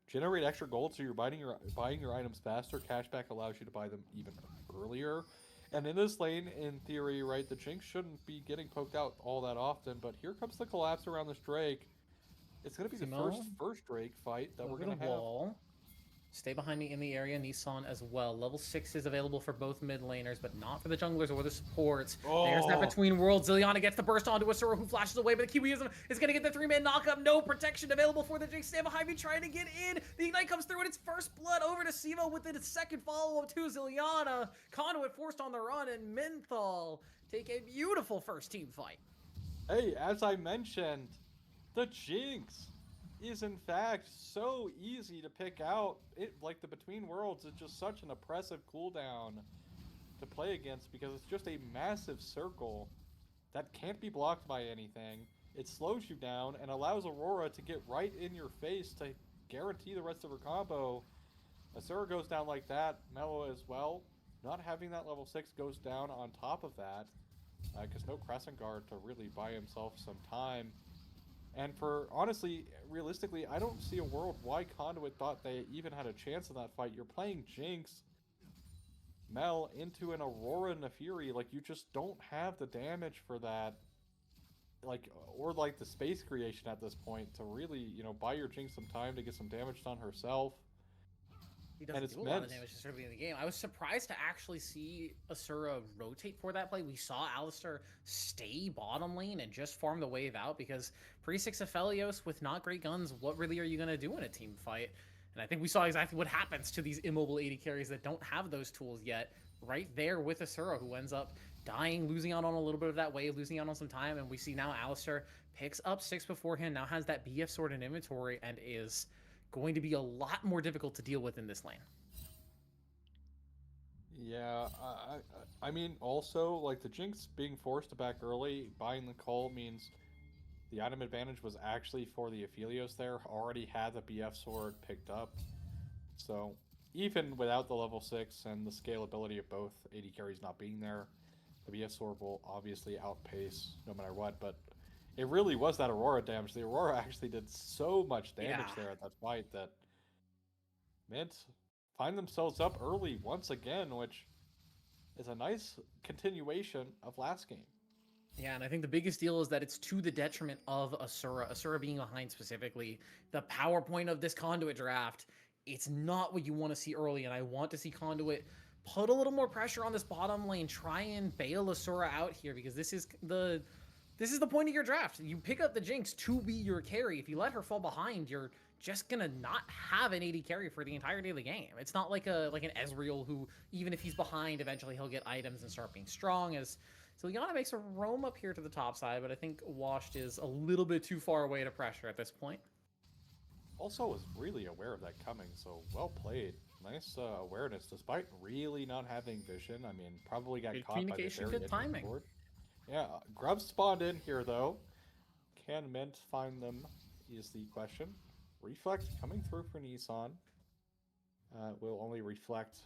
generate extra gold, so you're buying your items faster. Cashback allows you to buy them even earlier. And in this lane, in theory, right, the Jinx shouldn't be getting poked out all that often, but here comes the collapse around this Drake. It's going to be the first Drake fight that we're going to have. Stay behind me in the area, Nissan as well. Level 6 is available for both mid laners, but not for the junglers or the supports. There's that between worlds. Zileana gets the burst onto Asura, who flashes away, but the Kiwiism is going to get the 3-man knockup. No protection available for the Jinx. Stay behind me, trying to get in. The Ignite comes through, and it's first blood over to Sivo with the second follow-up to Zileana. Conduit forced on the run, and Menthol take a beautiful first team fight. Hey, as I mentioned, the Jinx is in fact so easy to pick out. It like the Between Worlds is just such an oppressive cooldown to play against because it's just a massive circle that can't be blocked by anything. It slows you down and allows Aurora to get right in your face to guarantee the rest of her combo. Asura goes down like that, Mello as well. Not having that level 6 goes down on top of that because no Crescent Guard to really buy himself some time. And honestly, realistically, I don't see a world why Conduit thought they even had a chance in that fight. You're playing Jinx, Mel, into an Aurora Nefiri. Like, you just don't have the damage for that. Like, or like the space creation at this point to really, buy your Jinx some time to get some damage done herself. He doesn't do a lot of damage this early in the game. I was surprised to actually see Asura rotate for that play. We saw Alistar stay bottom lane and just farm the wave out because pre-6 Aphelios with not great guns, what really are you going to do in a team fight? And I think we saw exactly what happens to these immobile AD carries that don't have those tools yet. Right there with Asura, who ends up dying, losing out on a little bit of that wave, losing out on some time. And we see now Alistar picks up 6 beforehand, now has that BF sword in inventory, and is going to be a lot more difficult to deal with in this lane. Yeah, I mean, also, like, the Jinx being forced to back early, buying the call means The item advantage was actually for the Aphelios there. Already had the BF sword picked up. So even without the level 6 and the scalability of both AD carries not being there, the BF sword will obviously outpace no matter what. But it really was that Aurora damage. The Aurora actually did so much damage there at that fight that Mint find themselves up early once again, which is a nice continuation of last game. Yeah, and I think the biggest deal is that it's to the detriment of Asura. Asura being behind specifically. The PowerPoint of this Conduit draft, it's not what you want to see early, and I want to see Conduit put a little more pressure on this bottom lane, try and bail Asura out here, because this is the point of your draft. You pick up the Jinx to be your carry. If you let her fall behind, you're just gonna not have an AD carry for the entirety of the game. It's not like an Ezreal who, even if he's behind, eventually he'll get items and start being strong. So Liana makes a roam up here to the top side, but I think Washed is a little bit too far away to pressure at this point. Also was really aware of that coming, so well played. Nice awareness, despite really not having vision. I mean, probably got Good caught by the communication, very good timing. board. Yeah, Grubs spawned in here though. Can Mint find them is the question. Reflect coming through for Nissan. Will only reflect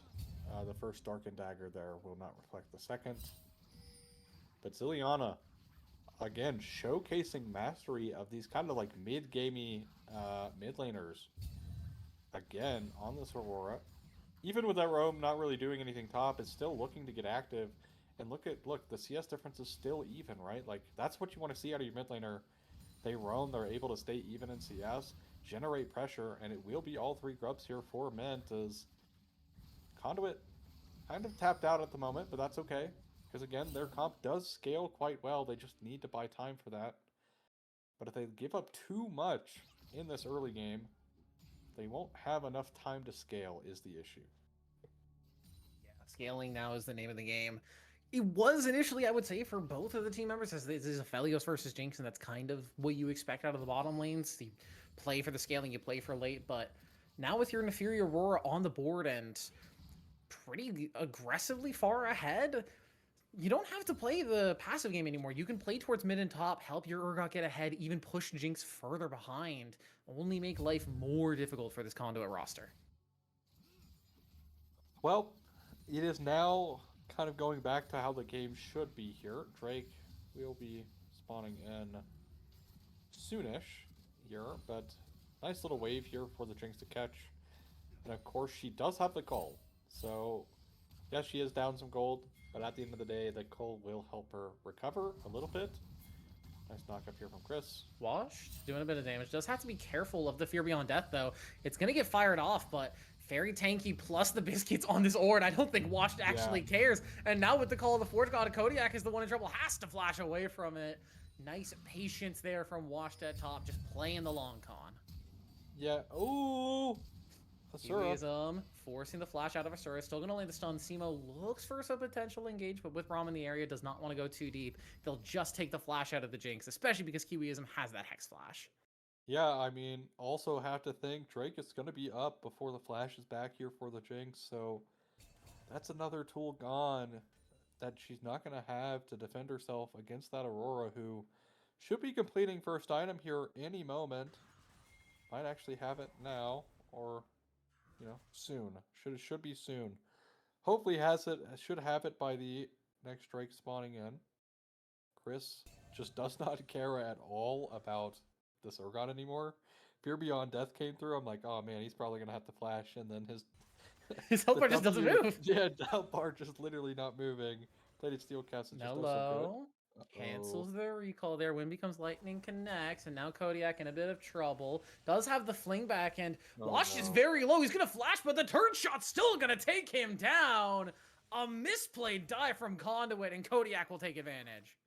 the first Darkened Dagger there. Will not reflect the second. But Zileana, again, showcasing mastery of these kind of like mid-gamey mid laners. Again, on this Aurora. Even with that roam not really doing anything top, it's still looking to get active. And look, the CS difference is still even, right? Like, that's what you want to see out of your mid laner. They roam, they're able to stay even in CS, generate pressure, and it will be all 3 grubs here for Mint as Conduit kind of tapped out at the moment, but that's okay. Because again, their comp does scale quite well. They just need to buy time for that. But if they give up too much in this early game, they won't have enough time to scale is the issue. Yeah, scaling now is the name of the game. It was initially, I would say, for both of the team members, as this is Aphelios versus Jinx, and that's kind of what you expect out of the bottom lanes. You play for the scaling, you play for late, but now with your inferior Aurora on the board and pretty aggressively far ahead, you don't have to play the passive game anymore. You can play towards mid and top, help your Urgot get ahead, even push Jinx further behind, only make life more difficult for this Conduit roster. Well, it is now kind of going back to how the game should be here. Drake will be spawning in soonish here, but nice little wave here for the Jinx to catch. And of course, she does have the Cull. So, yes, she is down some gold, but at the end of the day, the Cull will help her recover a little bit. Nice knock up here from Chris. Washed, doing a bit of damage. Does have to be careful of the Fear Beyond Death, though. It's going to get fired off, but very tanky plus the biscuits on this Ord. I don't think Washed actually cares. And now with the Call of the Forge God, Kodiak is the one in trouble, has to flash away from it. Nice patience there from Washed at top, just playing the long con. Yeah. Ooh. Asura. Forcing the flash out of Asura. Still going to land the stun. Simo looks for some potential engage, but with Rom in the area, does not want to go too deep. They'll just take the flash out of the Jinx, especially because Kiwiism has that Hex Flash. Yeah, I mean, also have to think Drake is going to be up before the flash is back here for the Jinx, so that's another tool gone that she's not going to have to defend herself against that Aurora, who should be completing first item here any moment. Might actually have it now, or, you know, soon. Should be soon. Hopefully should have it by the next Drake spawning in. Chris just does not care at all about this Urgot anymore. Fear Beyond Death came through. I'm like, oh man, he's probably gonna have to flash, and then his health bar just doesn't move. Yeah, health bar just literally not moving. Plated Steel Cast is just so good. Cancels the recall there. Wind Becomes Lightning connects, and now Kodiak in a bit of trouble. Does have the fling back, and Wash is very low. He's gonna flash, but the turn shot's still gonna take him down. A misplayed dive from Conduit, and Kodiak will take advantage.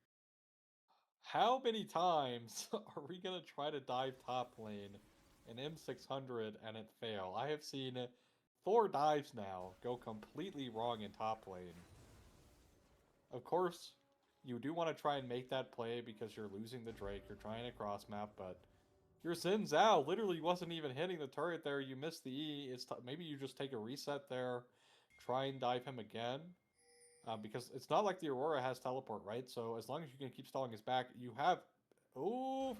How many times are we going to try to dive top lane in M600 and it fail? I have seen 4 dives now go completely wrong in top lane. Of course, you do want to try and make that play because you're losing the Drake, you're trying to cross map, but your Xin Zhao literally wasn't even hitting the turret there, you missed the E. Maybe you just take a reset there, try and dive him again. Because it's not like the Aurora has teleport, right? So as long as you can keep stalling his back, you have Ooh.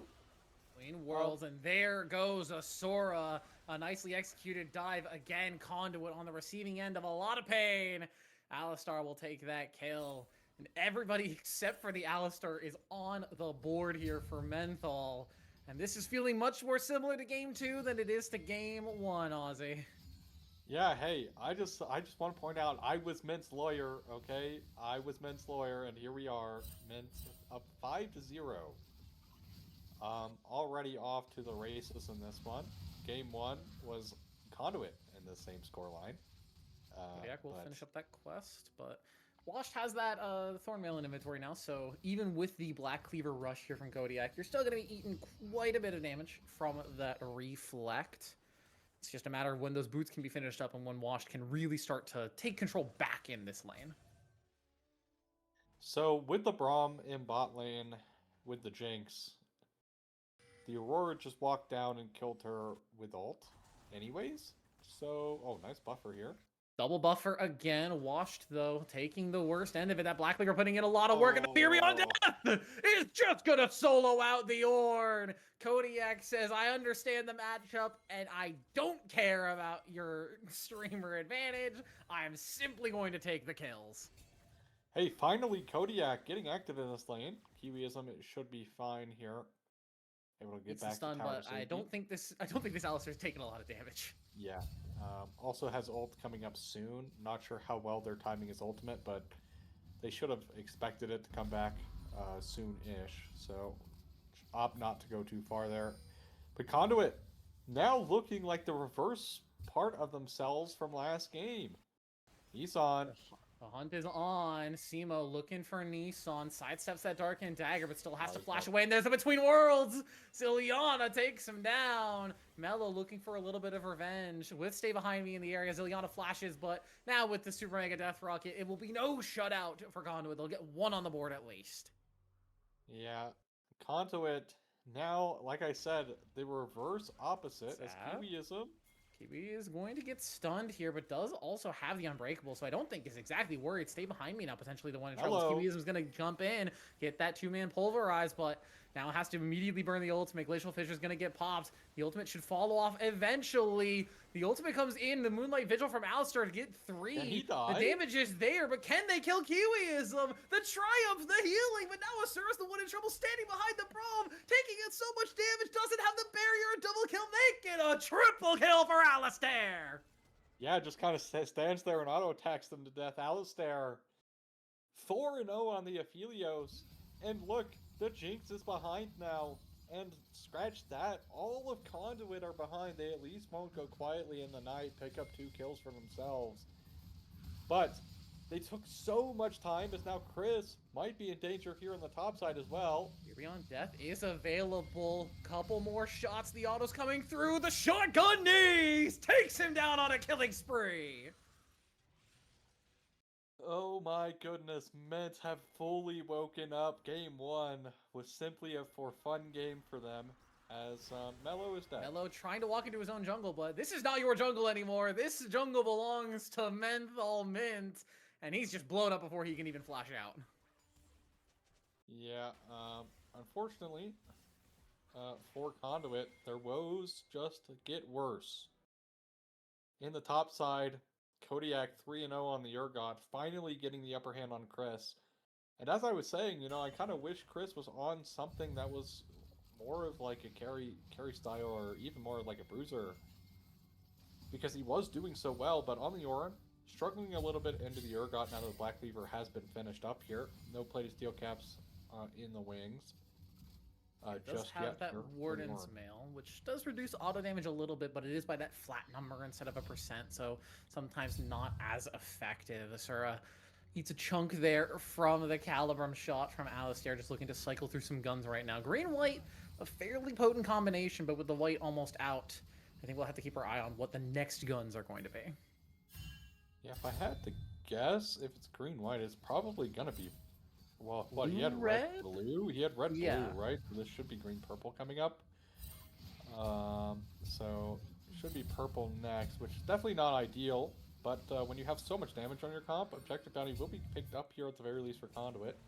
Between worlds, and there goes a Sora. A nicely executed dive again. Conduit on the receiving end of a lot of pain. Alistar will take that kill. And everybody except for the Alistar is on the board here for Menthol. And this is feeling much more similar to game 2 than it is to game 1, Ozzy. Yeah, hey, I just want to point out I was Mint's lawyer, okay? I was Mint's lawyer, and here we are. Mint up 5-0. Already off to the races in this one. Game 1 was Conduit in the same scoreline. Kodiak will finish up that quest, but Washed has that Thornmail in inventory now, so even with the Black Cleaver rush here from Kodiak, you're still going to be eating quite a bit of damage from that Reflect. It's just a matter of when those boots can be finished up and when Washed can really start to take control back in this lane. So with the Braum in bot lane, with the Jinx, the Aurora just walked down and killed her with ult anyways. So, oh, nice buffer here. Double buffer again. Washed, though, taking the worst end of it. That Black Cleaver putting in a lot of work, and the Fury on Death is just going to solo out the Ornn. Kodiak says, I understand the matchup, and I don't care about your streamer advantage. I'm simply going to take the kills. Hey, finally, Kodiak getting active in this lane. Kiwiism, it should be fine here. Able to get It's back a stun, to tower but safety. I don't think this Alistar's taking a lot of damage. Yeah. Also has ult coming up soon. Not sure how well they're timing his ultimate, but they should have expected it to come back soon-ish. So opt not to go too far there. But Conduit now looking like the reverse part of themselves from last game. He's on. The hunt is on. Simo looking for Nissan. Sidesteps that Darkened Dagger, but still has to flash away. And there's a Between Worlds. Zilliana takes him down. Mello looking for a little bit of revenge. With Stay Behind Me in the area, Zilliana flashes, but now with the Super Mega Death Rocket, it will be no shutout for Conduit. They'll get one on the board at least. Yeah. Conduit, now, like I said, the reverse opposite as Kiwiism. Kiwi is going to get stunned here, but does also have the Unbreakable, so I don't think is exactly worried. Stay Behind Me now, potentially the one in trouble. Kiwiism is going to jump in, get that two-man pulverize, but now has to immediately burn the ultimate. Glacial Fissure is going to get popped. The ultimate should follow off eventually. The ultimate comes in, the Moonlight Vigil from Alistar to get 3. And he died. The damage is there, but can they kill Kiwiism? The Triumph, the healing, but now Asura's the one in trouble, standing behind the Braum, taking in so much damage, doesn't have the barrier, double kill, they get a triple kill for Alistair. Yeah, just kind of stands there and auto-attacks them to death. Alistair, 4-0 on the Aphelios, and look, the Jinx is behind now, and scratch that, all of Conduit are behind. They at least won't go quietly in the night, pick up 2 kills for themselves. But they took so much time, as now Chris might be in danger here on the top side as well. Fury on Death is available. Couple more shots, the auto's coming through. The shotgun knees takes him down on a killing spree. Oh my goodness, Mint have fully woken up. Game 1 was simply a for fun game for them, as Mello is dead. Mello trying to walk into his own jungle, but this is not your jungle anymore. This jungle belongs to Menthol Mint, and he's just blown up before he can even flash out. Yeah, unfortunately, for Conduit, their woes just get worse. In the top side, Kodiak 3-0 on the Urgot, finally getting the upper hand on Chris. And as I was saying, you know, I kind of wish Chris was on something that was more of like a carry style, or even more like a bruiser. Because he was doing so well, but on the Ornn, struggling a little bit into the Urgot now that the Black Cleaver has been finished up here. No plated steel caps in the wings. Just have that Warden's Mail, which does reduce auto damage a little bit, but it is by that flat number instead of a percent, so sometimes not as effective. Asura eats a chunk there from the Calibrum shot from Alistair, just looking to cycle through some guns right now. Green-white, a fairly potent combination, but with the white almost out, I think we'll have to keep our eye on what the next guns are going to be. Yeah, if I had to guess, if it's green-white, it's probably going to be... Well, what, he had red blue? He had red blue, right? So this should be green purple coming up. So it should be purple next, which is definitely not ideal. But when you have so much damage on your comp, Objective Bounty will be picked up here at the very least for Conduit.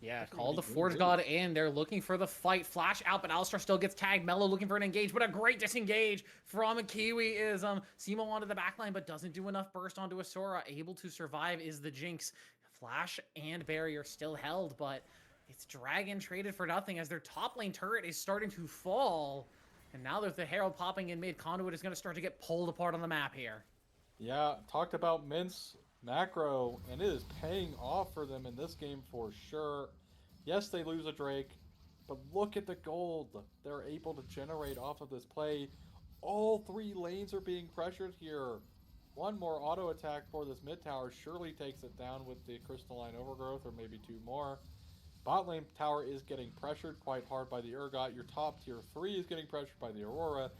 Yeah, call the Forge God in. They're looking for the fight. Flash out, but Alistar still gets tagged. Mello looking for an engage, but a great disengage from Kiwiism. Simo onto the backline, but doesn't do enough burst onto Asura. Able to survive is the Jinx. Flash and barrier still held, but it's Dragon traded for nothing as their top lane turret is starting to fall. And now there's the Herald popping in mid. Conduit is going to start to get pulled apart on the map here. Yeah, talked about Mint's macro, and it is paying off for them in this game for sure. Yes, they lose a Drake, but look at the gold they're able to generate off of this play. All 3 lanes are being pressured here. One more auto attack for this mid tower surely takes it down with the crystalline overgrowth, or maybe 2 more. Bot lane tower is getting pressured quite hard by the Urgot. Your top tier 3 is getting pressured by the Aurora.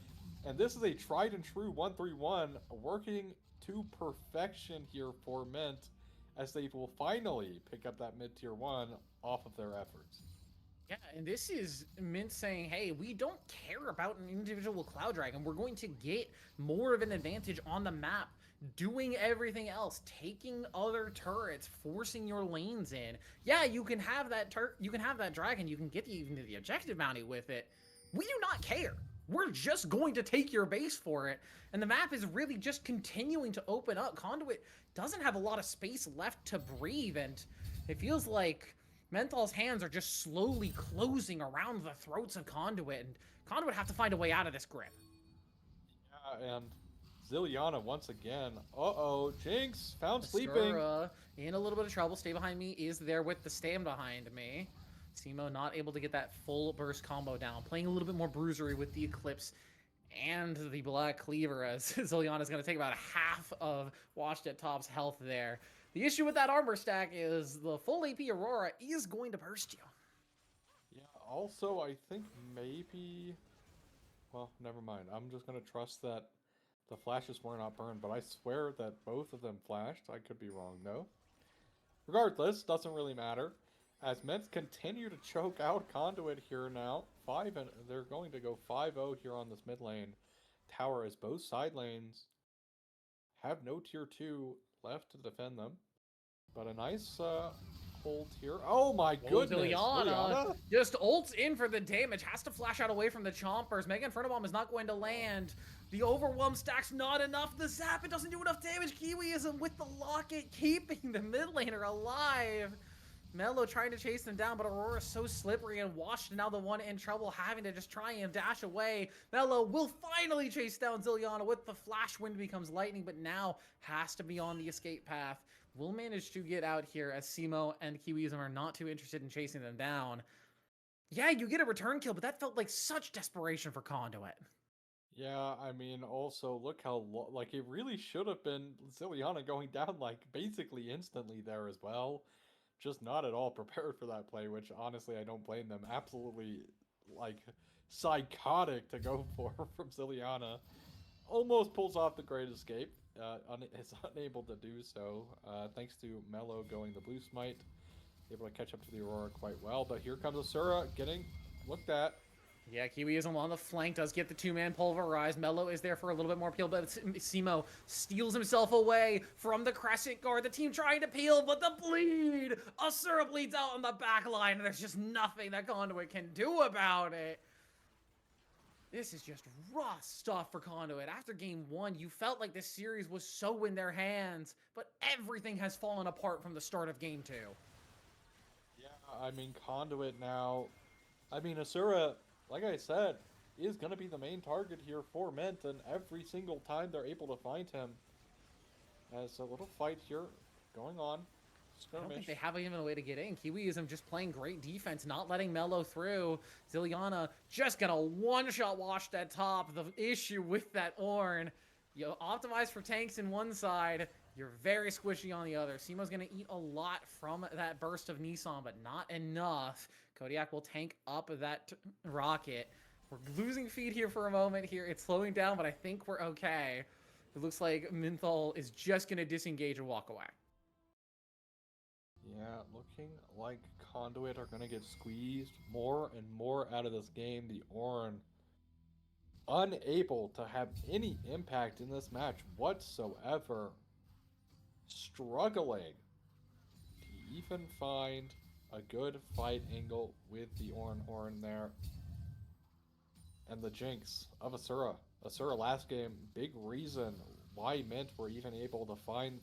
And this is a tried and true 1-3-1 working to perfection here for Mint, as they will finally pick up that mid tier 1 off of their efforts. Yeah, and this is Mint saying, hey, we don't care about an individual Cloud Dragon. We're going to get more of an advantage on the map, doing everything else, taking other turrets, forcing your lanes in. Yeah, you can have that dragon, you can get even to the objective bounty with it. We do not care. We're just going to take your base for it. And the map is really just continuing to open up. Conduit doesn't have a lot of space left to breathe, and it feels like Menthol's hands are just slowly closing around the throats of Conduit, and Conduit have to find a way out of this grip. Yeah, and Zileana once again. Uh-oh, Jinx found sleeping. Asura in a little bit of trouble. Stay behind me is there with the stand behind me. Simo not able to get that full burst combo down. Playing a little bit more bruisery with the Eclipse and the Black Cleaver, as Zileana is going to take about half of Washed at Top's health there. The issue with that armor stack is the full AP Aurora is going to burst you. Yeah, also, I think maybe... Well, never mind. I'm just going to trust that the flashes were not burned, but I swear that both of them flashed. I could be wrong, though. Regardless, doesn't really matter. As Mets continue to choke out Conduit here now. They're going to go 5-0 here on this mid lane. Tower, as both side lanes have no tier 2 left to defend them. But a nice hold here. Oh my goodness! Zileana just ults in for the damage. Has to flash out away from the Chompers. Mega Inferno Bomb is not going to land. The Overwhelm stack's not enough. The Zap, it doesn't do enough damage. Kiwiism with the Locket, keeping the mid laner alive. Mello trying to chase them down, but Aurora's so slippery and Washed, now the one in trouble, having to just try and dash away. Mello will finally chase down Zileana with the Flash Wind becomes lightning, but now has to be on the escape path. Will manage to get out here as Simo and Kiwiism are not too interested in chasing them down. Yeah, you get a return kill, but that felt like such desperation for Conduit. Yeah, I mean, also, look how, like, it really should have been Zileana going down, like, basically instantly there as well. Just not at all prepared for that play, which honestly I don't blame them. Absolutely, like, psychotic to go for from Zileana. Almost pulls off the great escape. Is unable to do so. Thanks to Mello going the blue smite. Able to catch up to the Aurora quite well. But here comes Asura getting looked at. Yeah, Kiwiism on the flank does get the 2-man pulverize. Mello is there for a little bit more peel, but Simo steals himself away from the Crescent Guard. The team trying to peel, but the bleed! Asura bleeds out on the back line, and there's just nothing that Conduit can do about it. This is just rough stuff for Conduit. After game 1, you felt like this series was so in their hands, but everything has fallen apart from the start of game 2. Yeah, I mean, Conduit now... I mean, Asura... Like I said, is going to be the main target here for Mint, and every single time they're able to find him. As a little fight here going on. Skirmish. I don't think they have even a way to get in. Kiwiism just playing great defense, not letting Mello through. Zileana just gonna one-shot Washed at top. The issue with that Ornn, you optimize for tanks in one side, you're very squishy on the other. Simo's gonna eat a lot from that burst of Nissan, but not enough. Kodiak will tank up that rocket. We're losing feed here for a moment here. It's slowing down, but I think we're okay. It looks like Menthol is just going to disengage and walk away. Yeah, looking like Conduit are going to get squeezed more and more out of this game. The Ornn unable to have any impact in this match whatsoever. Struggling to even find a good fight angle with the Orin Horn there. And the jinx of Asura. Asura last game, big reason why Mint were even able to find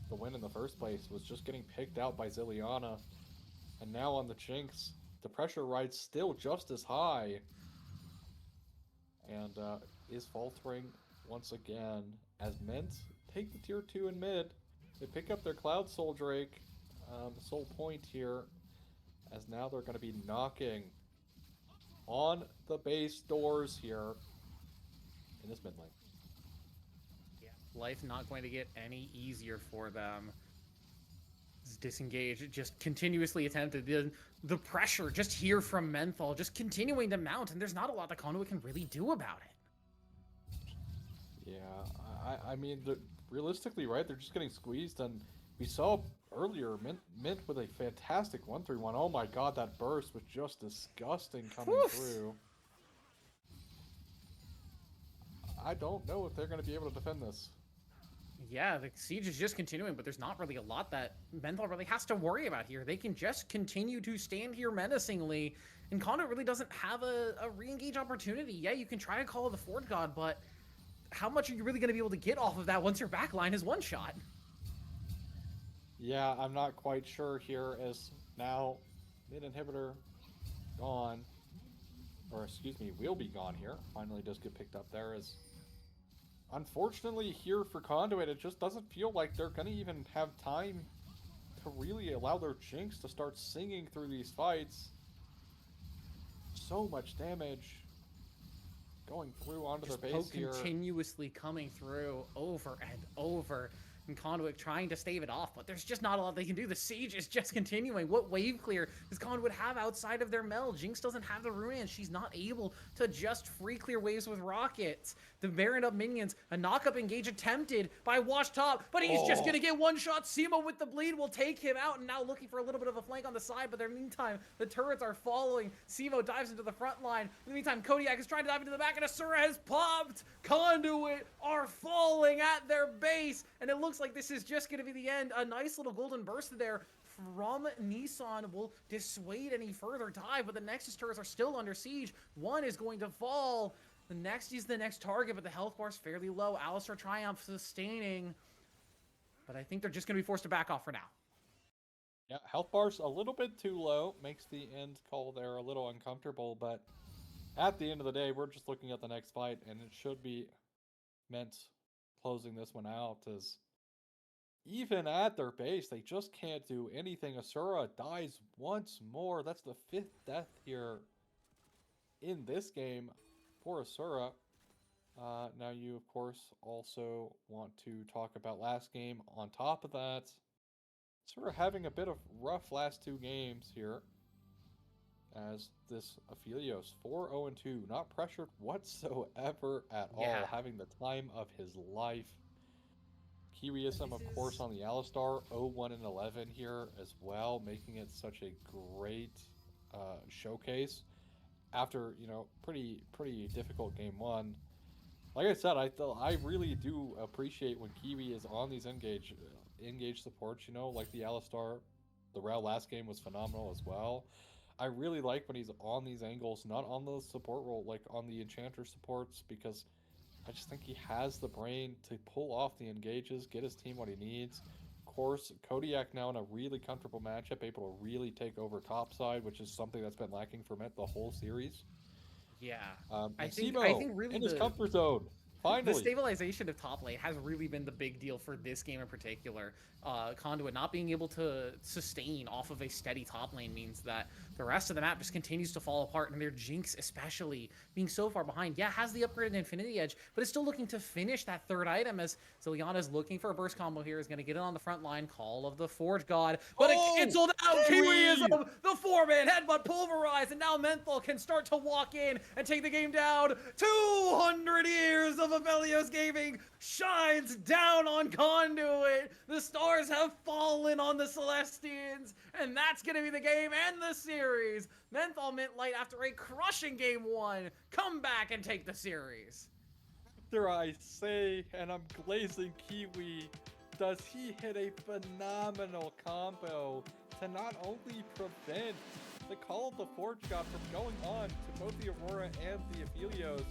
the win in the first place was just getting picked out by Zilliana. And now on the jinx, the pressure ride's still just as high. And is faltering once again as Mint take the tier 2 in mid. They pick up their Cloud Soul Drake, Soul Point here, as now they're going to be knocking on the base doors here in this mid lane. Yeah, life not going to get any easier for them. Disengage, just continuously attempted. The pressure just here from Menthol, just continuing to mount, and there's not a lot that Conduit can really do about it. Yeah, I mean, realistically, right, they're just getting squeezed, and we saw earlier Mint with a fantastic 1-3-1. Oh my god, that burst was just disgusting coming through. I don't know if they're going to be able to defend this. Yeah, the siege is just continuing, but there's not really a lot that Menthol really has to worry about here. They can just continue to stand here menacingly, and Conduit really doesn't have a re-engage opportunity. Yeah, you can try to call the Fort God, but how much are you really going to be able to get off of that once your backline is one-shot? Yeah, I'm not quite sure here, as now mid inhibitor gone, or excuse me, will be gone here. Finally does get picked up there, as unfortunately here for Conduit, it just doesn't feel like they're going to even have time to really allow their Jinx to start singing through these fights. So much damage going through onto their base here. Continuously coming through over and over. And Conduit trying to stave it off, but there's just not a lot they can do. The siege is just continuing. What wave clear does Conduit have outside of their meld? Jinx doesn't have the rune, and she's not able to just free clear waves with rockets. The Baron up minions, a knock-up engage attempted by Wash Top, but he's just gonna get one shot. Simo with the bleed will take him out, and now looking for a little bit of a flank on the side, but in the meantime, the turrets are following. Simo dives into the front line. In the meantime, Kodiak is trying to dive into the back, and Asura has popped. Conduit are falling at their base, and it looks like this is just going to be the end. A nice little golden burst there from Nissan will dissuade any further dive, but the Nexus turrets are still under siege. One is going to fall. The next is the next target, but the health bar is fairly low. Alistar Triumph sustaining, but I think they're just going to be forced to back off for now. Yeah, health bar's a little bit too low. Makes the end call there a little uncomfortable, but at the end of the day, we're just looking at the next fight, and it should be Mint closing this one out, as even at their base, they just can't do anything. Asura dies once more. That's the 5th death here in this game for Asura. Now you, of course, also want to talk about last game. On top of that, Asura having a bit of rough last 2 games here, as this Aphelios 4-0-2, not pressured whatsoever at all, having the time of his life. Kiwiism, of course, on the Alistar, 0-1-11 here as well, making it such a great showcase after, you know, pretty difficult game 1. Like I said, I really do appreciate when Kiwi is on these engage supports, you know, like the Alistar. The Rao last game was phenomenal as well. I really like when he's on these angles, not on the support role, like on the Enchanter supports, because I just think he has the brain to pull off the engages, get his team what he needs. Of course, Kodiak now in a really comfortable matchup, able to really take over topside, which is something that's been lacking for Mint the whole series. Yeah. I think really in his comfort zone. Finally. The stabilization of top lane has really been the big deal for this game in particular. Conduit not being able to sustain off of a steady top lane means that the rest of the map just continues to fall apart, and their Jinx especially being so far behind. Yeah, has the upgraded Infinity Edge, but is still looking to finish that 3rd item, as Zilliana is looking for a burst combo here, is going to get it on the front line. Call of the Forge God, but it's sold out. Kiwiism, the 4-man headbutt pulverized, and now Menthol can start to walk in and take the game down. 200 years of Aphelios Gaming shines down on Conduit. The stars have fallen on the Celestians, and that's going to be the game and the series. Menthol Mint Light, after a crushing game 1, come back and take the series. After I say, and I'm glazing Kiwi does he hit a phenomenal combo to not only prevent the Call of the Forge God from going on to both the Aurora and the Aphelios,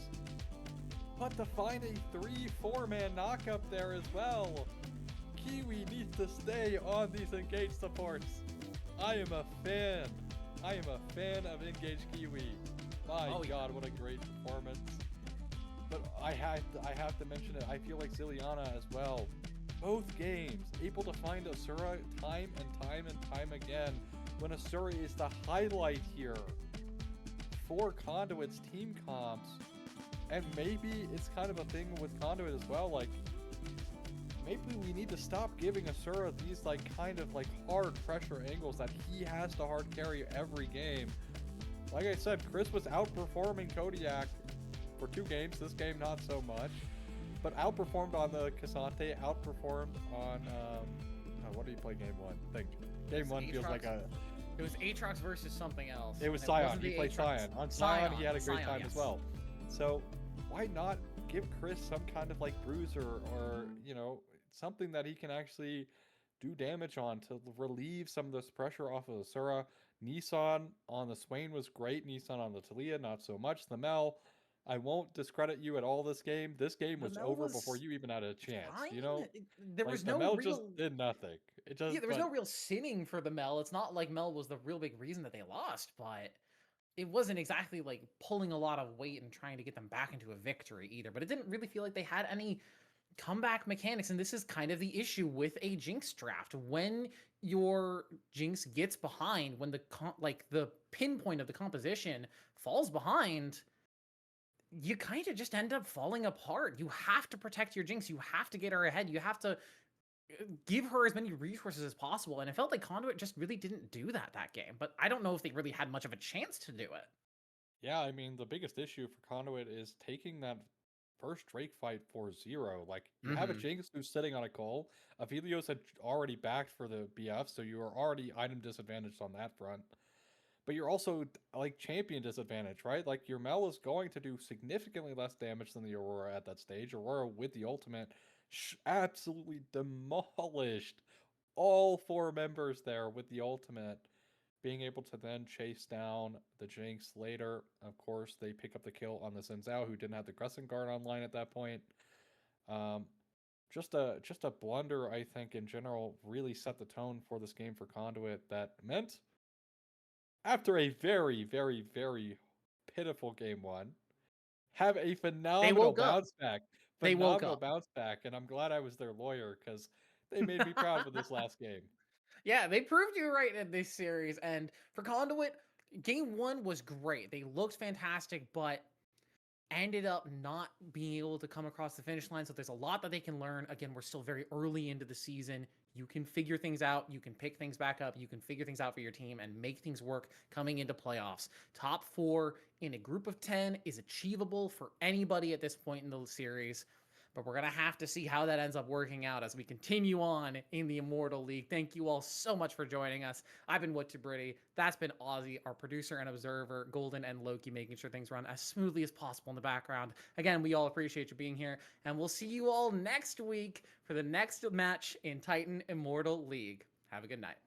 but to find a 3-4 man knockup there as well. Kiwi needs to stay on these engaged supports. I am a fan. I am a fan of engaged Kiwi. My God, what a great performance. But I have to mention it. I feel like Ziliana as well. Both games able to find Asura time and time again, when Asura is the highlight here for Conduit's team comps. And maybe it's kind of a thing with Conduit as well, like maybe we need to stop giving Asura these kind of hard pressure angles that he has to hard carry every game. Like I said, Chris was outperforming Kodiak for 2 games, this game not so much, but outperformed on the Cassante, outperformed on what did he play game 1? I think game 1 feels like a... It was Aatrox versus something else. It was Scion. He played Scion. On Scion, he had a great time as well. So why not give Chris some kind of bruiser or, something that he can actually do damage on to relieve some of this pressure off of Asura. Nissan on the Swain was great. Nissan on the Talia, not so much. The Mel, I won't discredit you at all this game. This game was over before you even had a chance. Fine. There was the no Mel real... just did nothing. There was no real sinning for the Mel. It's not like Mel was the real big reason that they lost, but it wasn't exactly pulling a lot of weight and trying to get them back into a victory either. But it didn't really feel like they had any comeback mechanics, and this is kind of the issue with a Jinx draft. When your Jinx gets behind, when the pinpoint of the composition falls behind, you kind of just end up falling apart. You have to protect your Jinx. You have to get her ahead. You have to give her as many resources as possible. And it felt like Conduit just really didn't do that game. But I don't know if they really had much of a chance to do it. Yeah, I mean, the biggest issue for Conduit is taking that first Drake fight for 0. You have a Jinx who's sitting on a Cole. Aphelios had already backed for the BF, so you are already item disadvantaged on that front. But you're also, champion disadvantage, right? Your Mel is going to do significantly less damage than the Aurora at that stage. Aurora, with the ultimate, absolutely demolished all 4 members there with the ultimate, being able to then chase down the Jinx later. Of course, they pick up the kill on the Zhao, who didn't have the Crescent Guard online at that point. Just a blunder, I think, in general, really set the tone for this game for Conduit that meant, after a very, very, very pitiful game 1, have a phenomenal bounce back. Phenomenal bounce back, and I'm glad I was their lawyer, because they made me proud with this last game. Yeah, they proved you right in this series. And for Conduit, game 1 was great. They looked fantastic, but ended up not being able to come across the finish line. So there's a lot that they can learn. Again, we're still very early into the season. You can figure things out. You can pick things back up. You can figure things out for your team and make things work coming into playoffs. Top 4 in a group of 10 is achievable for anybody at this point in the series. But we're going to have to see how that ends up working out as we continue on in the Immortal League. Thank you all so much for joining us. I've been What to Britty. That's been Ozzy, our producer and observer, Golden and Loki, making sure things run as smoothly as possible in the background. Again, we all appreciate you being here, and we'll see you all next week for the next match in Titan Immortal League. Have a good night.